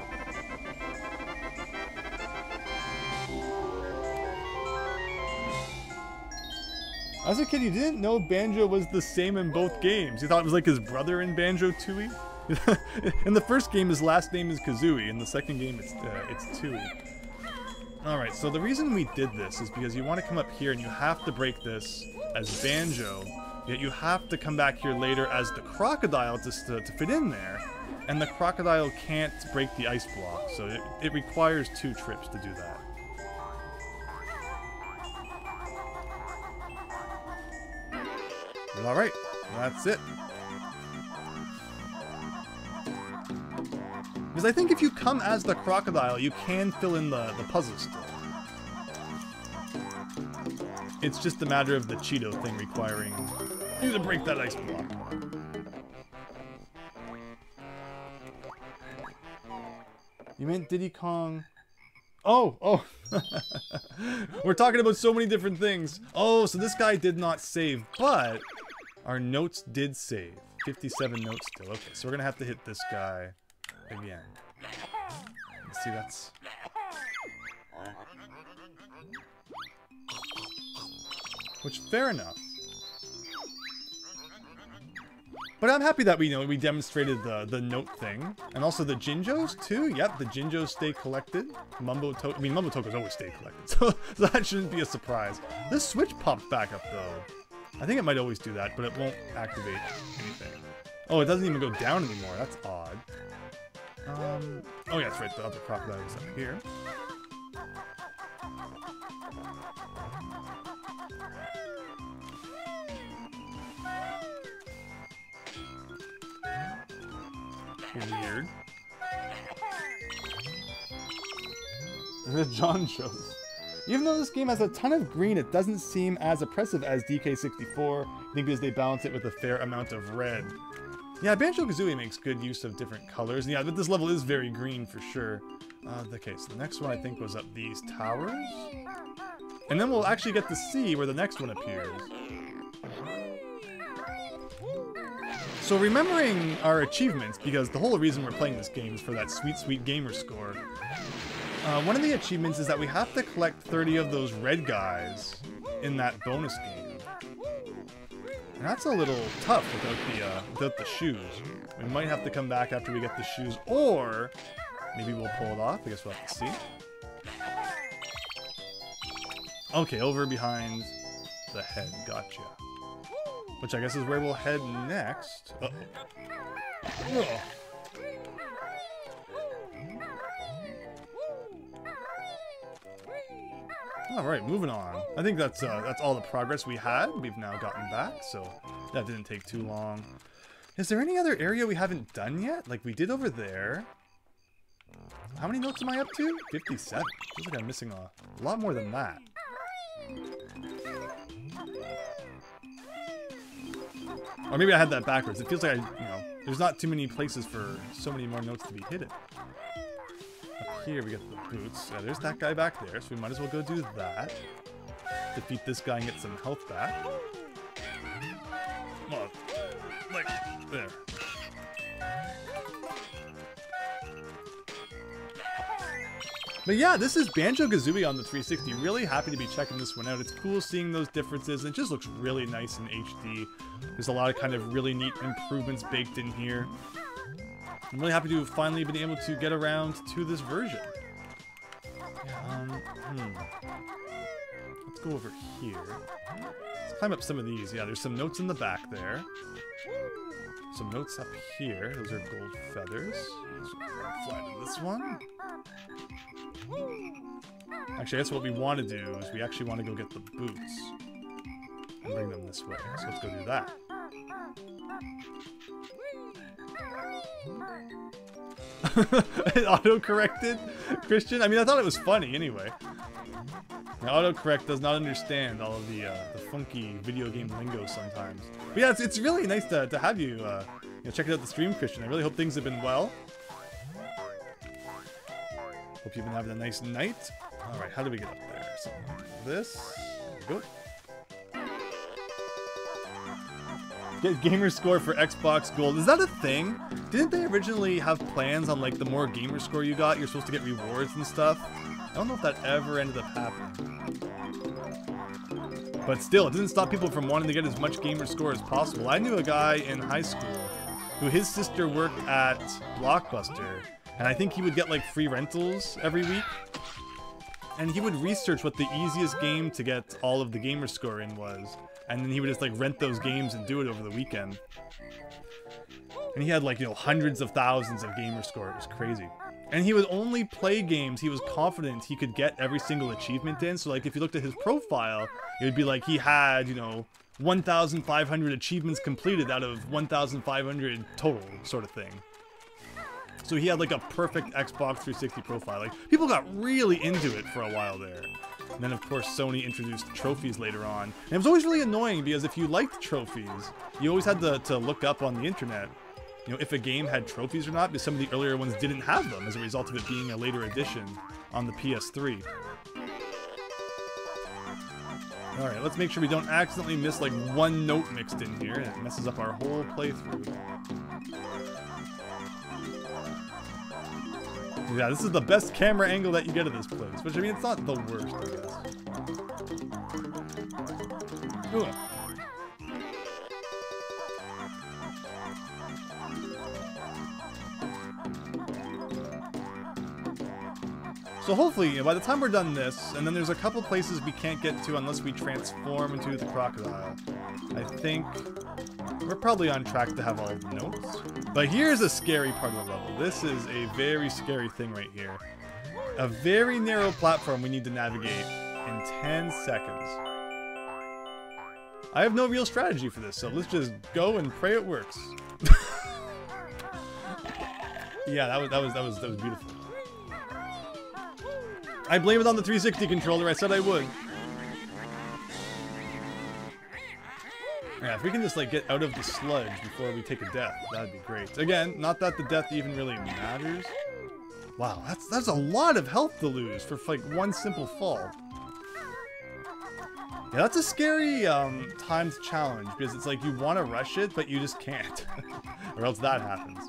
As a kid, you didn't know Banjo was the same in both games. You thought it was like his brother in Banjo-Tooie? In the first game, his last name is Kazooie. In the second game, it's Tooie. Alright, so the reason we did this is because you want to come up here and you have to break this as Banjo, yet you have to come back here later as the crocodile to fit in there, and the crocodile can't break the ice block, so it requires 2 trips to do that. Alright, that's it. Because I think if you come as the crocodile, you can fill in the puzzle still. It's just a matter of the Cheeto thing requiring you to break that ice block. You meant Diddy Kong... Oh! We're talking about so many different things. Oh, so this guy did not save, but our notes did save. 57 notes still. Okay, so we're gonna have to hit this guy again. Let's see, that's... Which, fair enough. But I'm happy that we demonstrated the note thing. And also the Jinjos, too. Yep, the Jinjos stay collected. Mumbo tokens always stay collected. So that shouldn't be a surprise. This switch popped back up, though. I think it might always do that, but it won't activate anything. Oh, it doesn't even go down anymore. That's odd. Oh yeah, that's right. The other crocodile is up here. Weird. The John shows. Even though this game has a ton of green, it doesn't seem as oppressive as DK64. I think because they balance it with a fair amount of red. Yeah, Banjo-Kazooie makes good use of different colors. And yeah, but this level is very green for sure. Okay, so the next one I think was up these towers. And then we'll actually get to see where the next one appears. So remembering our achievements, because the whole reason we're playing this game is for that sweet, sweet gamer score. One of the achievements is that we have to collect 30 of those red guys in that bonus game. And that's a little tough without the shoes. We might have to come back after we get the shoes, or maybe we'll pull it off. I guess we'll have to see. Okay, over behind the head. Gotcha. Which I guess is where we'll head next. Uh-oh. Alright, moving on. I think that's all the progress we had. We've now gotten back, so that didn't take too long. Is there any other area we haven't done yet? Like we did over there. How many notes am I up to? 57. Feels like I'm missing a lot more than that. Or maybe I had that backwards. It feels like there's not too many places for so many more notes to be hidden. Up here we get the boots. There's that guy back there, so we might as well go do that. Defeat this guy and get some health back. Well, like, there. But yeah, this is Banjo-Kazooie on the 360. Really happy to be checking this one out. It's cool seeing those differences. It just looks really nice in HD. There's a lot of kind of really neat improvements baked in here. I'm really happy to have finally been able to get around to this version. Let's go over here. Let's climb up some of these. Yeah, there's some notes in the back there. Some notes up here. Those are gold feathers. So we're gonna fly to this one. Actually, that's what we want to do, is we actually want to go get the boots and bring them this way. So let's go do that. It auto-corrected, Christian? I mean, I thought it was funny anyway. Now, autocorrect does not understand all of the funky video game lingo sometimes. But yeah, it's really nice to have you, check out the stream, Christian. I really hope things have been well. Hope you've been having a nice night. Alright, how do we get up there? Something like this. There we go. Get gamer score for Xbox Gold. Is that a thing? Didn't they originally have plans on like the more gamer score you got, you're supposed to get rewards and stuff? I don't know if that ever ended up happening. But still, it doesn't stop people from wanting to get as much gamer score as possible. I knew a guy in high school who his sister worked at Blockbuster, and I think he would get like free rentals every week. And he would research what the easiest game to get all of the gamer score in was. And then he would just like rent those games and do it over the weekend. And he had like, hundreds of thousands of gamer score. It was crazy. And he would only play games he was confident he could get every single achievement in. So like if you looked at his profile, it would be like he had, 1,500 achievements completed out of 1,500 total sort of thing. So he had like a perfect Xbox 360 profile. Like people got really into it for a while there. And then of course Sony introduced trophies later on. And it was always really annoying because if you liked trophies, you always had to look up on the internet, if a game had trophies or not, because some of the earlier ones didn't have them as a result of it being a later edition on the PS3. Alright, let's make sure we don't accidentally miss like one note mixed in here, and it messes up our whole playthrough. Yeah, this is the best camera angle that you get of this place, which I mean, it's not the worst, I guess. Ooh. So hopefully, by the time we're done this, and then there's a couple places we can't get to unless we transform into the crocodile, I think we're probably on track to have all the notes. But here's a scary part of the level. This is a very scary thing right here. A very narrow platform we need to navigate in 10 seconds. I have no real strategy for this, so let's just go and pray it works. Yeah, that was beautiful. I blame it on the 360 controller. I said I would. Yeah, if we can just like get out of the sludge before we take a death, that'd be great. Again, not that the death even really matters. Wow, that's a lot of health to lose for like one simple fall. Yeah, that's a scary timed challenge because it's like you want to rush it, but you just can't, or else that happens.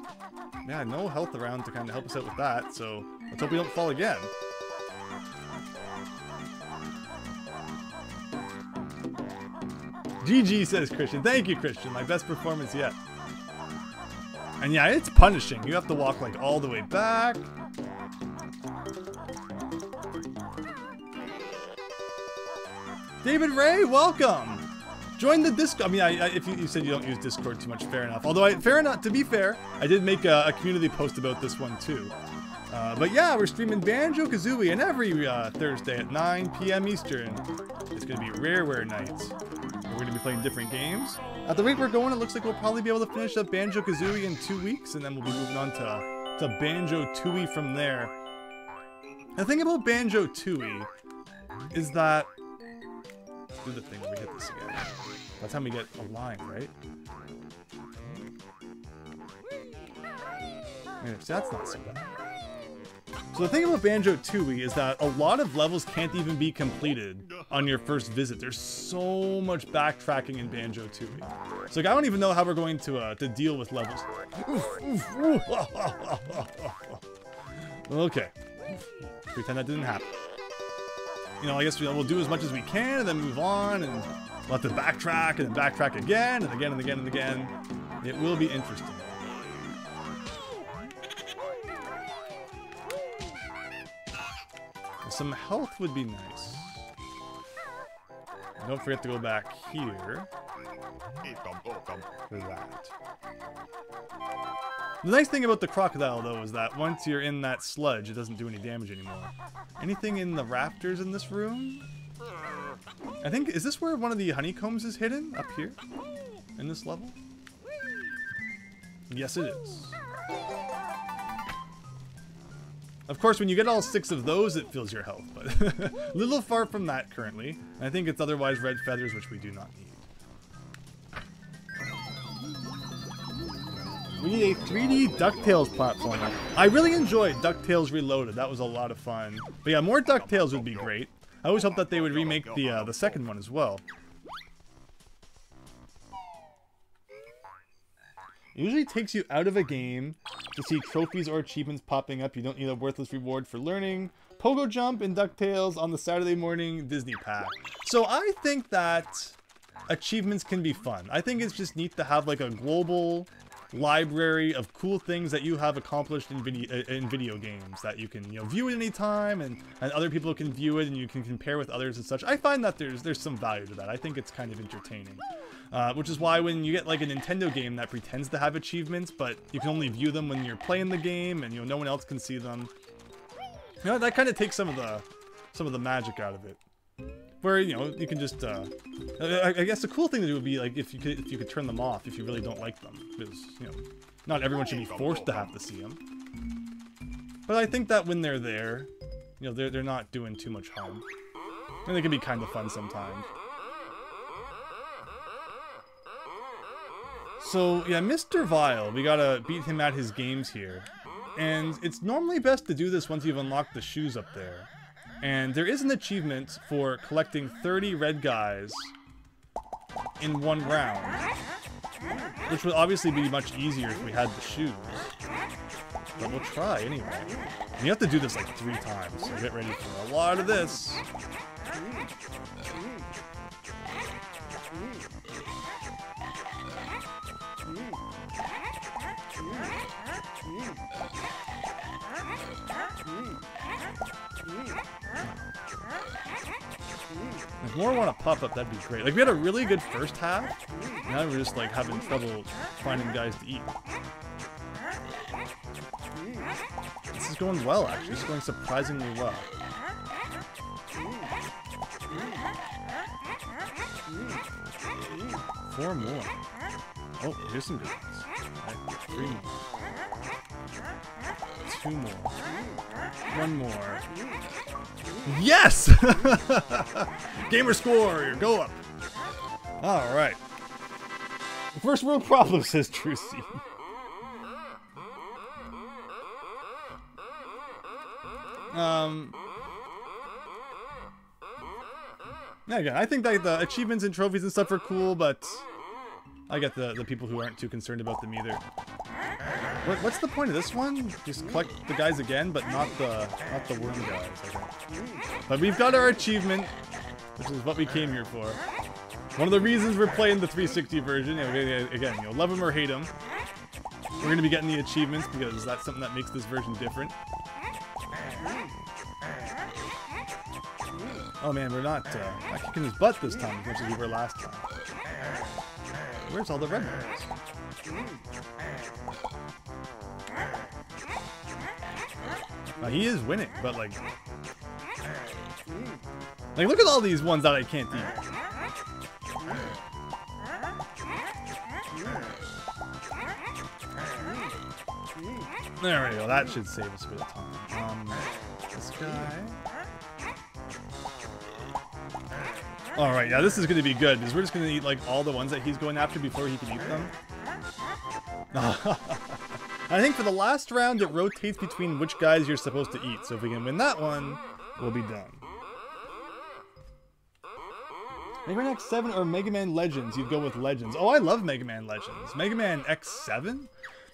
Yeah, no health around to kind of help us out with that, so let's hope we don't fall again. GG, says Christian. Thank you, Christian. My best performance yet. And yeah, it's punishing. You have to walk like all the way back. David Ray, welcome. Join the Discord. I mean, if you said you don't use Discord too much, fair enough. Although, fair enough. To be fair, I did make a community post about this one too. But yeah, we're streaming Banjo-Kazooie, and every Thursday at 9 p.m. Eastern, it's going to be Rareware nights. We're going to be playing different games. At the rate we're going, it looks like we'll probably be able to finish up Banjo-Kazooie in 2 weeks, and then we'll be moving on to Banjo-Tooie from there. The thing about Banjo-Tooie is that... Let's do the thing where we hit this again. By the time we get a line, right? Yeah, so that's not so bad. So the thing about Banjo-Tooie is that a lot of levels can't even be completed on your first visit. There's so much backtracking in Banjo-Tooie. So like, I don't even know how we're going to deal with levels. Okay. Pretend that didn't happen. You know, I guess we'll do as much as we can and then move on, and we'll have to backtrack and then backtrack again and again and again and again. It will be interesting. Some health would be nice. And don't forget to go back here for that. The nice thing about the crocodile, though, is that once you're in that sludge, it doesn't do any damage anymore. Anything in the rafters in this room? I think, is this where one of the honeycombs is hidden? Up here? In this level? Yes, it is. Of course, when you get all 6 of those, it fills your health, but a little far from that currently. And I think it's otherwise red feathers, which we do not need. We need a 3D DuckTales platformer. I really enjoyed DuckTales Reloaded. That was a lot of fun. But yeah, more DuckTales would be great. I always hoped that they would remake the second one as well. It usually takes you out of a game to see trophies or achievements popping up. You don't need a worthless reward for learning. Pogo Jump and DuckTales on the Saturday morning Disney pack. So I think that achievements can be fun. I think it's just neat to have like a global library of cool things that you have accomplished in video games that you can, you know, view at any time, and other people can view it, and you can compare with others and such. I find that there's some value to that. I think it's kind of entertaining. Which is why when you get like a Nintendo game that pretends to have achievements, but you can only view them when you're playing the game, and you know no one else can see them. You know, that kind of takes some of the magic out of it. Where, you know, you can just I guess the cool thing to do would be like if you could turn them off if you really don't like them, because you know not everyone should be forced to have to see them. But I think that when they're there, you know, they're not doing too much harm, and they can be kind of fun sometimes. So yeah, Mr. Vile, we gotta beat him at his games here. And it's normally best to do this once you've unlocked the shoes up there. And there is an achievement for collecting 30 red guys in one round. Which would obviously be much easier if we had the shoes. But we'll try anyway. And you have to do this like 3 times, so get ready for a lot of this. If more want to pop up, that'd be great. Like, we had a really good first half. Now we're just, like, having trouble finding guys to eat. This is going well, actually. It's going surprisingly well. 4 more. Oh, here's some good ones. Right, 3 more. 2 more. 1 more. Yes! Gamer score! Go up! Alright. First world problem, says Trucy. Yeah, again, I think that the achievements and trophies and stuff are cool, but I get the people who aren't too concerned about them either. What's the point of this one? Just collect the guys again, but not the worm guys, I think. But we've got our achievement, which is what we came here for. One of the reasons we're playing the 360 version, again, you know, love them or hate them, we're going to be getting the achievements because that's something that makes this version different. Oh man, we're not kicking his butt this time as much as we were last time. Where's all the red ones? He is winning, but like look at all these ones that I can't eat. There we go. That should save us a bit of time. This guy. Alright, yeah, this is going to be good, because we're just going to eat, like, all the ones that he's going after before he can eat them. I think for the last round, it rotates between which guys you're supposed to eat. So if we can win that one, we'll be done. Mega Man X7 or Mega Man Legends? You'd go with Legends. Oh, I love Mega Man Legends. Mega Man X7?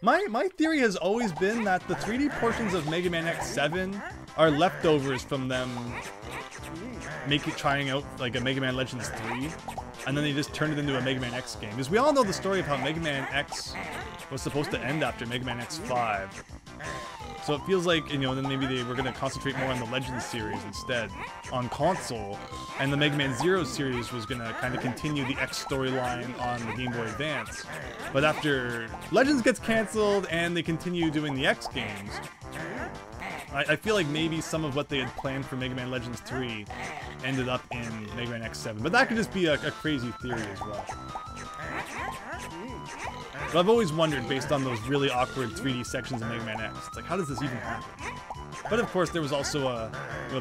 My theory has always been that the 3D portions of Mega Man X7 are leftovers from them trying out like a Mega Man Legends 3, and then they just turned it into a Mega Man X game. Because we all know the story of how Mega Man X was supposed to end after Mega Man X5. So it feels like, you know, then maybe they were going to concentrate more on the Legends series instead on console, and the Mega Man Zero series was going to kind of continue the X storyline on the Game Boy Advance. But after Legends gets cancelled and they continue doing the X games, I feel like maybe some of what they had planned for Mega Man Legends 3 ended up in Mega Man X7. But that could just be a crazy theory as well. But I've always wondered, based on those really awkward 3D sections of Mega Man X, it's like, how does this even happen? But of course, there was also a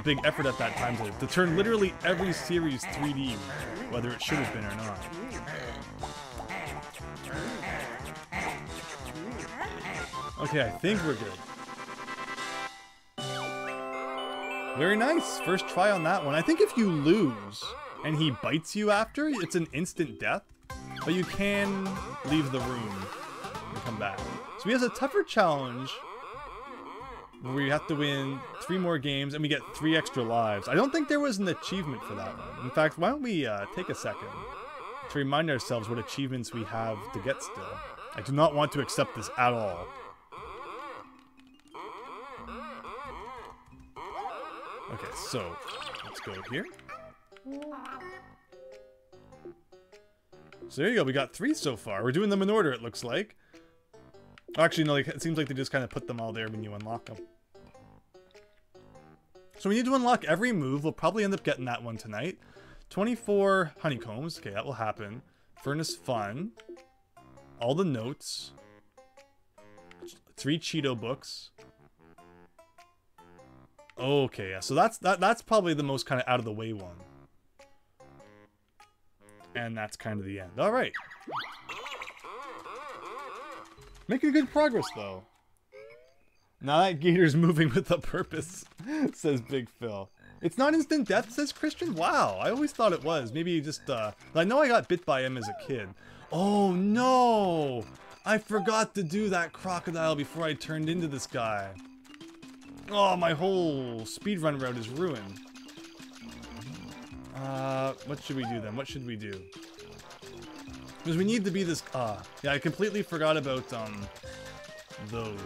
big effort at that time to turn literally every series 3D, whether it should have been or not. Okay, I think we're good. Very nice. First try on that one. I think if you lose and he bites you after, it's an instant death. But you can leave the room and come back. So he has a tougher challenge where you have to win 3 more games and we get 3 extra lives. I don't think there was an achievement for that one. In fact, why don't we take a second to remind ourselves what achievements we have to get still. I do not want to accept this at all. Okay, so let's go here. So there you go, we got 3 so far. We're doing them in order, it looks like. Actually, no, like, it seems like they just kind of put them all there when you unlock them. So we need to unlock every move. We'll probably end up getting that one tonight. 24 honeycombs. Okay, that will happen. Furnace Fun. All the notes. 3 Cheeto books. Okay, yeah, so that's probably the most kind of out of the way one. And that's kind of the end. Alright. Making good progress, though. Now that gator's moving with a purpose, says Big Phil. It's not instant death, says Christian? Wow, I always thought it was. Maybe just, I know I got bit by him as a kid. Oh, no! I forgot to do that crocodile before I turned into this guy. Oh, my whole speedrun route is ruined. What should we do then? What should we do? Because we need to be this... yeah, I completely forgot about, those.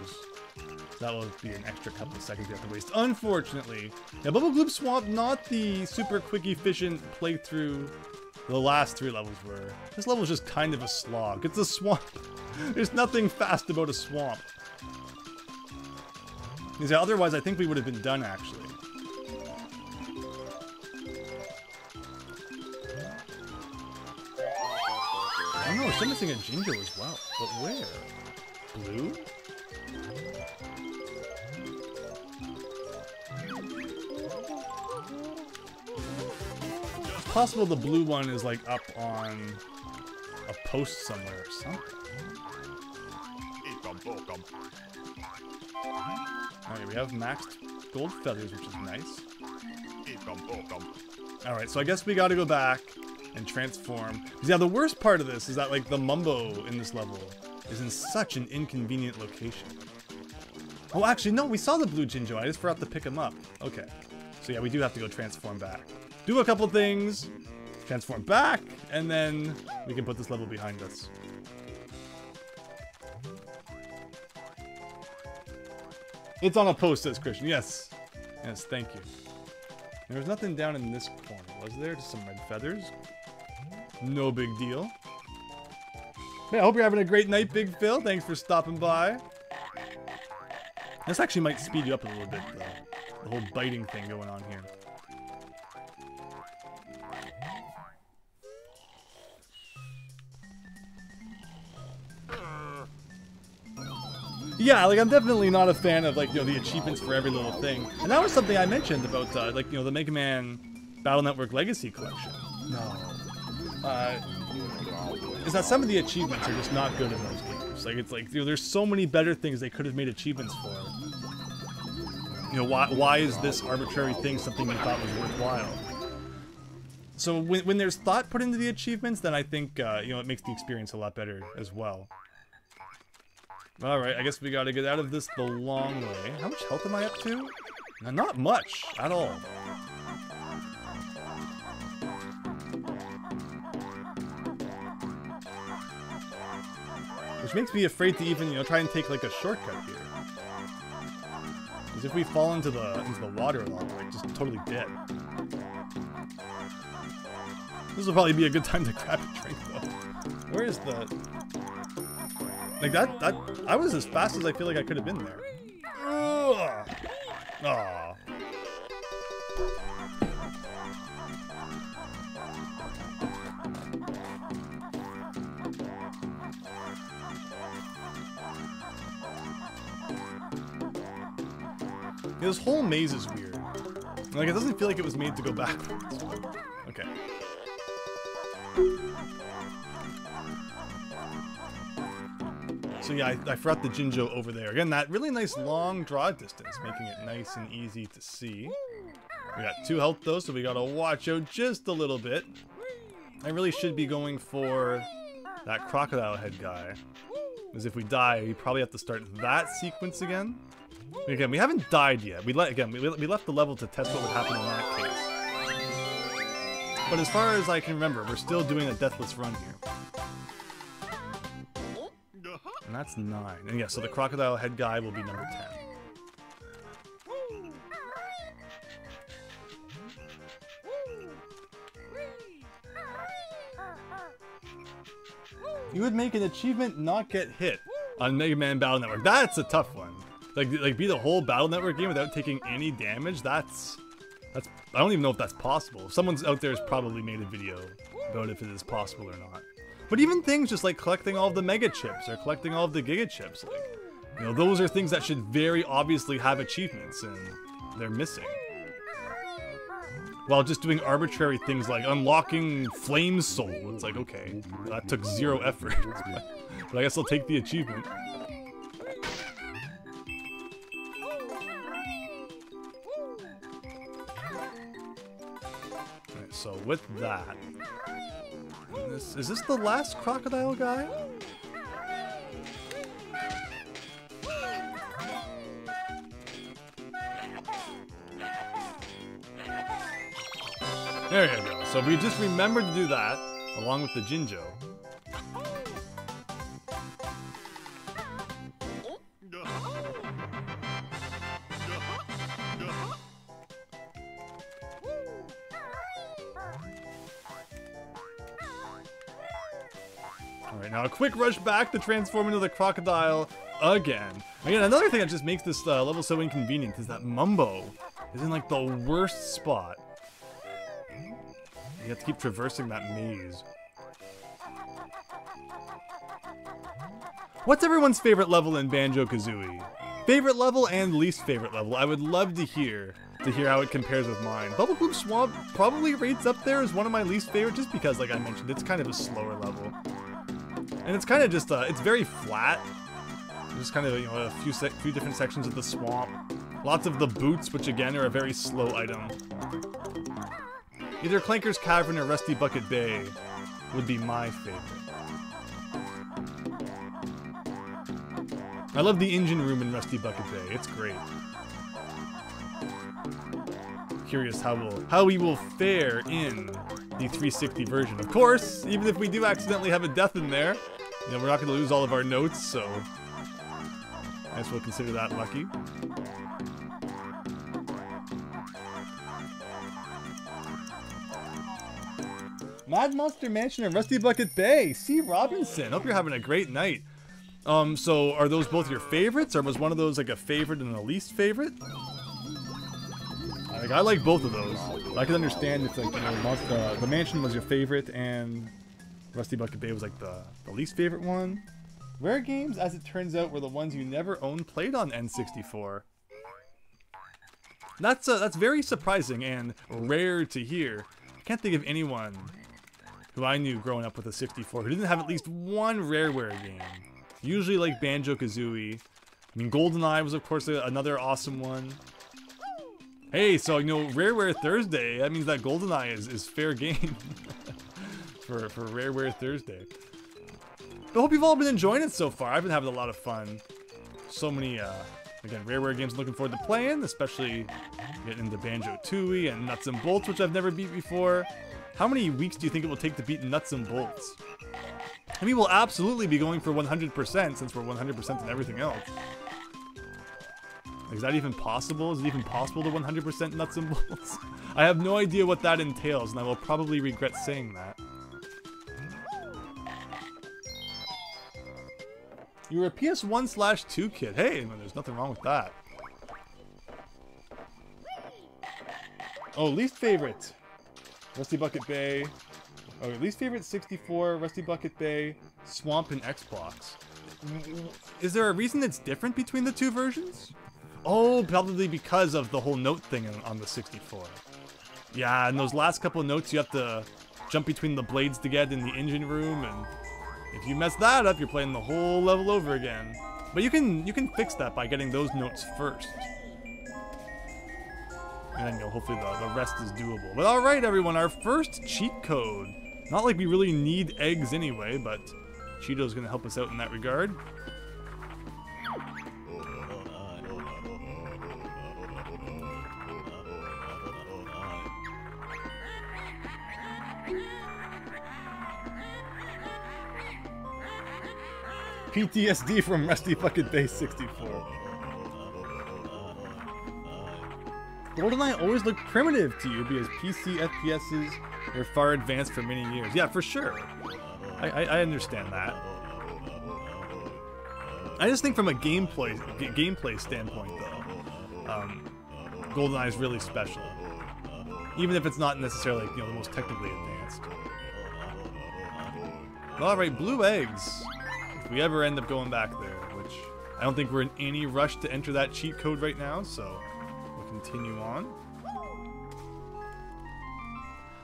So that will be an extra couple of seconds we have to waste. Unfortunately. Yeah, Bubble Gloop Swamp, not the super quick, efficient playthrough the last 3 levels were. This level is just kind of a slog. It's a swamp. There's nothing fast about a swamp. Because otherwise, I think we would have been done, actually. Oh no, we're still missing a Jinjo as well. But where? Blue? possible the blue one is like up on a post somewhere or something. Alright, we have maxed gold feathers, which is nice. Alright, so I guess we gotta go back and transform. Yeah, the worst part of this is that like the Mumbo in this level is in such an inconvenient location. Oh, actually, no, we saw the blue Jinjo. I just forgot to pick him up. Okay. So yeah, we do have to go transform back. Do a couple things, transform back, and then we can put this level behind us. It's on a post, says Christian. Yes. Yes, thank you. There was nothing down in this corner, was there? Just some red feathers. No big deal. Yeah, I hope you're having a great night, Big Phil. Thanks for stopping by. This actually might speed you up a little bit, though. The whole biting thing going on here. Yeah, like I'm definitely not a fan of like, you know, the achievements for every little thing. And that was something I mentioned about like, you know, the Mega Man Battle Network Legacy Collection. No. Is that some of the achievements are just not good in those games. Like it's like, you know, there's so many better things they could have made achievements for. You know, why is this arbitrary thing something you thought was worthwhile? So when there's thought put into the achievements, then I think you know, it makes the experience a lot better as well. Alright, I guess we gotta get out of this the long way. How much health am I up to? Not much at all. Which makes me afraid to even, you know, try and take like a shortcut here. Because if we fall into the water at all, we're like just totally dead. This will probably be a good time to grab a drink though. Where is the... Like that, I was as fast as I feel like I could have been there. Ugh. Aww. This whole maze is weird. Like, it doesn't feel like it was made to go backwards. Okay. So yeah, I forgot the Jinjo over there. Again, that really nice long draw distance, making it nice and easy to see. We got 2 health though, so we gotta watch out just a little bit. I really should be going for that crocodile head guy. Because if we die, we probably have to start that sequence again. Again, we haven't died yet. We left the level to test what would happen in that case. But as far as I can remember, we're still doing a deathless run here. And that's 9. And yeah, so the crocodile head guy will be number 10. You would make an achievement not get hit on Mega Man Battle Network. That's a tough one. Like beat the whole Battle Network game without taking any damage. That's I don't even know if that's possible. Someone's out there has probably made a video about if it is possible or not. But even things just like collecting all of the Mega Chips or collecting all of the Giga Chips, like, you know, those are things that should very obviously have achievements, and they're missing. While just doing arbitrary things like unlocking Flame Soul, it's like, okay, that took 0 effort, but I guess I'll take the achievement. Alright, so with that, is this the last crocodile guy? There you go. So we just remembered to do that, along with the Jinjo. Alright, now a quick rush back to transform into the crocodile again. Again, another thing that just makes this level so inconvenient is that Mumbo is in like the worst spot. You have to keep traversing that maze. What's everyone's favorite level in Banjo-Kazooie? Favorite level and least favorite level? I would love to hear to hear how it compares with mine. Bubble Gloop Swamp probably rates up there as one of my least favorite, just because, like I mentioned, it's kind of a slower level. And it's kind of just, it's very flat. There's kind of, you know, a few different sections of the swamp. Lots of the boots, which again are a very slow item. Either Clanker's Cavern or Rusty Bucket Bay would be my favorite. I love the engine room in Rusty Bucket Bay. It's great. Curious how we will fare in the 360 version. Of course, even if we do accidentally have a death in there, you know, we're not going to lose all of our notes, so I guess we'll consider that lucky. Mad Monster Mansion and Rusty Bucket Bay. C. Robinson. Hope you're having a great night. So are those both your favorites, or was one of those like a favorite and a least favorite? Like, I like both of those. I can understand if, like, you know, the mansion was your favorite and Rusty Bucket Bay was like the least favorite one. Rare games, as it turns out, were the ones you never owned played on N64. That's very surprising and rare to hear. I can't think of anyone who I knew growing up with a 64 who didn't have at least one Rareware game. Usually like Banjo-Kazooie. I mean, GoldenEye was of course another awesome one. Hey, so you know, Rareware Thursday, that means that GoldenEye is fair game for Rareware Thursday. But I hope you've all been enjoying it so far. I've been having a lot of fun. So many, again, Rareware games I'm looking forward to playing, especially getting into Banjo-Tooie and Nuts and Bolts, which I've never beat before. How many weeks do you think it will take to beat Nuts and Bolts? I mean, we'll absolutely be going for 100% since we're 100% in everything else. Is that even possible? Is it even possible to 100% Nuts and Bolts? I have no idea what that entails, and I will probably regret saying that. You were a PS1/2 kid. Hey, there's nothing wrong with that. Oh, least favorite. Rusty Bucket Bay. Oh, least favorite 64, Rusty Bucket Bay, Swamp, and Xbox. Is there a reason it's different between the two versions? Oh, probably because of the whole note thing on the 64. Yeah, and those last couple of notes you have to jump between the blades to get in the engine room, and if you mess that up, you're playing the whole level over again. But you can fix that by getting those notes first. And then, you know, hopefully the rest is doable. But alright everyone, our first cheat code. Not like we really need eggs anyway, but Cheeto's gonna help us out in that regard. PTSD from Rusty Bucket Bay 64. GoldenEye always looked primitive to you because PC FPSs were far advanced for many years. Yeah, for sure. I understand that. I just think from a gameplay standpoint, though, GoldenEye is really special. Even if it's not necessarily, you know, the most technically advanced. Alright, blue eggs. If we ever end up going back there, which I don't think we're in any rush to enter that cheat code right now, so we'll continue on.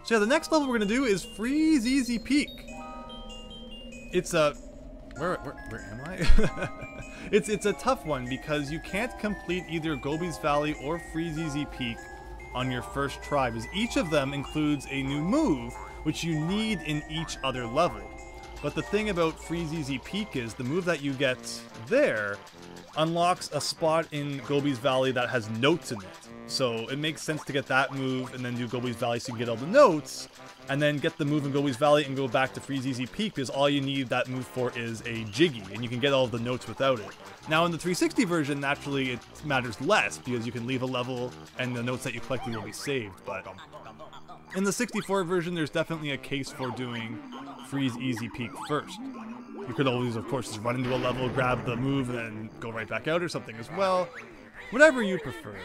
So yeah, the next level we're gonna do is Freezeezy Peak. It's a where am I? It's a tough one because you can't complete either Gobi's Valley or Freezeezy Peak on your first try, because each of them includes a new move which you need in each other level. But the thing about Freezeezy Peak is the move that you get there unlocks a spot in Gobi's Valley that has notes in it. So it makes sense to get that move and then do Gobi's Valley so you can get all the notes, and then get the move in Gobi's Valley and go back to Freezeezy Peak because all you need that move for is a Jiggy, and you can get all of the notes without it. Now in the 360 version, naturally it matters less because you can leave a level and the notes that you collected will be saved, but in the 64 version there's definitely a case for doing Freezeezy Peak first. You could always, of course, just run into a level, grab the move, and then go right back out or something as well. Whatever you prefer.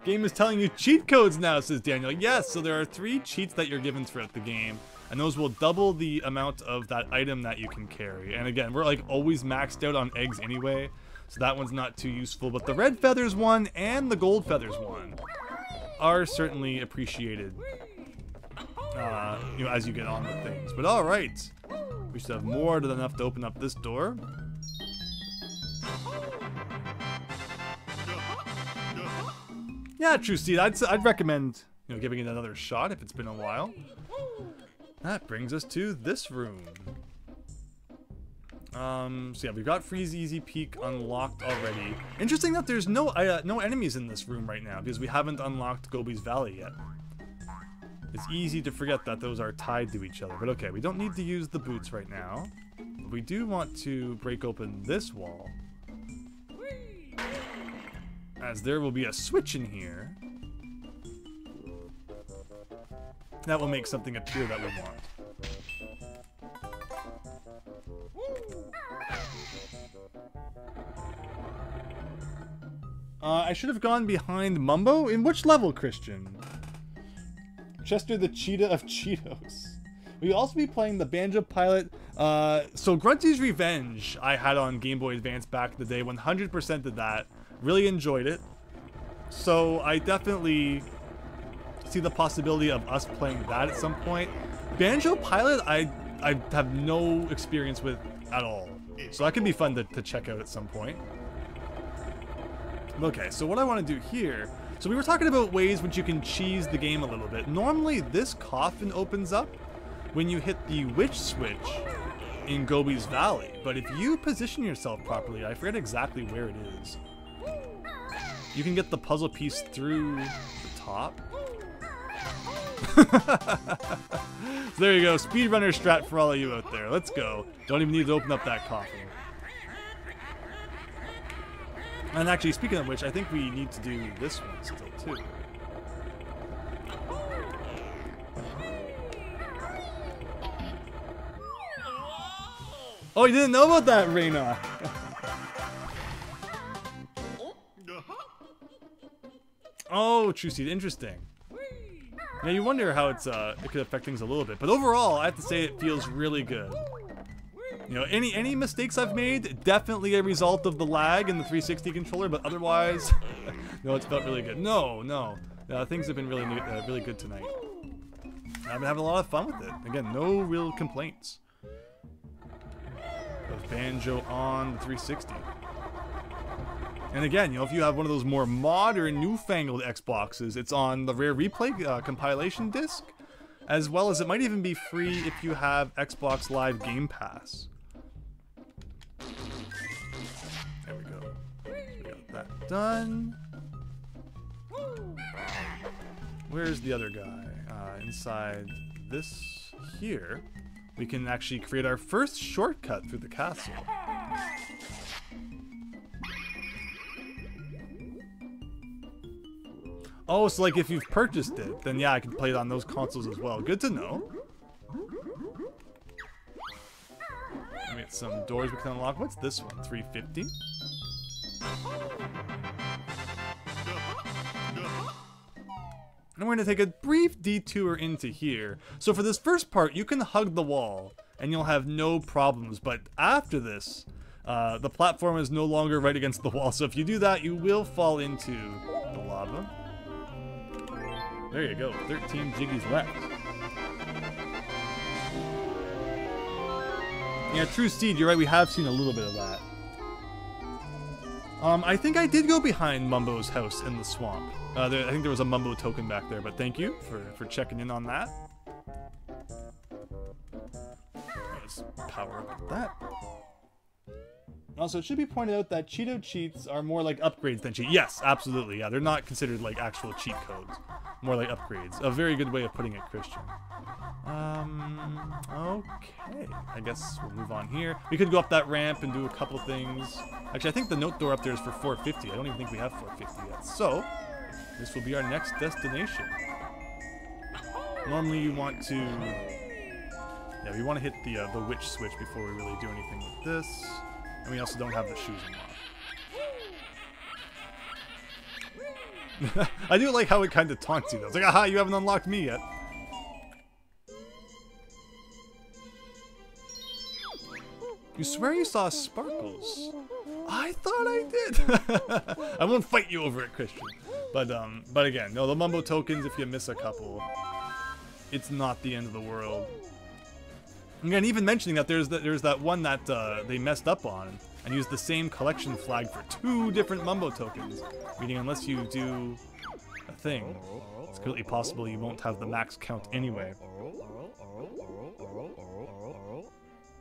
Game is telling you cheat codes now, says Daniel. Yes, so there are 3 cheats that you're given throughout the game, and those will double the amount of that item that you can carry. And again, we're like always maxed out on eggs anyway, So that one's not too useful, but the red feathers one and the gold feathers one are certainly appreciated, you know, as you get on with things. But all right, we should have more than enough to open up this door. Yeah, True Seed, I'd recommend, you know, giving it another shot if it's been a while. That brings us to this room. So yeah, we've got Freezeezy Peak unlocked already. Interesting that there's no enemies in this room right now because we haven't unlocked Gobi's Valley yet. It's easy to forget that those are tied to each other, but okay, we don't need to use the boots right now. We do want to break open this wall, as there will be a switch in here that will make something appear that we want. I should have gone behind Mumbo. In which level, Christian? Chester the Cheetah of Cheetos. We'll also be playing the Banjo Pilot. So Grunty's Revenge I had on Game Boy Advance back in the day. 100% did that. Really enjoyed it. So I definitely see the possibility of us playing that at some point. Banjo Pilot I have no experience with at all. So that could be fun to check out at some point. Okay, so what I want to do here, so we were talking about ways which you can cheese the game a little bit. Normally this coffin opens up when you hit the witch switch in Gobi's Valley, but if you position yourself properly, I forget exactly where it is, you can get the puzzle piece through the top. So there you go, speedrunner strat for all of you out there. Let's go. Don't even need to open up that coffin. And actually, speaking of which, I think we need to do this one still, too. Oh, you didn't know about that, Reyna! Oh, True Seed, interesting. Now you wonder how it's it could affect things a little bit, but overall, I have to say it feels really good. You know, any mistakes I've made, definitely a result of the lag in the 360 controller, but otherwise, no, it's felt really good. No, things have been really really good tonight. I've been having a lot of fun with it. Again, no real complaints of Banjo on the 360. And again, you know, if you have one of those more modern, newfangled Xboxes, it's on the Rare Replay compilation disc, as well as it might even be free if you have Xbox Live Game Pass. There we go. So we got that done. Where's the other guy? Inside this here, we can actually create our first shortcut through the castle. Oh, so like if you've purchased it, then yeah, I can play it on those consoles as well. Good to know. We get some doors we can unlock. What's this one? 350? And we're going to take a brief detour into here. So for this first part, you can hug the wall, and you'll have no problems. But after this, the platform is no longer right against the wall. So if you do that, you will fall into the lava. There you go, 13 jiggies left. Yeah, True Seed, you're right, we have seen a little bit of that. I think I did go behind Mumbo's house in the swamp. I think there was a Mumbo token back there, but thank you for checking in on that. Let's power up that. Also, it should be pointed out that Cheeto cheats are more like upgrades than cheat. Yes, absolutely. Yeah, they're not considered like actual cheat codes. More like upgrades. A very good way of putting it, Christian. Okay. I guess we'll move on here. We could go up that ramp and do a couple things. Actually, I think the note door up there is for 450. I don't even think we have 450 yet. So, this will be our next destination. Normally, you want to... Yeah, we want to hit the witch switch before we really do anything with this. And we also don't have the shoes unlocked. I do like how it kind of taunts you though. It's like, aha, you haven't unlocked me yet. You swear you saw sparkles. I I thought I did. I won't fight you over it, Christian. But again, no, the Mumbo tokens, if you miss a couple, it's not the end of the world. Again, even mentioning that there's that one that they messed up on and used the same collection flag for 2 different Mumbo tokens. Meaning unless you do a thing, it's completely possible you won't have the max count anyway.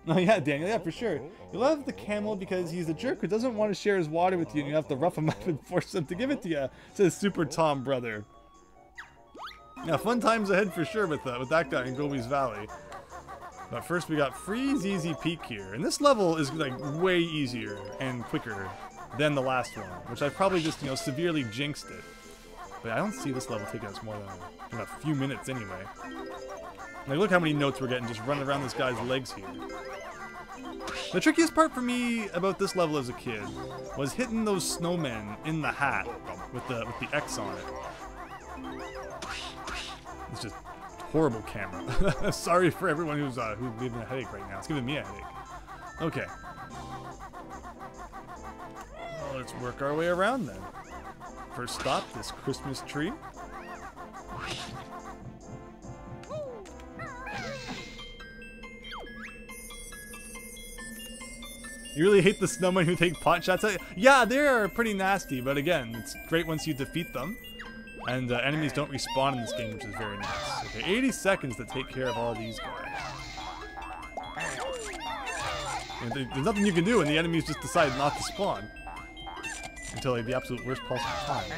Oh yeah, Daniel, yeah, for sure. You love the camel because he's a jerk who doesn't want to share his water with you and you have to rough him up and force him to give it to you, says Super Tom Brother. Yeah, fun times ahead for sure with that guy in Gobi's Valley. But first we got Freezeezy Peak here, and this level is like way easier and quicker than the last one, which I've probably just, you know, severely jinxed it. But I don't see this level taking us more than a few minutes anyway. Like, look how many notes we're getting just running around this guy's legs here. The trickiest part for me about this level as a kid was hitting those snowmen in the hat with the X on it. It's just horrible camera. Sorry for everyone who's giving a headache right now. It's giving me a headache. Okay. Well, let's work our way around then. First stop, this Christmas tree. You really hate the snowmen who take pot shots at you? Yeah, they are pretty nasty, but again, it's great once you defeat them. And enemies don't respawn in this game, which is very nice. Okay, 80 seconds to take care of all of these guys. And there's nothing you can do, and the enemies just decide not to spawn. Until like the absolute worst possible time.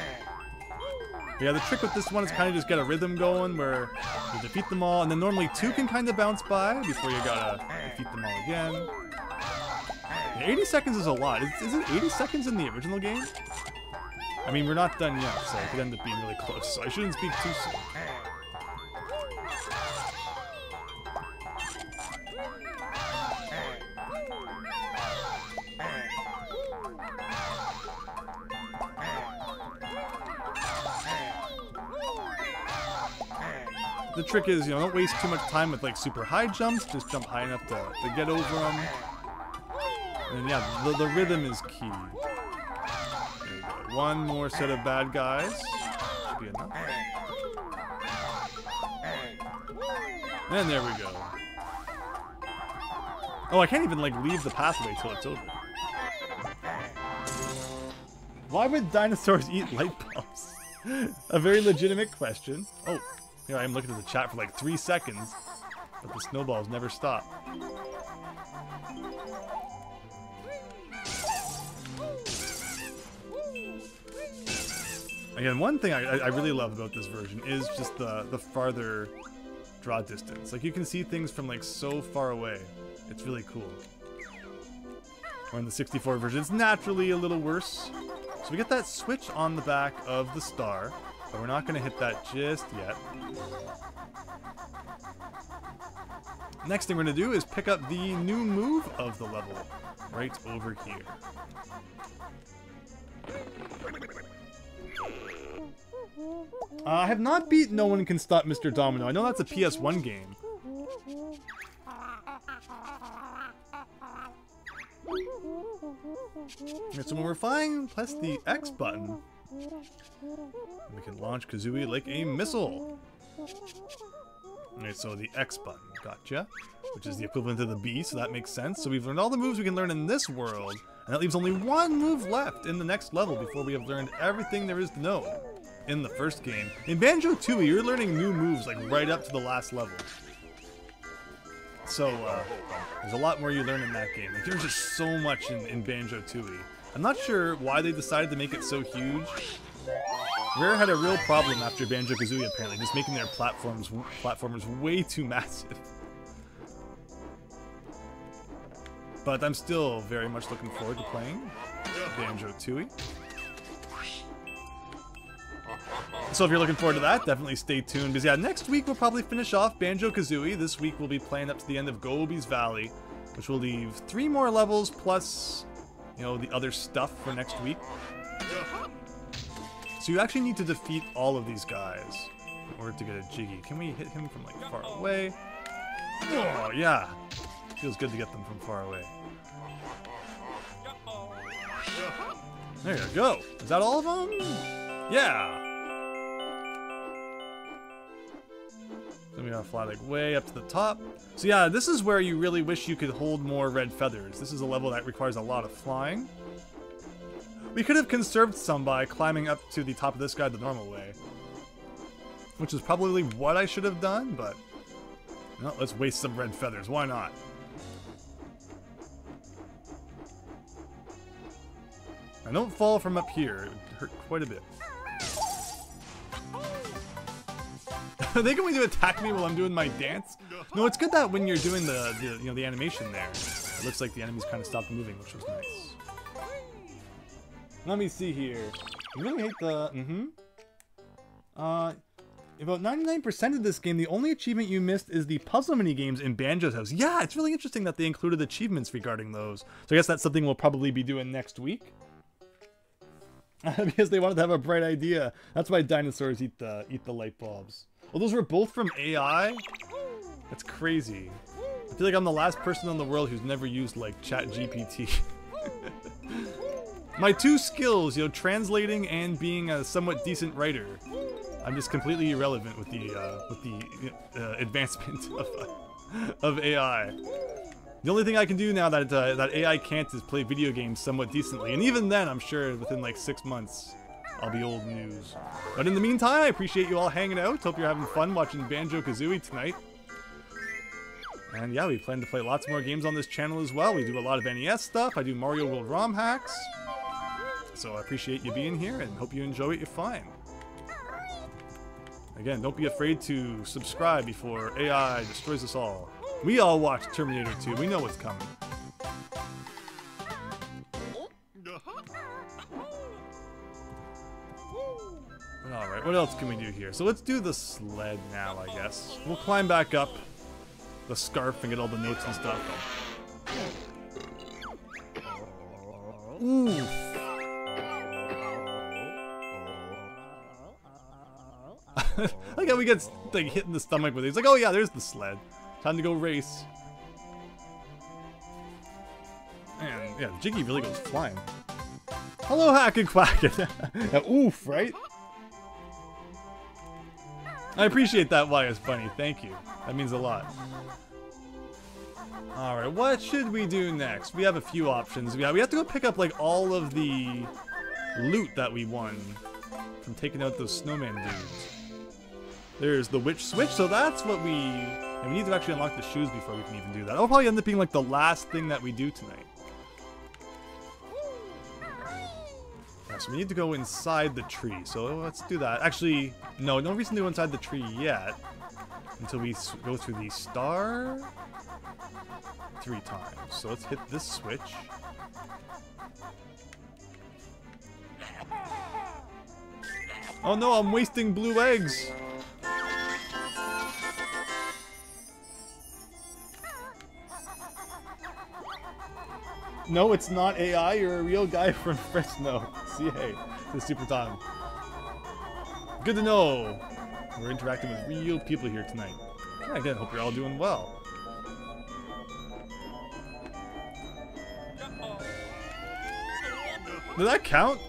But yeah, the trick with this one is kind of just get a rhythm going where you defeat them all, and then normally 2 can kind of bounce by before you gotta defeat them all again. Yeah, 80 seconds is a lot. Is it 80 seconds in the original game? I mean, we're not done yet, so it could end up being really close, so I shouldn't speak too soon. The trick is, you know, don't waste too much time with like super high jumps, just jump high enough to get over them. And yeah, the rhythm is key. There you go. One more set of bad guys. Should be enough. And there we go. Oh, I can't even like leave the pathway till it's over. Why would dinosaurs eat light bulbs? A very legitimate question. Oh, here I am looking at the chat for like 3 seconds, but the snowballs never stop. Again, one thing I really love about this version is just the farther draw distance. Like, you can see things from like so far away. It's really cool. Or in the 64 version, it's naturally a little worse. So we get that switch on the back of the star, but we're not going to hit that just yet. Next thing we're going to do is pick up the new move of the level right over here. I have not beat No One Can Stop Mr. Domino. I know that's a PS1 game. Okay, so when we're flying, press the X button. We can launch Kazooie like a missile. Alright, so the X button, gotcha. Which is the equivalent of the B, so that makes sense. So we've learned all the moves we can learn in this world, and that leaves only one move left in the next level before we have learned everything there is to know in the first game. In Banjo-Kazooie, you're learning new moves like right up to the last level. So, there's a lot more you learn in that game. Like, there's just so much in Banjo-Kazooie. I'm not sure why they decided to make it so huge. Rare had a real problem after Banjo-Kazooie, apparently, just making their platformers way too massive. But I'm still very much looking forward to playing Banjo-Kazooie. So if you're looking forward to that, definitely stay tuned, because yeah, next week we'll probably finish off Banjo-Kazooie. This week we'll be playing up to the end of Gobi's Valley, which will leave 3 more levels plus, you know, the other stuff for next week. So you actually need to defeat all of these guys in order to get a Jiggy. Can we hit him from like far away? Oh yeah, feels good to get them from far away. There you go. Is that all of them? Yeah. Then we gotta fly like way up to the top. So yeah, this is where you really wish you could hold more red feathers. This is a level that requires a lot of flying. We could have conserved some by climbing up to the top of this guy the normal way, which is probably what I should have done, but no, let's waste some red feathers. Why not? I don't fall from up here. It would hurt quite a bit. Are they going to attack me while I'm doing my dance? No, it's good that when you're doing the animation there, it looks like the enemies kind of stopped moving, which was nice. Let me see here. I really hate the about 99% of this game, the only achievement you missed is the puzzle mini games in Banjo's house. Yeah, it's really interesting that they included achievements regarding those. So I guess that's something we'll probably be doing next week. Because they wanted to have a bright idea. That's why dinosaurs eat the light bulbs. Well, those were both from AI? That's crazy. I feel like I'm the last person in the world who's never used, like, ChatGPT. My two skills, you know, translating and being a somewhat decent writer. I'm just completely irrelevant with the advancement of AI. The only thing I can do now that AI can't is play video games somewhat decently. And even then, I'm sure within like 6 months, I'll be old news. But in the meantime, I appreciate you all hanging out. Hope you're having fun watching Banjo-Kazooie tonight. And yeah, we plan to play lots more games on this channel as well. We do a lot of NES stuff. I do Mario World ROM hacks. So I appreciate you being here and hope you enjoy what you find. Again, don't be afraid to subscribe before AI destroys us all. We all watched Terminator 2. We know what's coming. Alright, what else can we do here? So let's do the sled now, I guess. We'll climb back up the scarf and get all the notes and stuff. Ooh. Like how we get like hit in the stomach with it. He's like, oh yeah, there's the sled. Time to go race. And yeah, Jiggy really goes flying. Hello, Hack and Quack. Oof, right? I appreciate that, YS Bunny. Thank you. That means a lot. Alright, what should we do next? We have a few options. We have to go pick up like all of the loot that we won from taking out those snowman dudes. There's the witch switch, so that's what and we need to actually unlock the shoes before we can even do that. That'll probably end up being like the last thing that we do tonight. Yeah, so we need to go inside the tree, so let's do that. Actually, no reason to go inside the tree yet until we go through the star 3 times. So let's hit this switch. Oh no, I'm wasting blue eggs! No, it's not AI. You're a real guy from Fresno. CA. This is Super Tom. Good to know. We're interacting with real people here tonight. Yeah, again, hope you're all doing well. Did that count?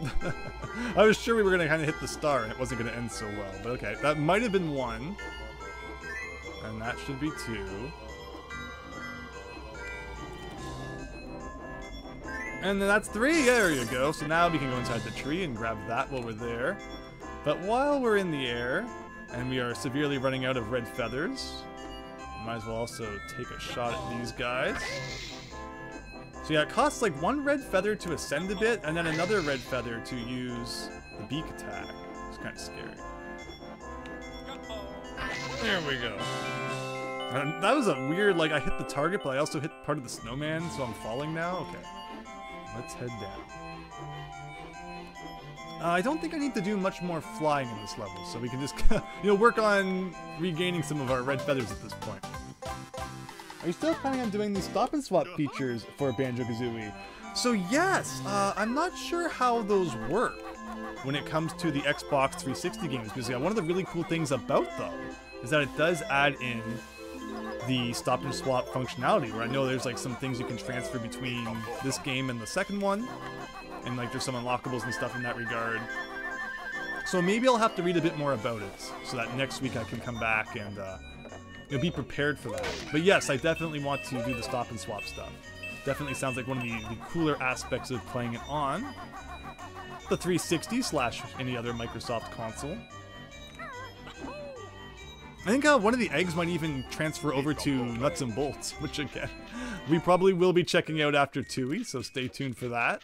I was sure we were going to kind of hit the star and it wasn't going to end so well. But okay, that might have been 1. And that should be 2. And then that's 3, there you go. So now we can go inside the tree and grab that while we're there. But while we're in the air, and we are severely running out of red feathers, we might as well also take a shot at these guys. So yeah, it costs like 1 red feather to ascend a bit, and then another red feather to use the beak attack. It's kind of scary. There we go. And that was a weird, like I hit the target, but I also hit part of the snowman, so I'm falling now? Okay. Let's head down. I don't think I need to do much more flying in this level, so we can just, work on regaining some of our red feathers at this point. Are you still planning on doing these stop and swap features for Banjo-Kazooie? So yes, I'm not sure how those work when it comes to the Xbox 360 games, because one of the really cool things about them is that it does add in the stop and swap functionality, where I know there's like some things you can transfer between this game and the second one. and like there's some unlockables and stuff in that regard. So maybe I'll have to read a bit more about it, so that next week I can come back and be prepared for that. But yes, I definitely want to do the stop and swap stuff. Definitely sounds like one of the cooler aspects of playing it on the 360 / any other Microsoft console. I think one of the eggs might even transfer over to Nuts and Bolts, which again, we probably will be checking out after Tui, so stay tuned for that.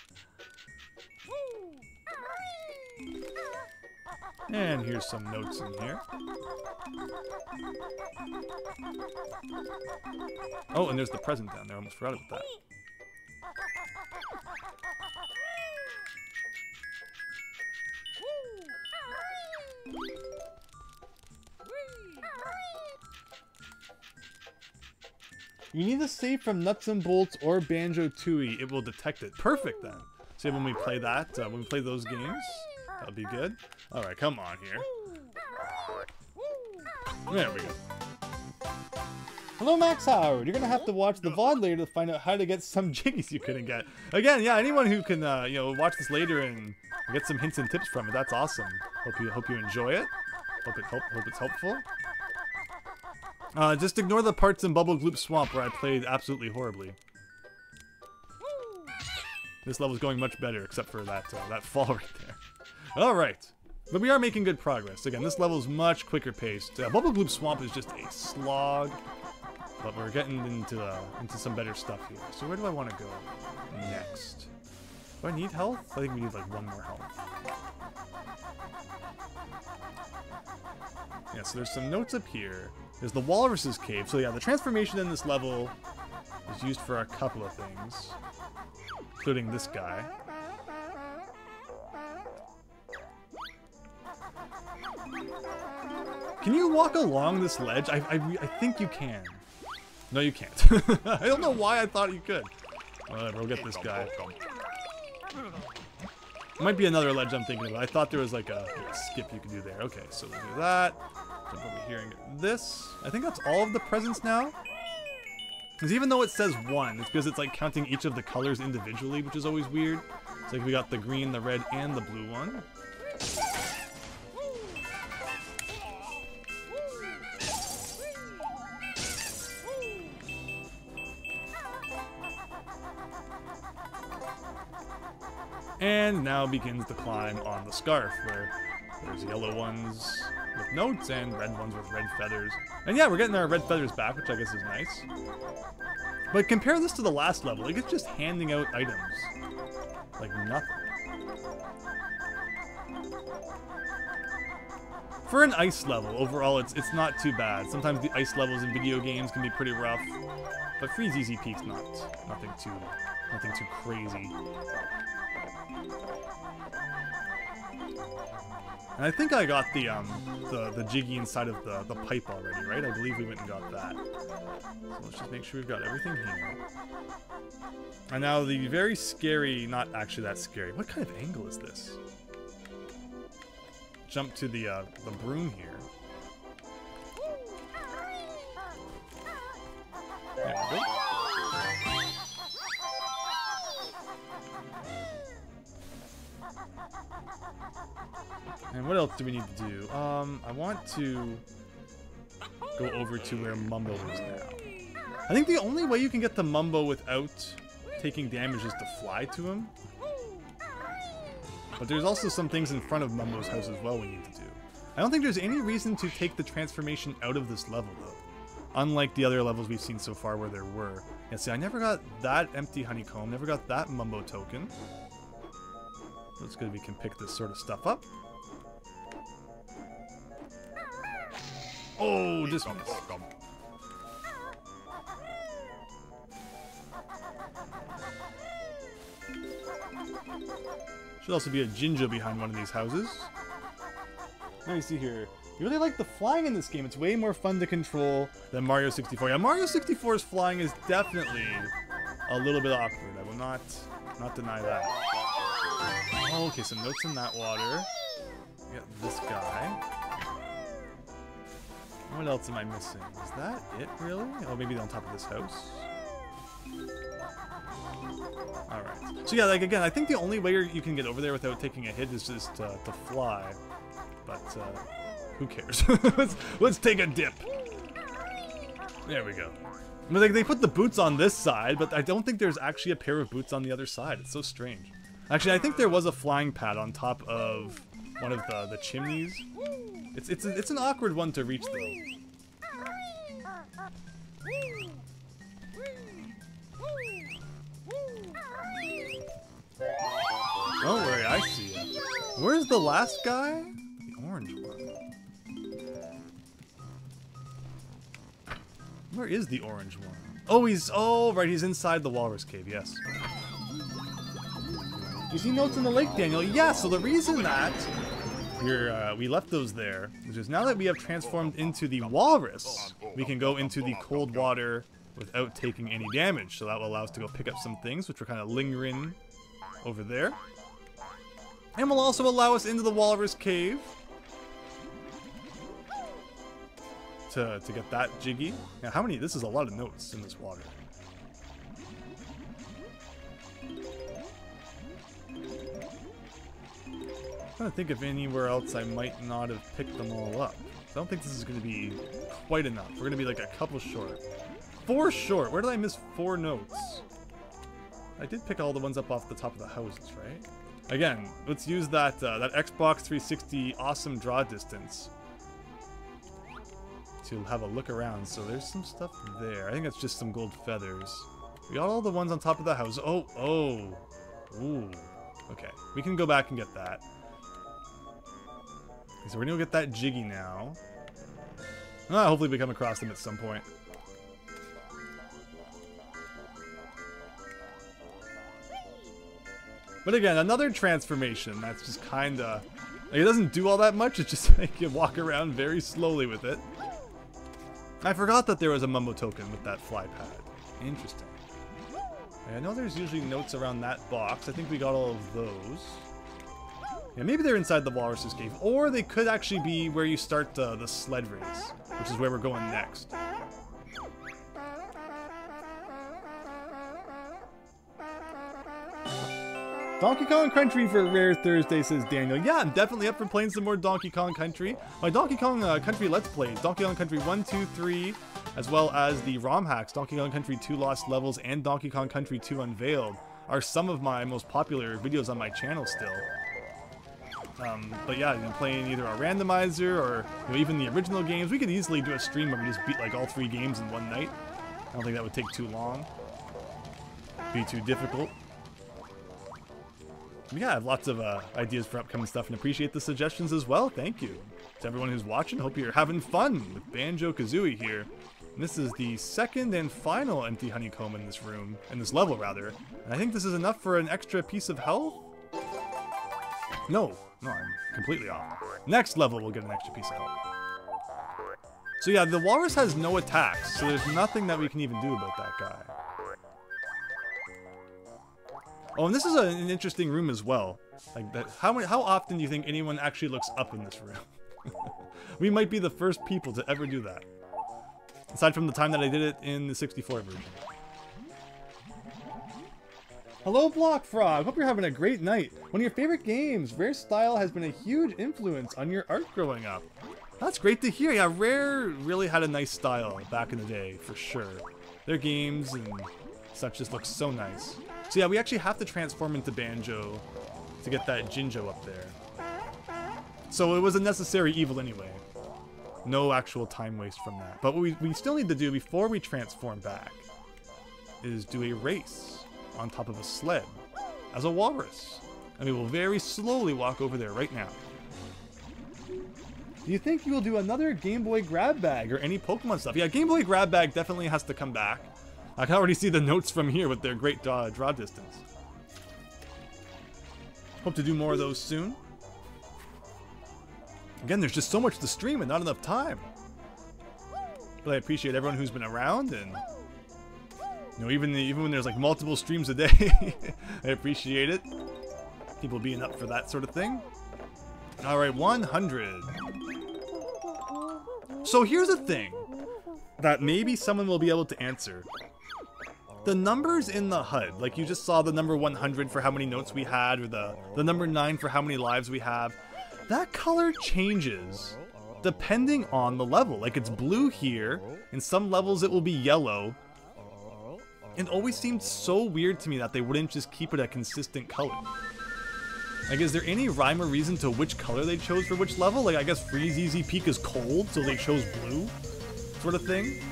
And here's some notes in here. Oh, and there's the present down there. I almost forgot about that. You need to save from Nuts and Bolts or Banjo-Tooie. It will detect it. Perfect, then. So when we play that, when we play those games, that'll be good. All right, come on here. There we go. Hello, Max Howard. You're gonna have to watch the VOD later to find out how to get some jiggies you couldn't get. Again, yeah, anyone who can, you know, watch this later and get some hints and tips from it, that's awesome. Hope you enjoy it. Hope it's helpful. Just ignore the parts in Bubble Gloop Swamp where I played absolutely horribly. This level's going much better, except for that that fall right there. All right, but we are making good progress. Again, this level is much quicker paced. Bubble Gloop Swamp is just a slog, but we're getting into some better stuff here. So where do I want to go next? Do I need health? I think we need like one more health. Yeah, so there's some notes up here. There's the Walrus's Cave. So yeah, the transformation in this level is used for a couple of things, including this guy. Can you walk along this ledge? I think you can. No, you can't. I don't know why I thought you could. Whatever, we'll get this guy. Might be another ledge I'm thinking about. I thought there was like a skip you could do there. Okay, so we'll do that. Jump over here and get this. I think that's all of the presents now. Because even though it says 1, it's because it's like counting each of the colors individually, which is always weird. It's like we got the green, the red, and the blue one. And now begins the climb on the scarf, where there's yellow ones with notes and red ones with red feathers. And yeah, we're getting our red feathers back, which I guess is nice. But compare this to the last level, like it's just handing out items. Like nothing. For an ice level, overall it's not too bad. Sometimes the ice levels in video games can be pretty rough, but Freezeezy Peak's nothing too crazy. And I think I got the jiggy inside of the pipe already, right? I believe we went and got that. So let's just make sure we've got everything here. And now the very scary, not actually that scary. What kind of angle is this? Jump to the broom here. There we go. And what else do we need to do? I want to go over to where Mumbo is now. I think the only way you can get to Mumbo without taking damage is to fly to him. But there's also some things in front of Mumbo's house as well we need to do. I don't think there's any reason to take the transformation out of this level, though. Unlike the other levels we've seen so far where there were. Yeah, see, I never got that empty honeycomb, never got that Mumbo token. That's good, we can pick this sort of stuff up. Oh, just missed. Should also be a Jinjo behind one of these houses. Let me see here. You really like the flying in this game. It's way more fun to control than Mario 64. Yeah, Mario 64's flying is definitely a little bit awkward. I will not deny that. Oh, okay, some notes in that water. We got this guy. What else am I missing? Is that it, really? Oh, maybe on top of this house. Alright. So yeah, like again, I think the only way you can get over there without taking a hit is just to fly. But who cares? let's take a dip. There we go. I mean, like, they put the boots on this side, but I don't think there's actually a pair of boots on the other side. It's so strange. Actually, I think there was a flying pad on top of one of the chimneys. It's an awkward one to reach though. Don't worry, I see it. Where's the last guy? The orange one. Where is the orange one? Oh, right, he's inside the walrus cave, yes. You see notes in the lake, Daniel? Yeah, so the reason that we left those there is just now that we have transformed into the walrus, we can go into the cold water without taking any damage. So that will allow us to go pick up some things, which were kind of lingering over there. And will also allow us into the walrus cave to get that jiggy. Now, how many? This is a lot of notes in this water. I'm trying to think of anywhere else I might not have picked them all up. I don't think this is going to be quite enough. We're going to be like a couple short. 4 short. Where did I miss 4 notes? I did pick all the ones up off the top of the houses, right? Again, let's use that that Xbox 360 awesome draw distance to have a look around. So there's some stuff there. I think that's just some gold feathers. We got all the ones on top of the house. Ooh. Okay, we can go back and get that. So we're gonna go get that jiggy now. Hopefully we come across them at some point. But again, another transformation that's just kinda... Like, it doesn't do all that much, it's just like you walk around very slowly with it. I forgot that there was a Mumbo token with that fly pad. Interesting. I know there's usually notes around that box. I think we got all of those. Yeah, maybe they're inside the walrus's cave. Or they could actually be where you start the sled race, which is where we're going next. Donkey Kong Country for Rare Thursday, says Daniel. Yeah, I'm definitely up for playing some more Donkey Kong Country. My Donkey Kong Country Let's Play, Donkey Kong Country 1, 2, 3, as well as the ROM hacks, Donkey Kong Country 2 Lost Levels and Donkey Kong Country 2 Unveiled, are some of my most popular videos on my channel still. But yeah, you can play either a randomizer or even the original games. We could easily do a stream where we just beat like all 3 games in one night. I don't think that would take too long. Be too difficult. Yeah, I have lots of ideas for upcoming stuff and appreciate the suggestions as well. Thank you to everyone who's watching. Hope you're having fun with Banjo-Kazooie here. And this is the second and final empty honeycomb in this room, in this level rather. And I think this is enough for an extra piece of health? No, I'm completely off. Next level we'll get an extra piece of health. So yeah, the walrus has no attacks, so there's nothing that we can even do about that guy. Oh, and this is an interesting room as well. Like that, how often do you think anyone actually looks up in this room? We might be the first people to ever do that. Aside from the time that I did it in the 64 version. Hello, Block Frog. Hope you're having a great night. One of your favorite games, Rare style has been a huge influence on your art growing up. That's great to hear. Yeah, Rare really had a nice style back in the day, for sure. Their games and such just look so nice. So yeah, we actually have to transform into Banjo to get that Jinjo up there. So it was a necessary evil anyway. No actual time waste from that. But what we still need to do before we transform back is do a race on top of a sled as a walrus. And we will very slowly walk over there right now. Do you think you will do another Game Boy grab bag or any Pokemon stuff? Yeah, Game Boy grab bag definitely has to come back. I can already see the notes from here with their great draw distance. Hope to do more of those soon. Again, there's just so much to stream and not enough time. But I appreciate everyone who's been around, and even when there's like multiple streams a day, I appreciate it. People being up for that sort of thing. All right, 100. So here's a thing that maybe someone will be able to answer. the numbers in the HUD, like you just saw the number 100 for how many notes we had, or the number 9 for how many lives we have, that color changes depending on the level. Like it's blue here, in some levels it will be yellow. It always seemed so weird to me that they wouldn't just keep it a consistent color. Like, is there any rhyme or reason to which color they chose for which level? Like, I guess Freezeezy Peak is cold, so they chose blue, sort of thing.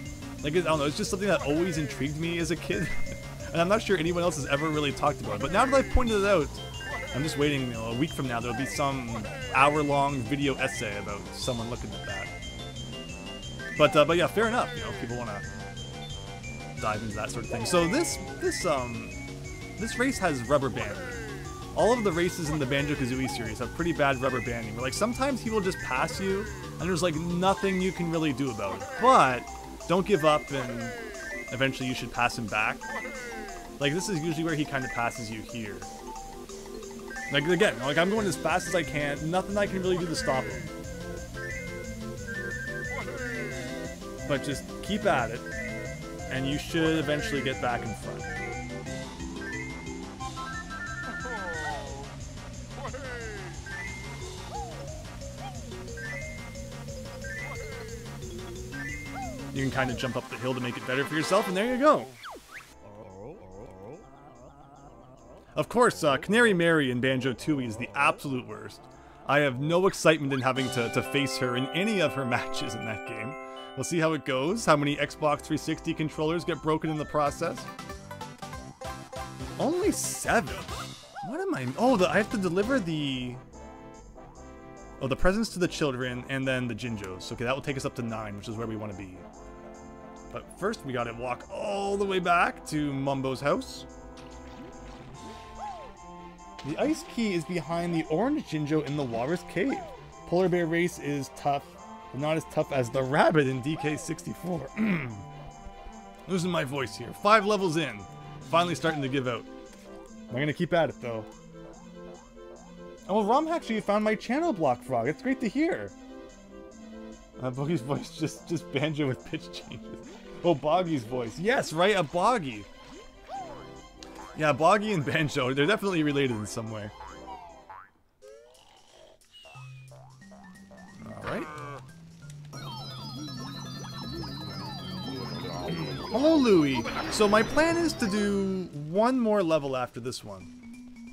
Like, I don't know, it's just something that always intrigued me as a kid. And I'm not sure anyone else has ever really talked about it. But now that I've pointed it out, I'm just waiting, you know, a week from now, there'll be some hour-long video essay about someone looking at that. But yeah, fair enough, you know, people want to dive into that sort of thing. So this race has rubber banding. All of the races in the Banjo-Kazooie series have pretty bad rubber banding. Like, sometimes he will just pass you, and there's like nothing you can really do about it. But don't give up, and eventually you should pass him back. Like, this is usually where he kind of passes you here. Like, again, like, I'm going as fast as I can. Nothing I can really do to stop him. But just keep at it, and you should eventually get back in front. You can kind of jump up the hill to make it better for yourself, and there you go. Of course, Canary Mary in Banjo-Tooie is the absolute worst. I have no excitement in having to face her in any of her matches in that game. We'll see how it goes, how many Xbox 360 controllers get broken in the process. Only 7? What am I... Oh, I have to deliver the... Oh, the presents to the children, and then the Jinjos. Okay, that will take us up to 9, which is where we want to be. But first, we gotta walk all the way back to Mumbo's house. The ice key is behind the orange Jinjo in the Walrus Cave. Polar Bear Race is tough, but not as tough as the rabbit in DK64. Losing my voice here. 5 levels in. Finally starting to give out. I'm gonna keep at it, though. Oh, Rom actually found my channel block, Frog. It's great to hear. Boggy's voice, just Banjo with pitch changes. Oh, Boggy's voice. Yes, right, a Boggy. Yeah, Boggy and Banjo, they're definitely related in some way. Alright. Hello, Louie. So my plan is to do one more level after this one.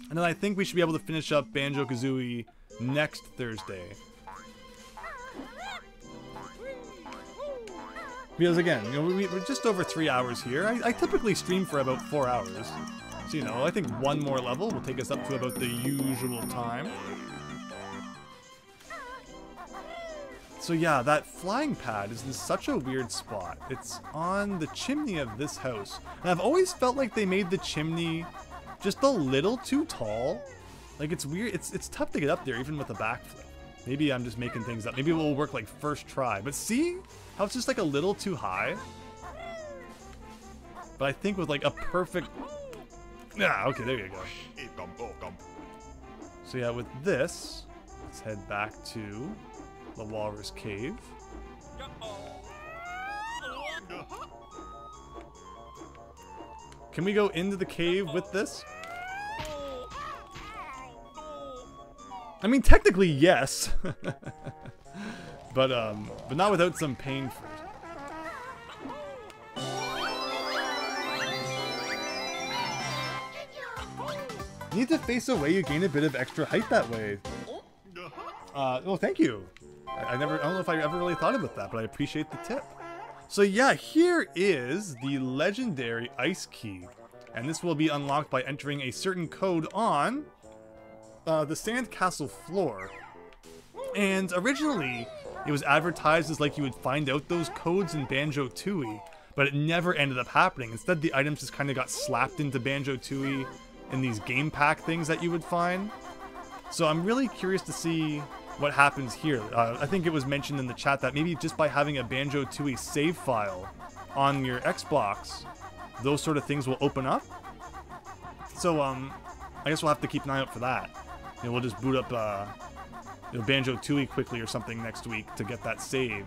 And then I think we should be able to finish up Banjo-Kazooie next Thursday. Because again, you know, we're just over 3 hours here. I typically stream for about 4 hours. So, you know, I think one more level will take us up to about the usual time. So yeah, that flying pad is in such a weird spot. It's on the chimney of this house. And I've always felt like they made the chimney just a little too tall. Like, it's weird. It's tough to get up there, even with a backflip. Maybe I'm just making things up. Maybe it will work like first try. But see how it's just like a little too high? But I think with like a perfect... Yeah, okay, there you go. So yeah, with this, let's head back to the Walrus Cave. Can we go into the cave with this? I mean, technically, yes. but not without some pain first. You need to face away, you gain a bit of extra height that way. Well, thank you. I don't know if I ever really thought about that, but I appreciate the tip. So yeah, here is the legendary ice key. And this will be unlocked by entering a certain code on the sandcastle floor. And originally, it was advertised as like you would find out those codes in Banjo-Tooie, but it never ended up happening. Instead, the items just kind of got slapped into Banjo-Tooie in these game pack things that you would find. So I'm really curious to see what happens here. I think it was mentioned in the chat that maybe just by having a Banjo-Tooie save file on your Xbox, those sort of things will open up. So I guess we'll have to keep an eye out for that. You know, we'll just boot up Banjo-Tooie quickly or something next week to get that save.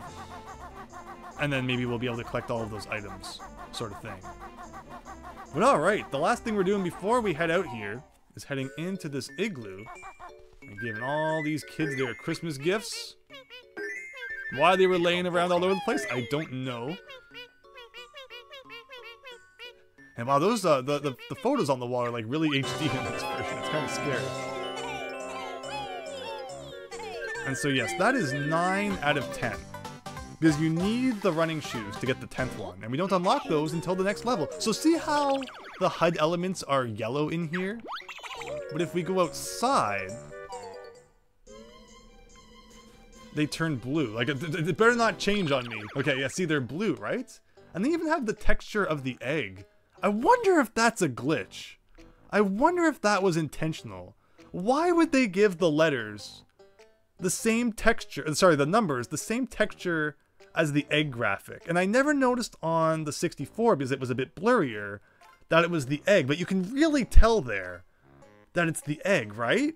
And then maybe we'll be able to collect all of those items, sort of thing. But alright, the last thing we're doing before we head out here is heading into this igloo and giving all these kids their Christmas gifts. Why they were laying around all over the place, I don't know. And wow, those the photos on the wall are like really HD in this version. It's kind of scary. And so yes, that is 9 out of 10. Because you need the running shoes to get the 10th one. And we don't unlock those until the next level. So see how the HUD elements are yellow in here? But if we go outside, they turn blue. Like, it better not change on me. Okay, yeah, see, they're blue, right? And they even have the texture of the egg. I wonder if that's a glitch. I wonder if that was intentional. Why would they give the letters the same texture, sorry, the numbers, the same texture as the egg graphic? And I never noticed on the 64, because it was a bit blurrier, that it was the egg. But you can really tell there that it's the egg, right?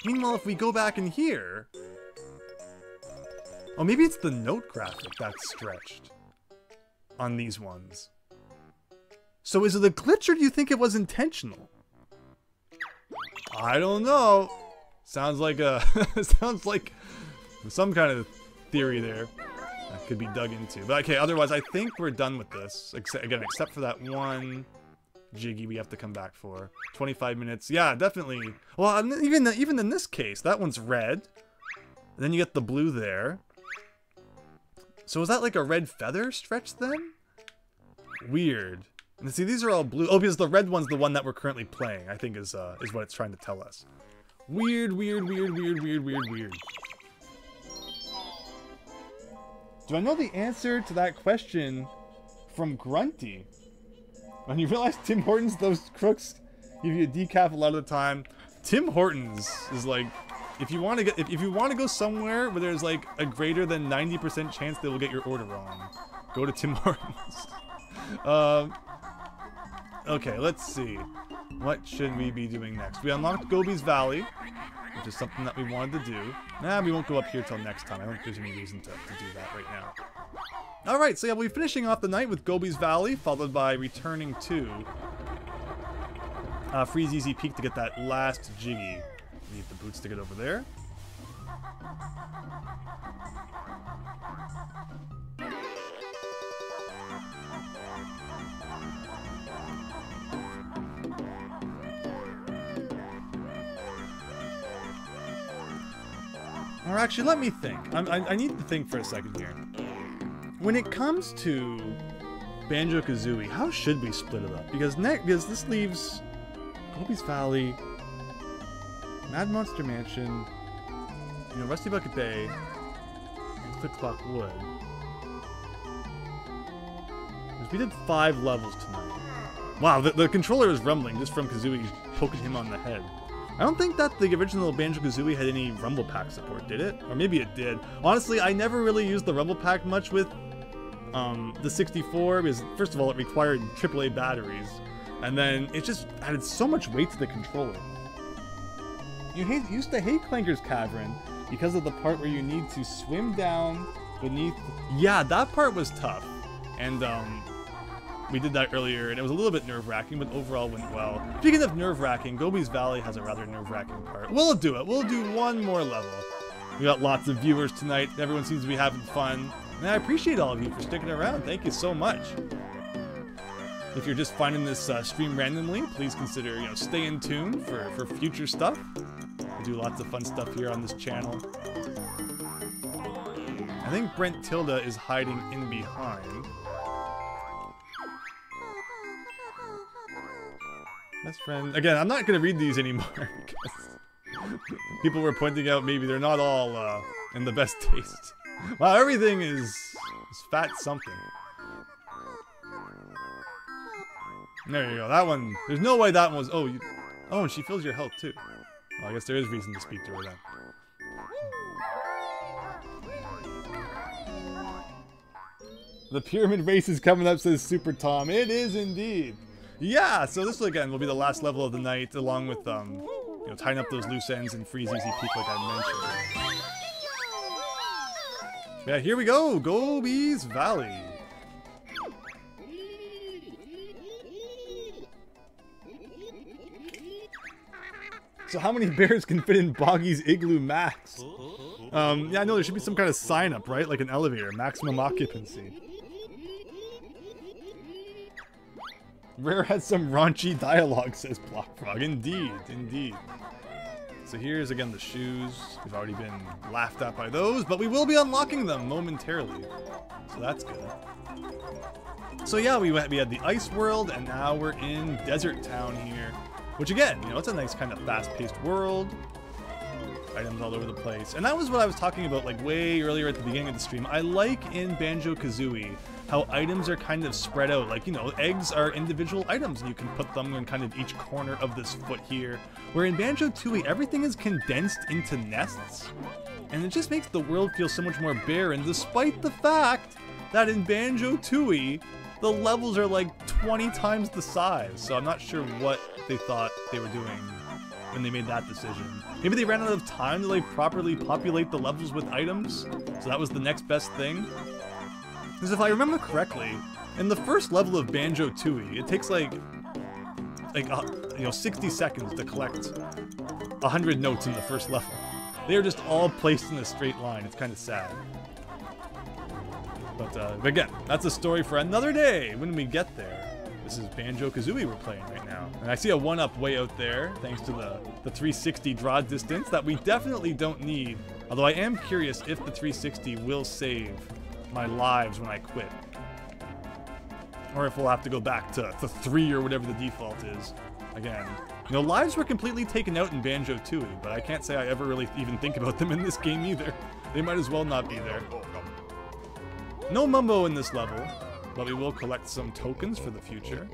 Meanwhile, if we go back in here... Oh, maybe it's the note graphic that's stretched on these ones. So is it a glitch, or do you think it was intentional? I don't know. Sounds like a sounds like some kind of theory there that could be dug into. But okay, otherwise I think we're done with this. Except for that one jiggy we have to come back for. 25 minutes. Yeah, definitely. Well, even in this case, that one's red. And then you get the blue there. So is that like a red feather stretch then? Weird. And see, these are all blue. Oh, because the red one's the one that we're currently playing, I think is what it's trying to tell us. Weird, weird, weird, weird, weird, weird, weird. Do I know the answer to that question from Grunty? When you realize Tim Hortons, those crooks give you a decaf a lot of the time. Tim Hortons is like, if you want to go somewhere where there's like a greater than 90% chance they will get your order wrong, go to Tim Hortons. Okay, let's see. What should we be doing next? We unlocked Gobi's Valley, which is something that we wanted to do. Nah, we won't go up here till next time. I don't think there's any reason to do that right now. Alright, so yeah, we'll be finishing off the night with Gobi's Valley, followed by returning to Freezeezy Peak to get that last jiggy. Need the boots to get over there. Or actually, let me think. I need to think for a second here. When it comes to Banjo-Kazooie, how should we split it up? Because this leaves Gobi's Valley, Mad Monster Mansion, you know, Rusty Bucket Bay, and Click Clock Wood. Because we did 5 levels tonight. Wow, the controller is rumbling just from Kazooie poking him on the head. I don't think that the original Banjo-Kazooie had any Rumble Pack support, did it? Or maybe it did. Honestly, I never really used the Rumble Pack much with the 64, because first of all, it required AAA batteries, and then it just added so much weight to the controller. You used to hate Clanker's Cavern because of the part where you need to swim down beneath... Yeah, that part was tough. And we did that earlier, and it was a little bit nerve-wracking, but overall went well. Speaking of nerve-wracking, Gobi's Valley has a rather nerve-wracking part. We'll do it. We'll do one more level. We got lots of viewers tonight. Everyone seems to be having fun. And I appreciate all of you for sticking around. Thank you so much. If you're just finding this stream randomly, please consider, you know, staying tuned for future stuff. We do lots of fun stuff here on this channel. I think Brent Tilda is hiding in behind. Best friend. Again, I'm not going to read these anymore because people were pointing out maybe they're not all in the best taste. Wow, everything is fat something. There you go. That one. There's no way that one was. Oh, oh, and she fills your health too. Well, I guess there is reason to speak to her then. The pyramid race is coming up, says Super Tom. It is indeed. Yeah, so this again will be the last level of the night, along with you know, tying up those loose ends in Freezeezy Peak, like I mentioned. Yeah, here we go, Gobi's Valley. So how many bears can fit in Boggy's Igloo Max? Yeah, I know there should be some kind of sign up, right? Like an elevator, maximum occupancy. Rare has some raunchy dialogue, says Blockfrog. Indeed, indeed. So here's again the shoes. We've already been laughed at by those, but we will be unlocking them momentarily. So that's good. So yeah, we had the Ice World, and now we're in Desert Town here. Which again, you know, it's a nice kind of fast-paced world. Items all over the place. And that was what I was talking about like way earlier at the beginning of the stream. I like in Banjo-Kazooie how items are kind of spread out. Like, you know, eggs are individual items and you can put them in kind of each corner of this foot here. Where in Banjo-Tooie, everything is condensed into nests. And it just makes the world feel so much more barren, despite the fact that in Banjo-Tooie, the levels are like 20 times the size. So I'm not sure what they thought they were doing when they made that decision. Maybe they ran out of time to like properly populate the levels with items, so that was the next best thing. Because if I remember correctly, in the first level of Banjo-Tooie, it takes like you know, 60 seconds to collect 100 notes in the first level. They are just all placed in a straight line. It's kind of sad. But again, that's a story for another day when we get there. This is Banjo-Kazooie we're playing right now. And I see a 1-up way out there, thanks to the 360 draw distance that we definitely don't need. Although I am curious if the 360 will save my lives when I quit. Or if we'll have to go back to 3 or whatever the default is. Again, you know, lives were completely taken out in Banjo-Tooie, but I can't say I ever really even think about them in this game either. They might as well not be there. No Mumbo in this level, but we will collect some tokens for the future.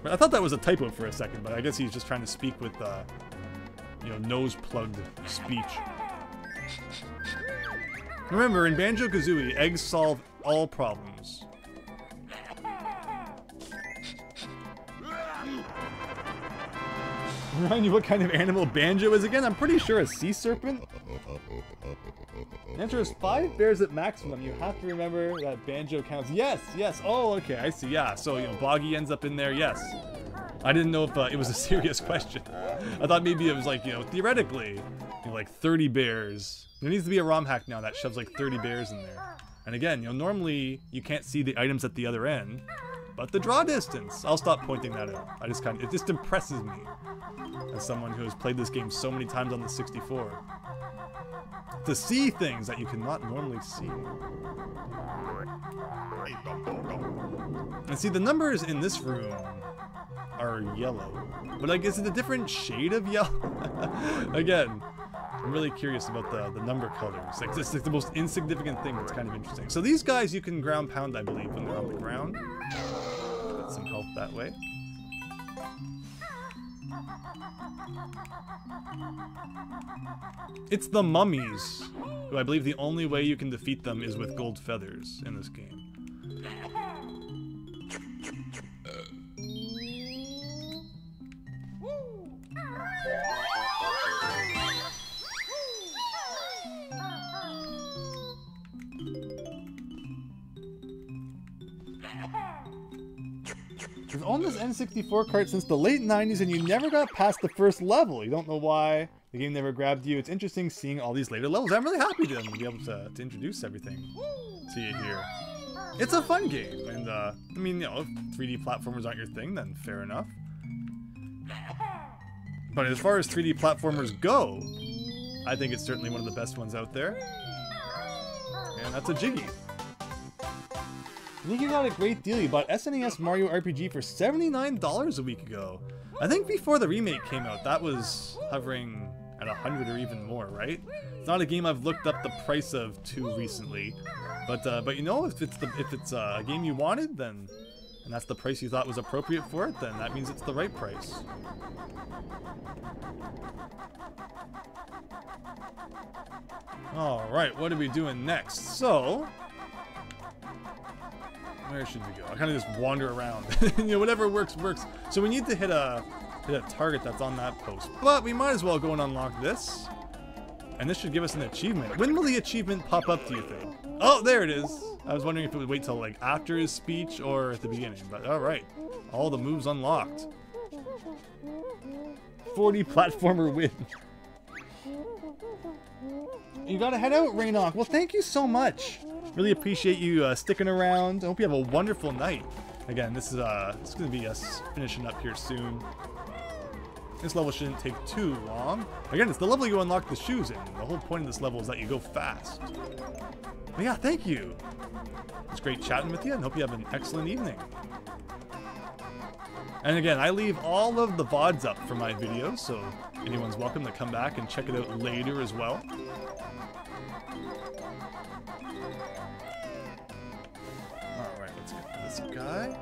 I thought that was a typo for a second, but I guess he's just trying to speak with, you know, nose-plugged speech. Remember, in Banjo-Kazooie, eggs solve all problems. Remind you what kind of animal Banjo is again? I'm pretty sure a sea serpent. The answer is 5 bears at maximum. You have to remember that Banjo counts. Yes, yes. Oh, okay, I see. Yeah, so, you know, Boggy ends up in there. Yes. I didn't know if it was a serious question. I thought maybe it was like, you know, theoretically, you know, like 30 bears. There needs to be a ROM hack now that shoves like 30 bears in there. And again, you know, normally you can't see the items at the other end, but the draw distance. I'll stop pointing that out. It just impresses me as someone who has played this game so many times on the 64. To see things that you cannot normally see. And see, the numbers in this room are yellow. But like, is it a different shade of yellow? Again, I'm really curious about the number colors. Like, this is the most insignificant thing that's kind of interesting. So these guys you can ground pound, I believe, when they're on the ground. Get some health that way. It's the mummies, who I believe the only way you can defeat them is with gold feathers in this game. You've owned this N64 cart since the late 90s and you never got past the first level. You don't know why. The game never grabbed you. It's interesting seeing all these later levels. I'm really happy to be able to introduce everything to you here. It's a fun game, and I mean, you know, if 3D platformers aren't your thing, then fair enough. But as far as 3D platformers go, I think it's certainly one of the best ones out there. And that's a Jiggy. I think you got a great deal. You bought SNES Mario RPG for $79 a week ago. I think before the remake came out, that was hovering at 100 or even more, right? It's not a game I've looked up the price of too recently, but you know, if it's a game you wanted, then and that's the price you thought was appropriate for it, then that means it's the right price. All right, what are we doing next? So, where should we go? I kind of just wander around. You know, whatever works, works. So we need to hit a target that's on that post. But we might as well go and unlock this. And this should give us an achievement. When will the achievement pop up, do you think? Oh, there it is. I was wondering if it would wait till like after his speech or at the beginning. But all right, all the moves unlocked. 40 platformer win. You gotta head out, Rainock. Well, thank you so much. Really appreciate you sticking around. I hope you have a wonderful night. Again, this is gonna be us finishing up here soon. This level shouldn't take too long. Again, it's the level you unlock the shoes in. The whole point of this level is that you go fast. But yeah, thank you. It's great chatting with you, and hope you have an excellent evening. And again, I leave all of the VODs up for my videos, so anyone's welcome to come back and check it out later as well. Alright, let's get this guy.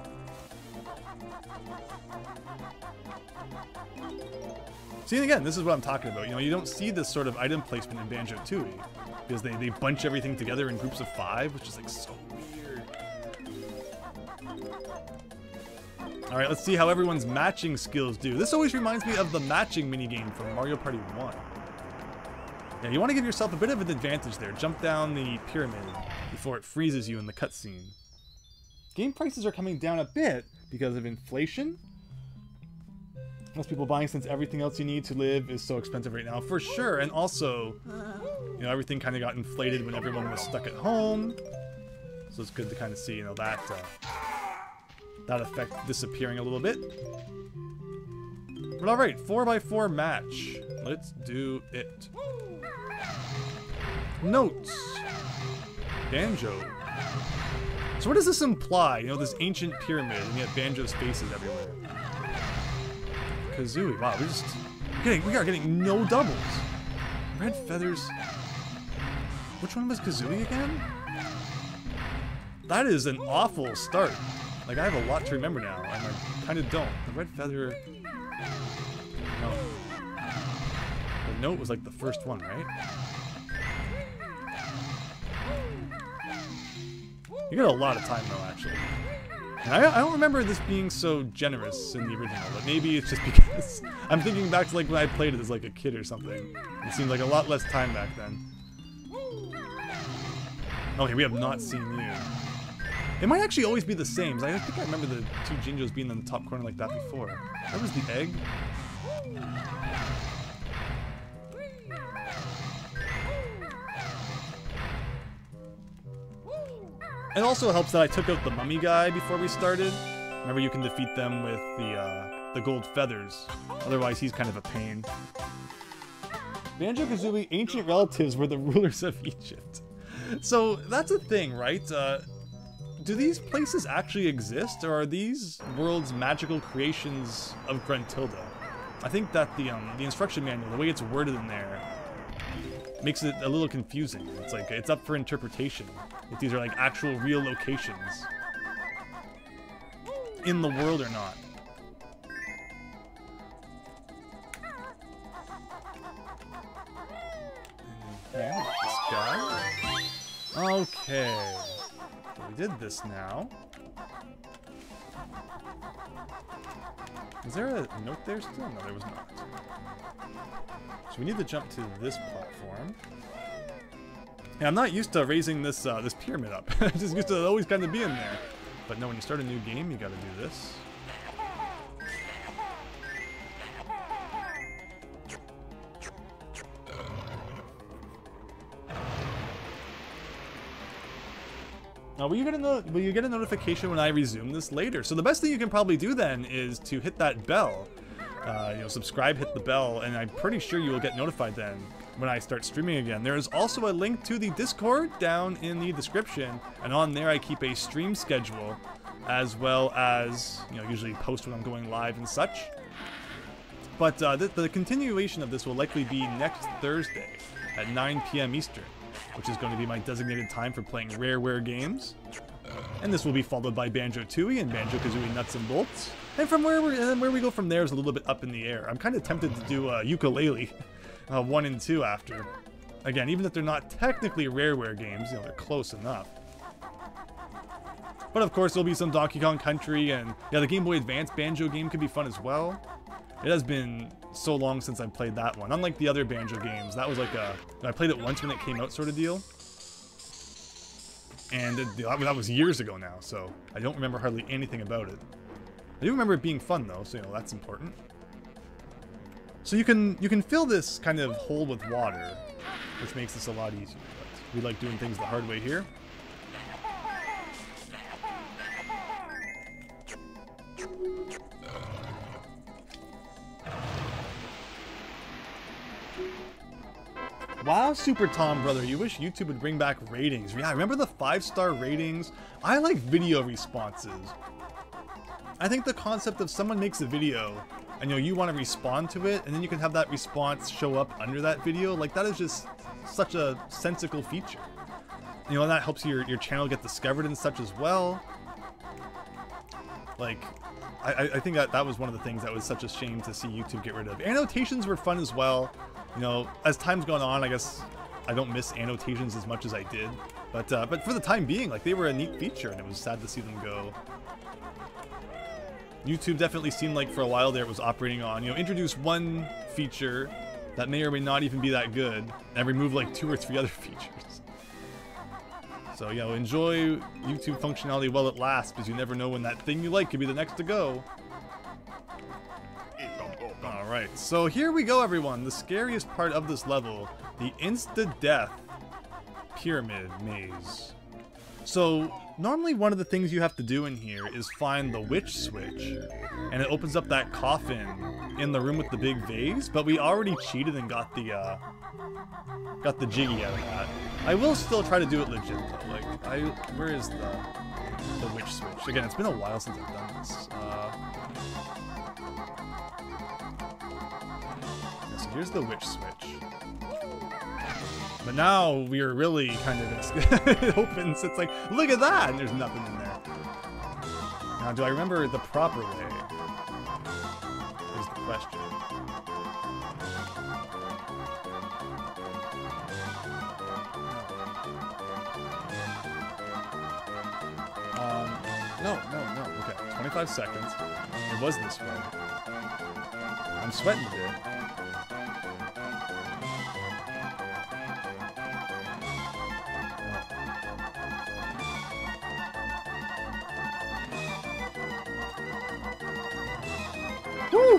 See, and again, this is what I'm talking about. You know, you don't see this sort of item placement in Banjo-Tooie, because they bunch everything together in groups of 5, which is like so weird. Alright, let's see how everyone's matching skills do. This always reminds me of the matching minigame from Mario Party 1. Yeah, you want to give yourself a bit of an advantage there. Jump down the pyramid before it freezes you in the cutscene. Game prices are coming down a bit because of inflation. Most people buying since everything else you need to live is so expensive right now, for sure. And also, you know, everything kind of got inflated when everyone was stuck at home. So it's good to kind of see, you know, that effect disappearing a little bit. But alright, 4x4 match. Let's do it. Notes. Banjo. So what does this imply? You know, this ancient pyramid, and yet Banjo's face is everywhere. Kazooie. Wow, we are getting no doubles. Red feathers. Which one was Kazooie again? That is an awful start. Like, I have a lot to remember now, and I kind of don't. The red feather... No. The note was like the first one, right? You got a lot of time, though, actually. And I don't remember this being so generous in the original, but maybe it's just because I'm thinking back to like when I played it as like a kid or something. It seemed like a lot less time back then. Okay, we have not seen you. It might actually always be the same. I think I remember the 2 Jinjos being in the top corner like that before. That was the egg. It also helps that I took out the mummy guy before we started. Remember, you can defeat them with the gold feathers. Otherwise, he's kind of a pain. Banjo-Kazooie ancient relatives were the rulers of Egypt. So that's a thing, right? Do these places actually exist, or are these worlds magical creations of Gruntilda? I think that the instruction manual, the way it's worded in there, makes it a little confusing. It's like, it's up for interpretation if these are like actual real locations in the world or not. Okay, this guy. Okay. So we did this now. Is there a note there still? No, there was not. So we need to jump to this platform. Yeah, I'm not used to raising this this pyramid up. I'm just used to it always kind of being there. But no, when you start a new game, you gotta do this. Now, will you get a notification when I resume this later? So the best thing you can probably do then is to hit that bell. You know, subscribe, hit the bell, and I'm pretty sure you will get notified then when I start streaming again. There is also a link to the Discord down in the description, and on there I keep a stream schedule, as well as, you know, usually post when I'm going live and such. But the continuation of this will likely be next Thursday at 9 p.m. Eastern, which is going to be my designated time for playing Rareware games. And this will be followed by Banjo-Tooie and Banjo-Kazooie Nuts and Bolts. And from where we go from there is a little bit up in the air. I'm kind of tempted to do Ukulele 1 and 2 after. Again, even if they're not technically Rareware games, you know, they're close enough. But of course, there'll be some Donkey Kong Country, and yeah, the Game Boy Advance Banjo game could be fun as well. It has been so long since I played that one. Unlike the other Banjo games, that was like I played it once when it came out sort of deal. And that was years ago now, so I don't remember hardly anything about it. I do remember it being fun though, so you know, that's important. So you can fill this kind of hole with water, which makes this a lot easier. But we like doing things the hard way here. Wow, Super Tom brother, you wish YouTube would bring back ratings. Yeah, remember the 5-star ratings? I like video responses. I think the concept of someone makes a video and you want to respond to it, and then you can have that response show up under that video, like that is just such a sensical feature. And that helps your channel get discovered and such as well. Like, I think that was one of the things that was such a shame to see YouTube get rid of. Annotations were fun as well. As time's gone on, I guess I don't miss annotations as much as I did. But for the time being, like, they were a neat feature, and it was sad to see them go. YouTube definitely seemed like for a while there it was operating on, introduce one feature that may or may not even be that good, and remove like 2 or 3 other features. So, enjoy YouTube functionality while it lasts, because you never know when that thing you like could be the next to go. Alright, so here we go, everyone. The scariest part of this level, the insta-death pyramid maze. So, normally one of the things you have to do in here is find the witch switch, and it opens up that coffin in the room with the big vase, but we already cheated and got the jiggy out of that. I will still try to do it legit though. Like, where is the witch switch? Again, it's been a while since I've done this. So here's the witch switch. But now we are really kind of it opens. It's like, look at that, and there's nothing in there. Now, do I remember the proper way? Is the question. No. Okay, 25 seconds. It was this way. I'm sweating a bit. Woo!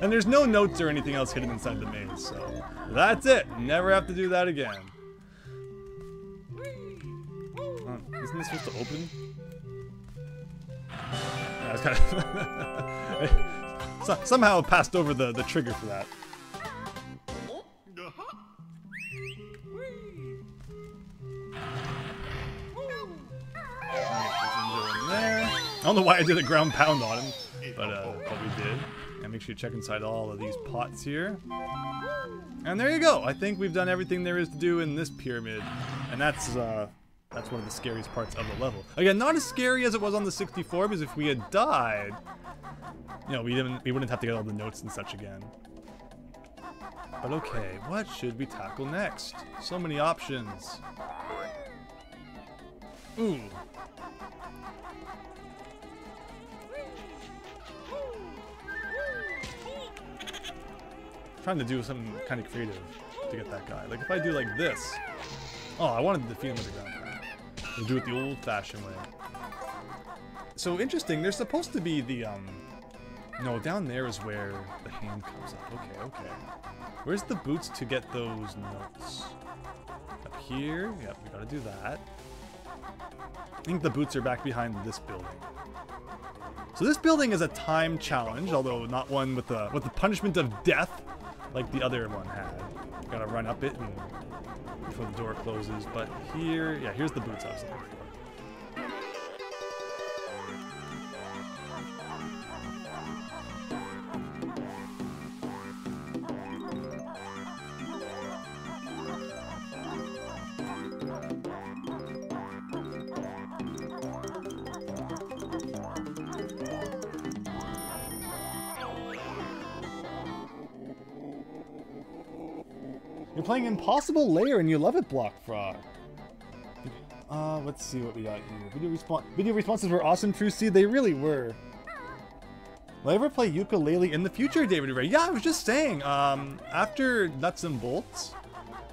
And there's no notes or anything else hidden inside the maze, so that's it. Never have to do that again. Isn't this supposed to open? Yeah, it's kind of somehow passed over the trigger for that. I don't know why I did a ground pound on him, but we did. And make sure you check inside all of these pots here. And there you go. I think we've done everything there is to do in this pyramid, and that's one of the scariest parts of the level. Again, not as scary as it was on the 64, because if we had died, we wouldn't have to get all the notes and such again. But okay, what should we tackle next? So many options. Ooh. Trying to do something kind of creative to get that guy. Like if I do like this. Oh, I wanted to defeat him with the ground pound. We'll do it the old-fashioned way. So interesting. There's supposed to be the no, down there is where the hand comes up. Okay. Where's the boots to get those notes? Up here. Yep, we gotta do that. I think the boots are back behind this building. So this building is a time challenge, although not one with the punishment of death like the other one had. Gotta run up it and before the door closes. But here, yeah, here's the boots I was looking for. You're playing Impossible Lair and you love it, Block Frog. Let's see what we got here. Video responses were awesome, Freezeezy. They really were. Will I ever play ukulele in the future, David Ray? Yeah, I was just saying, after Nuts and Bolts,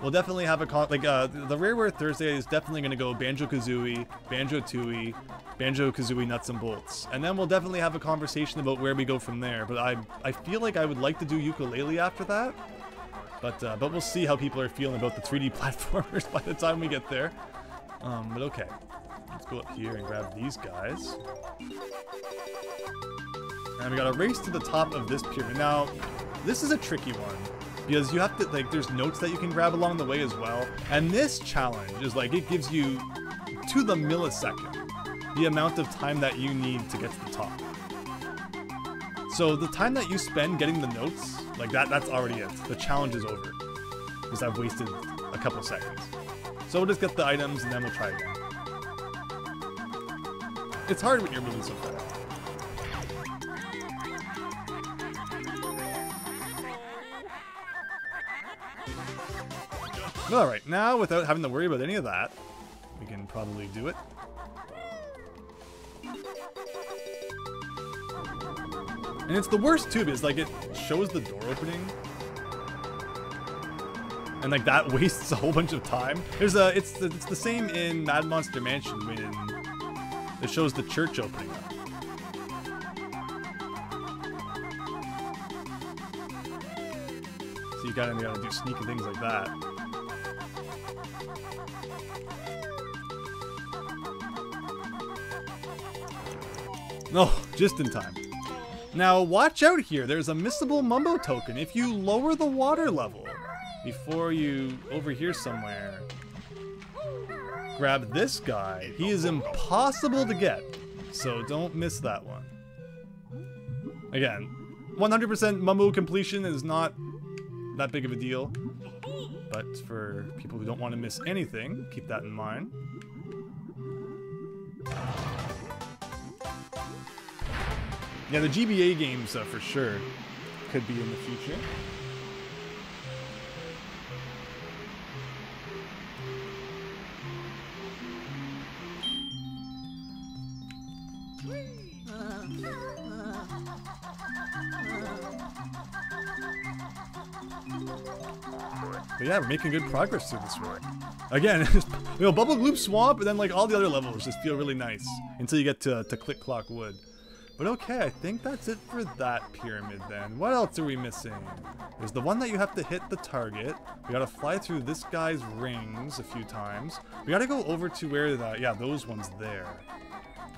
we'll definitely have a the Rareware Thursday is definitely going to go Banjo-Kazooie, Banjo-Tooie, Banjo-Kazooie Nuts and Bolts, and then we'll definitely have a conversation about where we go from there. But I feel like I would like to do ukulele after that, but we'll see how people are feeling about the 3D platformers by the time we get there. But okay, let's go up here and grab these guys, and we got to race to the top of this pyramid. Now, this is a tricky one, because you have to, like, there's notes that you can grab along the way as well. And this challenge is like, it gives you, to the millisecond, the amount of time that you need to get to the top. So the time that you spend getting the notes, like that's already it. The challenge is over, because I've wasted a couple seconds. So we'll just get the items and then we'll try again. It's hard when you're moving so fast. Alright, now without having to worry about any of that, we can probably do it. And it's the worst too, because like it shows the door opening. And like that wastes a whole bunch of time. There's it's the same in Mad Monster Mansion when it shows the church opening up. So you gotta do sneaky things like that. No, just in time. Now, watch out here. There's a missable Mumbo token. If you lower the water level before you, over here somewhere, grab this guy. He is impossible to get, so don't miss that one. Again, 100% Mumbo completion is not that big of a deal, but for people who don't want to miss anything, keep that in mind. Yeah, the GBA games for sure could be in the future. But yeah, we're making good progress through this work. Again, you know, Bubble Gloop Swamp, and then like all the other levels just feel really nice until you get to Click Clock Wood. But okay, I think that's it for that pyramid then. What else are we missing? There's the one that you have to hit the target. We gotta fly through this guy's rings a few times. We gotta go over to where the, yeah, those ones there.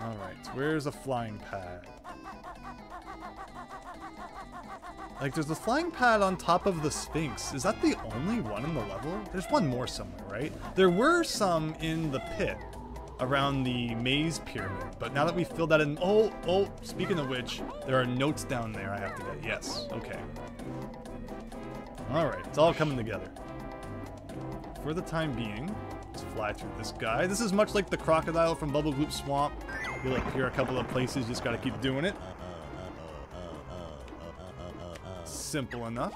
Alright, where's a flying pad? Like, there's the flying pad on top of the Sphinx. Is that the only one in the level? There's one more somewhere, right? There were some in the pit around the maze pyramid, but now that we've filled that in... Oh, speaking of which, there are notes down there I have to get. Yes, okay. Alright, it's all coming together. For the time being, let's fly through this guy. This is much like the crocodile from Bubble Gloop Swamp. You'll appear a couple of places, you just gotta keep doing it. Simple enough.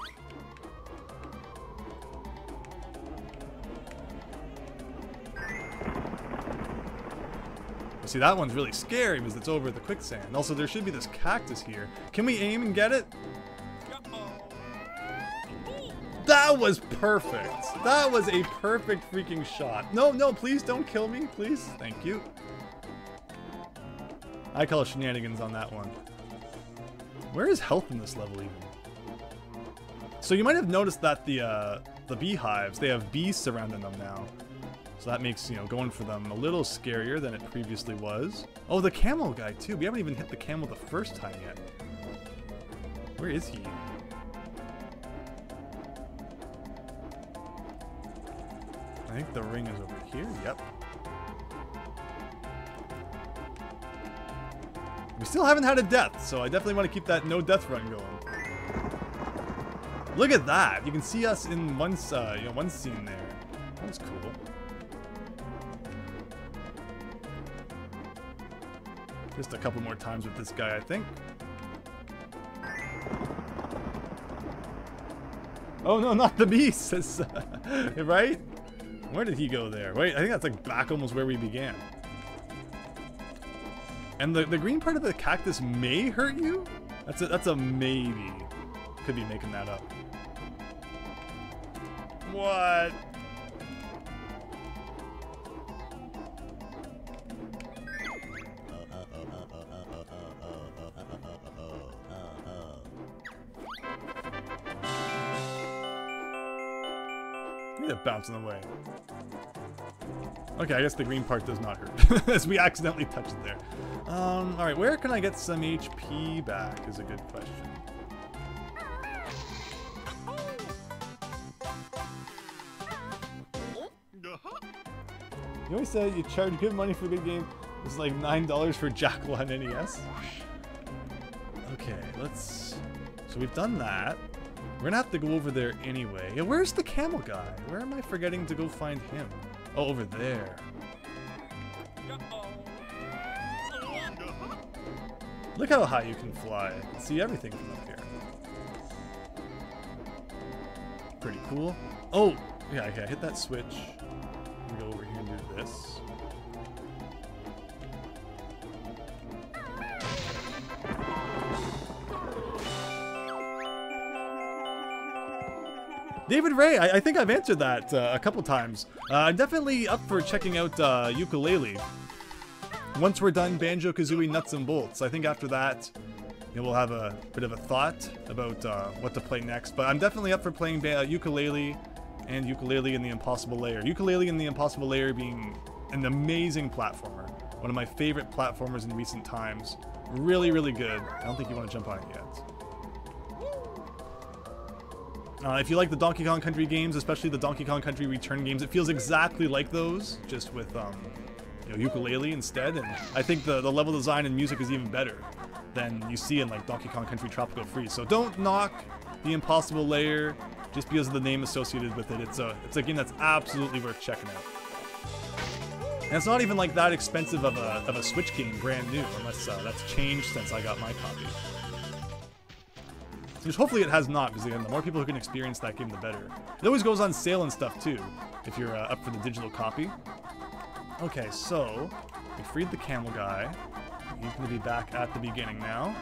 See, that one's really scary because it's over the quicksand. Also, there should be this cactus here. Can we aim and get it? That was perfect. That was a perfect freaking shot. No, please don't kill me, please. Thank you. I call shenanigans on that one. Where is health in this level even? So you might have noticed that the beehives, they have bees surrounding them now. So that makes, you know, going for them a little scarier than it previously was. Oh, the camel guy too. We haven't even hit the camel the first time yet. Where is he? I think the ring is over here. Yep. We still haven't had a death, so I definitely want to keep that no death run going. Look at that! You can see us in one scene there. That was cool. Just a couple more times with this guy, I think. Oh no, not the beast! Right? Where did he go there? Wait, I think that's like back almost where we began. And the green part of the cactus may hurt you? That's a maybe. Could be making that up. What? Look at it bouncing away. Okay, I guess the green part does not hurt, as we accidentally touched it there. Alright, where can I get some HP back is a good question. You always said you charge good money for a good game. It's like $9 for Jackal on NES. Okay, let's... So we've done that. We're gonna have to go over there anyway. Yeah, where's the camel guy? Where am I forgetting to go find him? Oh, over there. Look how high you can fly. You can see everything from up here. Pretty cool. Oh, yeah, okay, hit that switch. I'm gonna go over here and do this. David Ray, I think I've answered that a couple times. I'm definitely up for checking out Yooka-Laylee. Once we're done Banjo-Kazooie Nuts and Bolts, I think after that, you know, we'll have a bit of a thought about what to play next. But I'm definitely up for playing Yooka-Laylee and Yooka-Laylee in the Impossible Lair. Yooka-Laylee in the Impossible Lair being an amazing platformer. One of my favorite platformers in recent times. Really, really good. I don't think you want to jump on it yet. If you like the Donkey Kong Country games, especially the Donkey Kong Country Return games, it feels exactly like those, just with you know, Yooka-Laylee instead. And I think the level design and music is even better than you see in like Donkey Kong Country Tropical Freeze. So don't knock the Impossible Lair just because of the name associated with it. It's a game that's absolutely worth checking out. And it's not even like that expensive of a Switch game, brand new, unless that's changed since I got my copy. Which hopefully it has not, because again, the more people who can experience that game, the better. It always goes on sale and stuff too, if you're up for the digital copy. Okay, so we freed the camel guy. He's going to be back at the beginning now.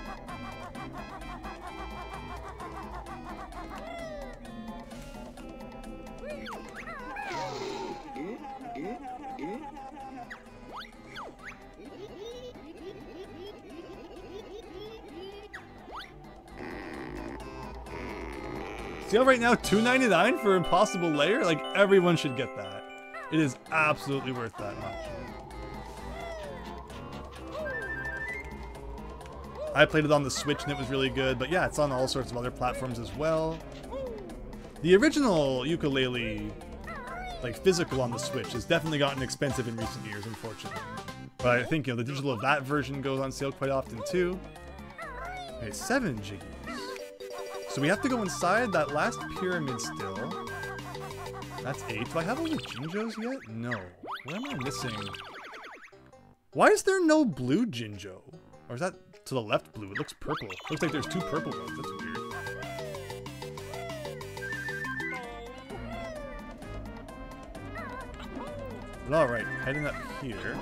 See how right now $2.99 for Impossible Lair? Like, everyone should get that. It is absolutely worth that much. I played it on the Switch and it was really good, but yeah, it's on all sorts of other platforms as well. The original Yooka-Laylee, like physical on the Switch, has definitely gotten expensive in recent years, unfortunately. But I think, you know, the digital of that version goes on sale quite often too. Okay, 7 Jiggies. So we have to go inside that last pyramid still. That's 8. Do I have all the Jinjos yet? No. What am I missing? Why is there no blue Jinjo? Or is that to the left blue? It looks purple. Looks like there's 2 purple ones. That's weird. But alright, heading up here.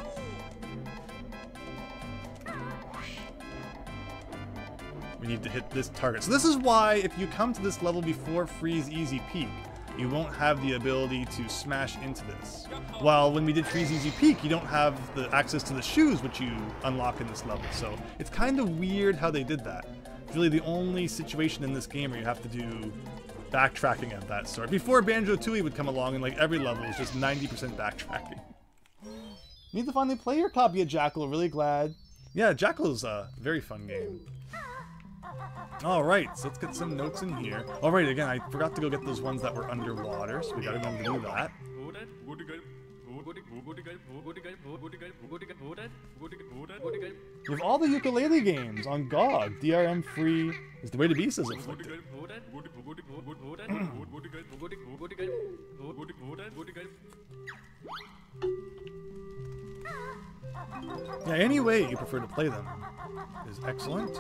We need to hit this target. So this is why if you come to this level before Freezeezy Peak, you won't have the ability to smash into this. While when we did Freezeezy Peak, you don't have the access to the shoes, which you unlock in this level. So it's kind of weird how they did that. It's really the only situation in this game where you have to do backtracking of that sort. Before Banjo-Tooie would come along and like every level is just 90% backtracking. Need to finally play your copy of Jackal, really glad. Yeah, Jackal is a very fun game. Alright, so let's get some notes in here. Alright, again, I forgot to go get those ones that were underwater, so we gotta remember to do that. You have all the Yooka-Laylee games on GOG. DRM free is the way to be, says Afflicted. Yeah, any way you prefer to play them is excellent.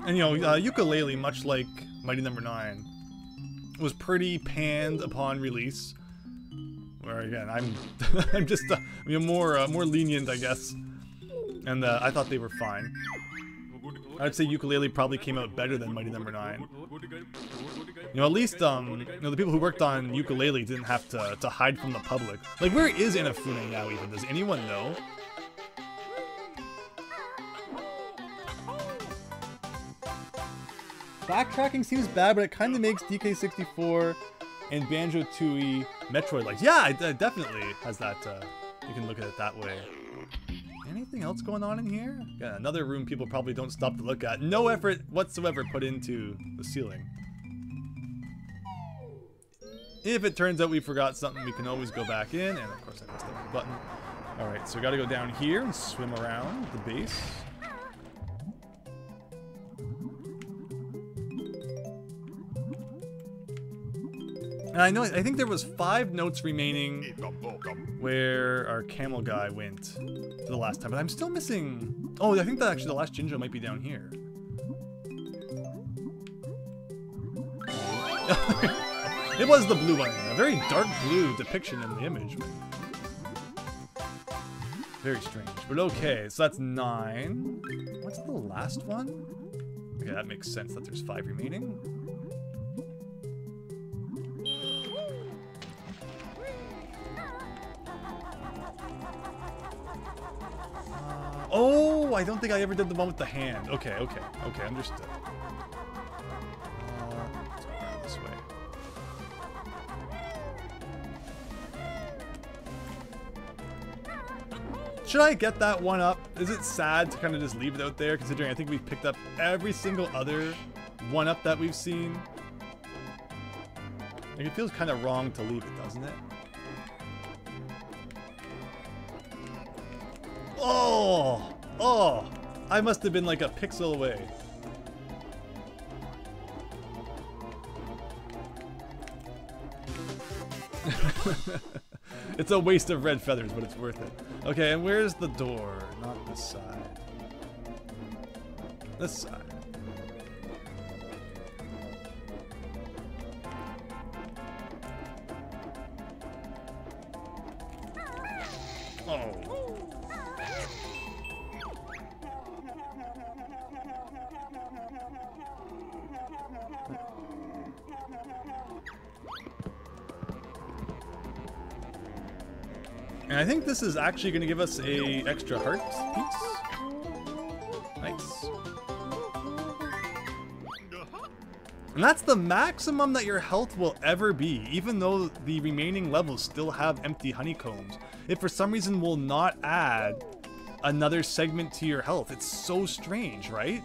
And you know, Yooka-Laylee, much like Mighty No. 9, was pretty panned upon release. Where again, I'm just more lenient, I guess. And I thought they were fine. I'd say Yooka-Laylee probably came out better than Mighty No. 9. You know, at least you know, the people who worked on Yooka-Laylee didn't have to hide from the public. Like, where is Inafune now even? Does anyone know? Backtracking seems bad, but it kind of makes DK64 and Banjo-Tooie Metroid-like. Yeah, it definitely has that, you can look at it that way. Anything else going on in here? Yeah, another room people probably don't stop to look at. No effort whatsoever put into the ceiling. If it turns out we forgot something, we can always go back in, and of course I messed up the button. Alright, so we gotta go down here and swim around the base. And I think there was 5 notes remaining where our camel guy went for the last time, but I'm still missing... Oh, I think that actually the last Jinjo might be down here. It was the blue one, a very dark blue depiction in the image. Very strange, but okay, so that's 9. What's the last one? Okay, that makes sense that there's 5 remaining. Oh, I don't think I ever did the one with the hand. Okay, understood. Let's go around this way. Should I get that one up? Is it sad to kind of just leave it out there, considering I think we've picked up every single other one-up that we've seen? Like, it feels kind of wrong to leave it, doesn't it? Oh, I must have been like a pixel away. It's a waste of red feathers, but it's worth it. Okay, and where's the door? Not this side. This side. Oh. And I think this is actually going to give us a extra heart piece. Nice. And that's the maximum that your health will ever be, even though the remaining levels still have empty honeycombs. It for some reason will not add another segment to your health. It's so strange, right?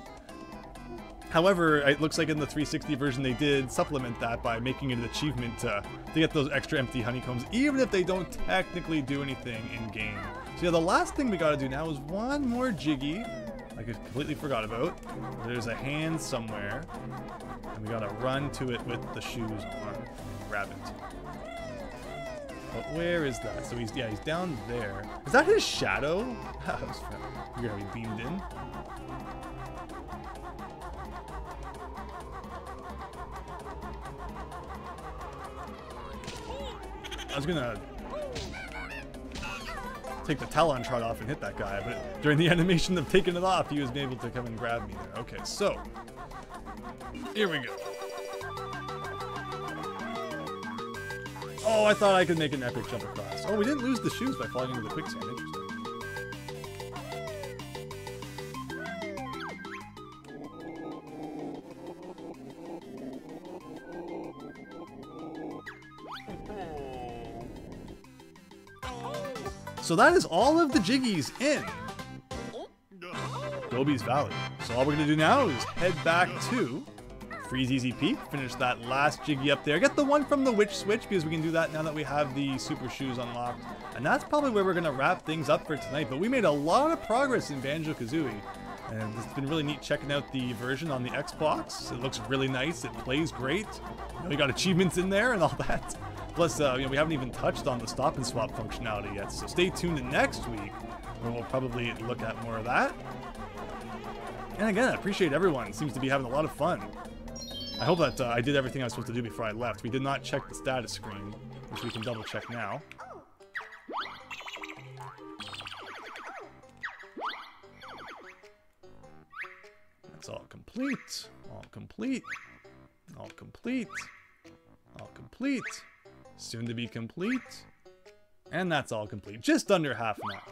However, it looks like in the 360 version they did supplement that by making it an achievement to get those extra empty honeycombs, even if they don't technically do anything in-game. So yeah, the last thing we gotta do now is one more Jiggy, I completely forgot about. There's a hand somewhere, and we gotta run to it with the shoes on, grab it. But where is that? So he's down there. Is that his shadow? You're gonna be beamed in. I was gonna take the Talon Trot off and hit that guy, but during the animation of taking it off, he was able to come and grab me there. Okay, so here we go. Oh, I thought I could make an epic jump across. Oh, we didn't lose the shoes by falling into the quicksand. Interesting. So that is all of the Jiggies in Gobi's Valley. So all we're going to do now is head back to Freezeezy Peak, finish that last Jiggy up there, get the one from the Witch Switch, because we can do that now that we have the Super Shoes unlocked. And that's probably where we're going to wrap things up for tonight. But we made a lot of progress in Banjo-Kazooie, and it's been really neat checking out the version on the Xbox. It looks really nice, it plays great. You know, we got achievements in there and all that. Plus, you know, we haven't even touched on the stop and swap functionality yet, so stay tuned to next week, where we'll probably look at more of that. And again, I appreciate everyone. Seems to be having a lot of fun. I hope that I did everything I was supposed to do before I left. We did not check the status screen, which we can double check now. That's all complete. All complete. All complete. All complete. Soon to be complete. And that's all complete. Just under half an hour.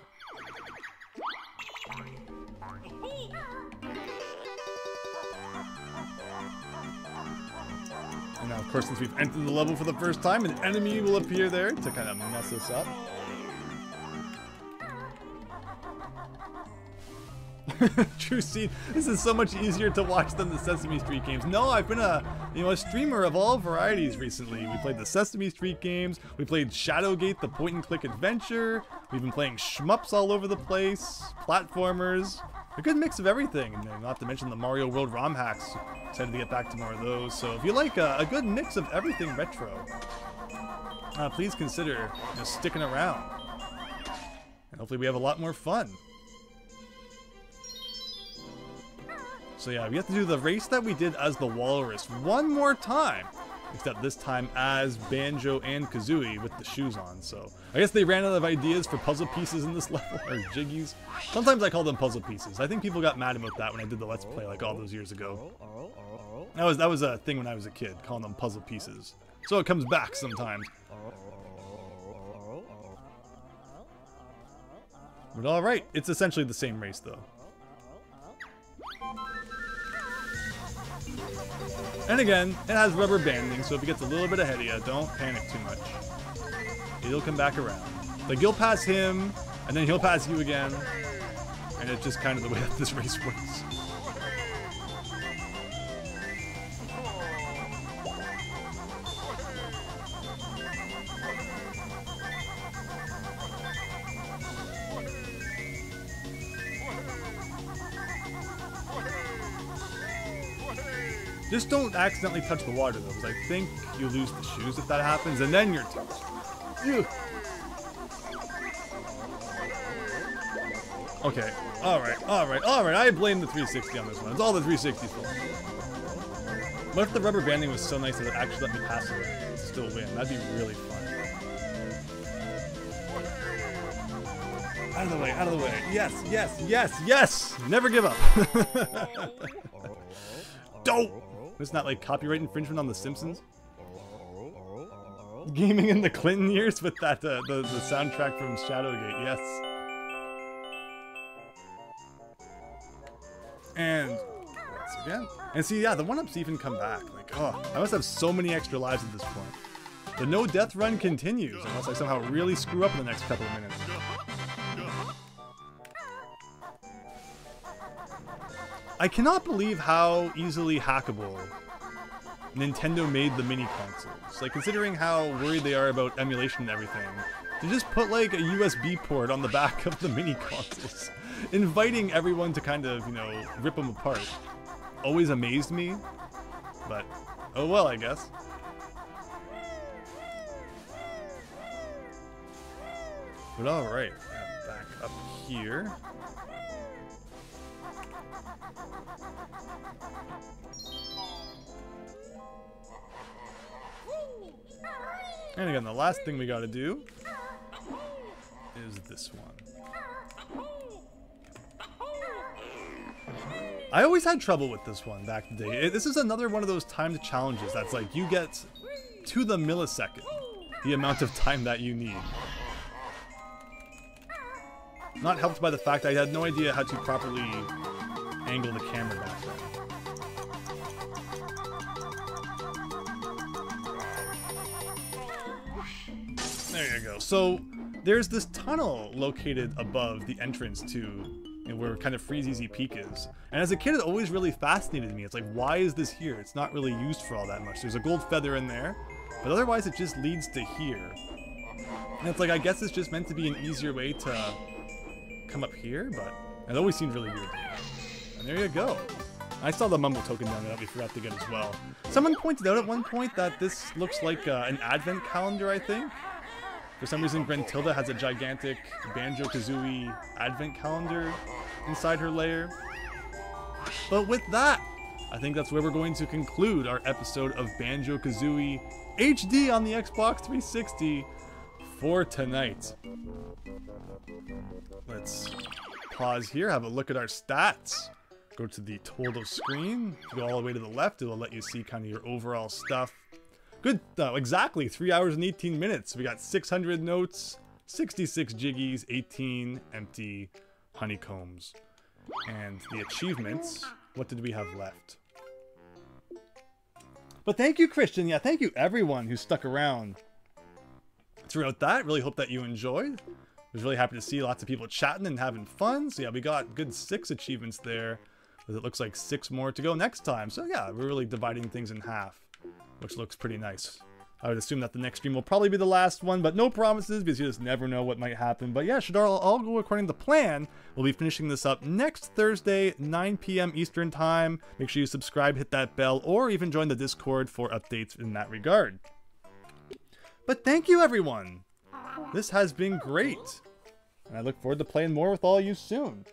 And now, of course, since we've entered the level for the first time, an enemy will appear there to kind of mess us up. True Seed, this is so much easier to watch than the Sesame Street games. No, I've been a streamer of all varieties recently. We played the Sesame Street games, we played Shadowgate, the point-and-click adventure, we've been playing shmups all over the place, platformers, a good mix of everything, and not to mention the Mario World ROM hacks. Excited to get back to more of those. So if you like a good mix of everything retro, please consider sticking around, and hopefully we have a lot more fun. So yeah, we have to do the race that we did as the Walrus one more time, except this time as Banjo and Kazooie with the shoes on. So I guess they ran out of ideas for puzzle pieces in this level, or jiggies. Sometimes I call them puzzle pieces. I think people got mad about that when I did the Let's Play like all those years ago. That was a thing when I was a kid, calling them puzzle pieces. So it comes back sometimes. But alright, it's essentially the same race though. And again, it has rubber banding, so if it gets a little bit ahead of you, don't panic too much. It'll come back around. Like, you'll pass him, and then he'll pass you again, and it's just kind of the way that this race works. Just don't accidentally touch the water though, because I think you lose the shoes if that happens, and then you're toast. Ew. Okay, alright, I blame the 360 on this one. It's all the 360's fault. What if the rubber banding was so nice that it actually let me pass it and still win? That'd be really fun. Out of the way, out of the way. Yes, yes, yes, yes! Never give up. Don't! Isn't that like copyright infringement on The Simpsons? Gaming in the Clinton years with that the soundtrack from Shadowgate, yes. And once again, and see, yeah, the one-ups even come back. Like, oh, I must have so many extra lives at this point. The no death run continues unless I somehow really screw up in the next couple of minutes. I cannot believe how easily hackable Nintendo made the mini consoles. Like, considering how worried they are about emulation and everything, to just put like a USB port on the back of the mini consoles, inviting everyone to kind of, rip them apart, always amazed me. But, oh well, I guess. But alright, back up here. And again, the last thing we gotta do is this one. I always had trouble with this one back in the day. This is another one of those timed challenges that's like, you get to the millisecond the amount of time that you need. Not helped by the fact I had no idea how to properly angle the camera back then. There you go. So there's this tunnel located above the entrance to where kind of Freezeezy Peak is. And as a kid, it always really fascinated me. It's like, why is this here? It's not really used for all that much. There's a gold feather in there, but otherwise it just leads to here. And it's like, I guess it's just meant to be an easier way to come up here, but it always seemed really weird to me. And there you go. I saw the Mumbo token down there that we forgot to get as well. Someone pointed out at one point that this looks like an advent calendar, I think. For some reason, Grentilda has a gigantic Banjo-Kazooie advent calendar inside her lair. But with that, I think that's where we're going to conclude our episode of Banjo-Kazooie HD on the Xbox 360 for tonight. Let's pause here, have a look at our stats. Go to the total screen. If you go all the way to the left, it will let you see kind of your overall stuff. Good, exactly 3 hours and 18 minutes. We got 600 notes, 66 jiggies, 18 empty honeycombs. And the achievements, what did we have left? But thank you, Christian. Yeah, thank you everyone who stuck around throughout that. Really hope that you enjoyed. I was really happy to see lots of people chatting and having fun. So yeah, we got good 6 achievements there. It looks like 6 more to go next time. So yeah, we're really dividing things in half, which looks pretty nice. I would assume that the next stream will probably be the last one, but no promises because you just never know what might happen. But yeah, should all go according to plan, we'll be finishing this up next Thursday, 9 p.m. Eastern Time. Make sure you subscribe, hit that bell, or even join the Discord for updates in that regard. But thank you, everyone. This has been great. And I look forward to playing more with all you soon.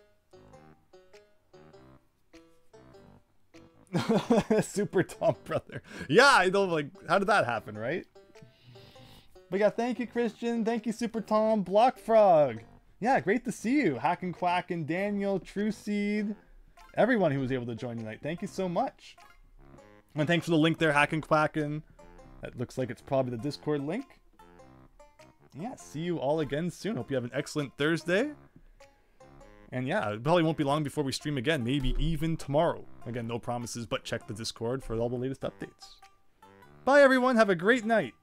Super Tom brother. Yeah, I know, like, how did that happen, right? But yeah, thank you, Christian. Thank you, Super Tom. Block Frog. Yeah, great to see you. Hack and Quack and Daniel, True Seed. Everyone who was able to join tonight. Thank you so much. And thanks for the link there, Hack and Quackin'. That looks like it's probably the Discord link. Yeah, see you all again soon. Hope you have an excellent Thursday. And yeah, it probably won't be long before we stream again, maybe even tomorrow. Again, no promises, but check the Discord for all the latest updates. Bye everyone, have a great night.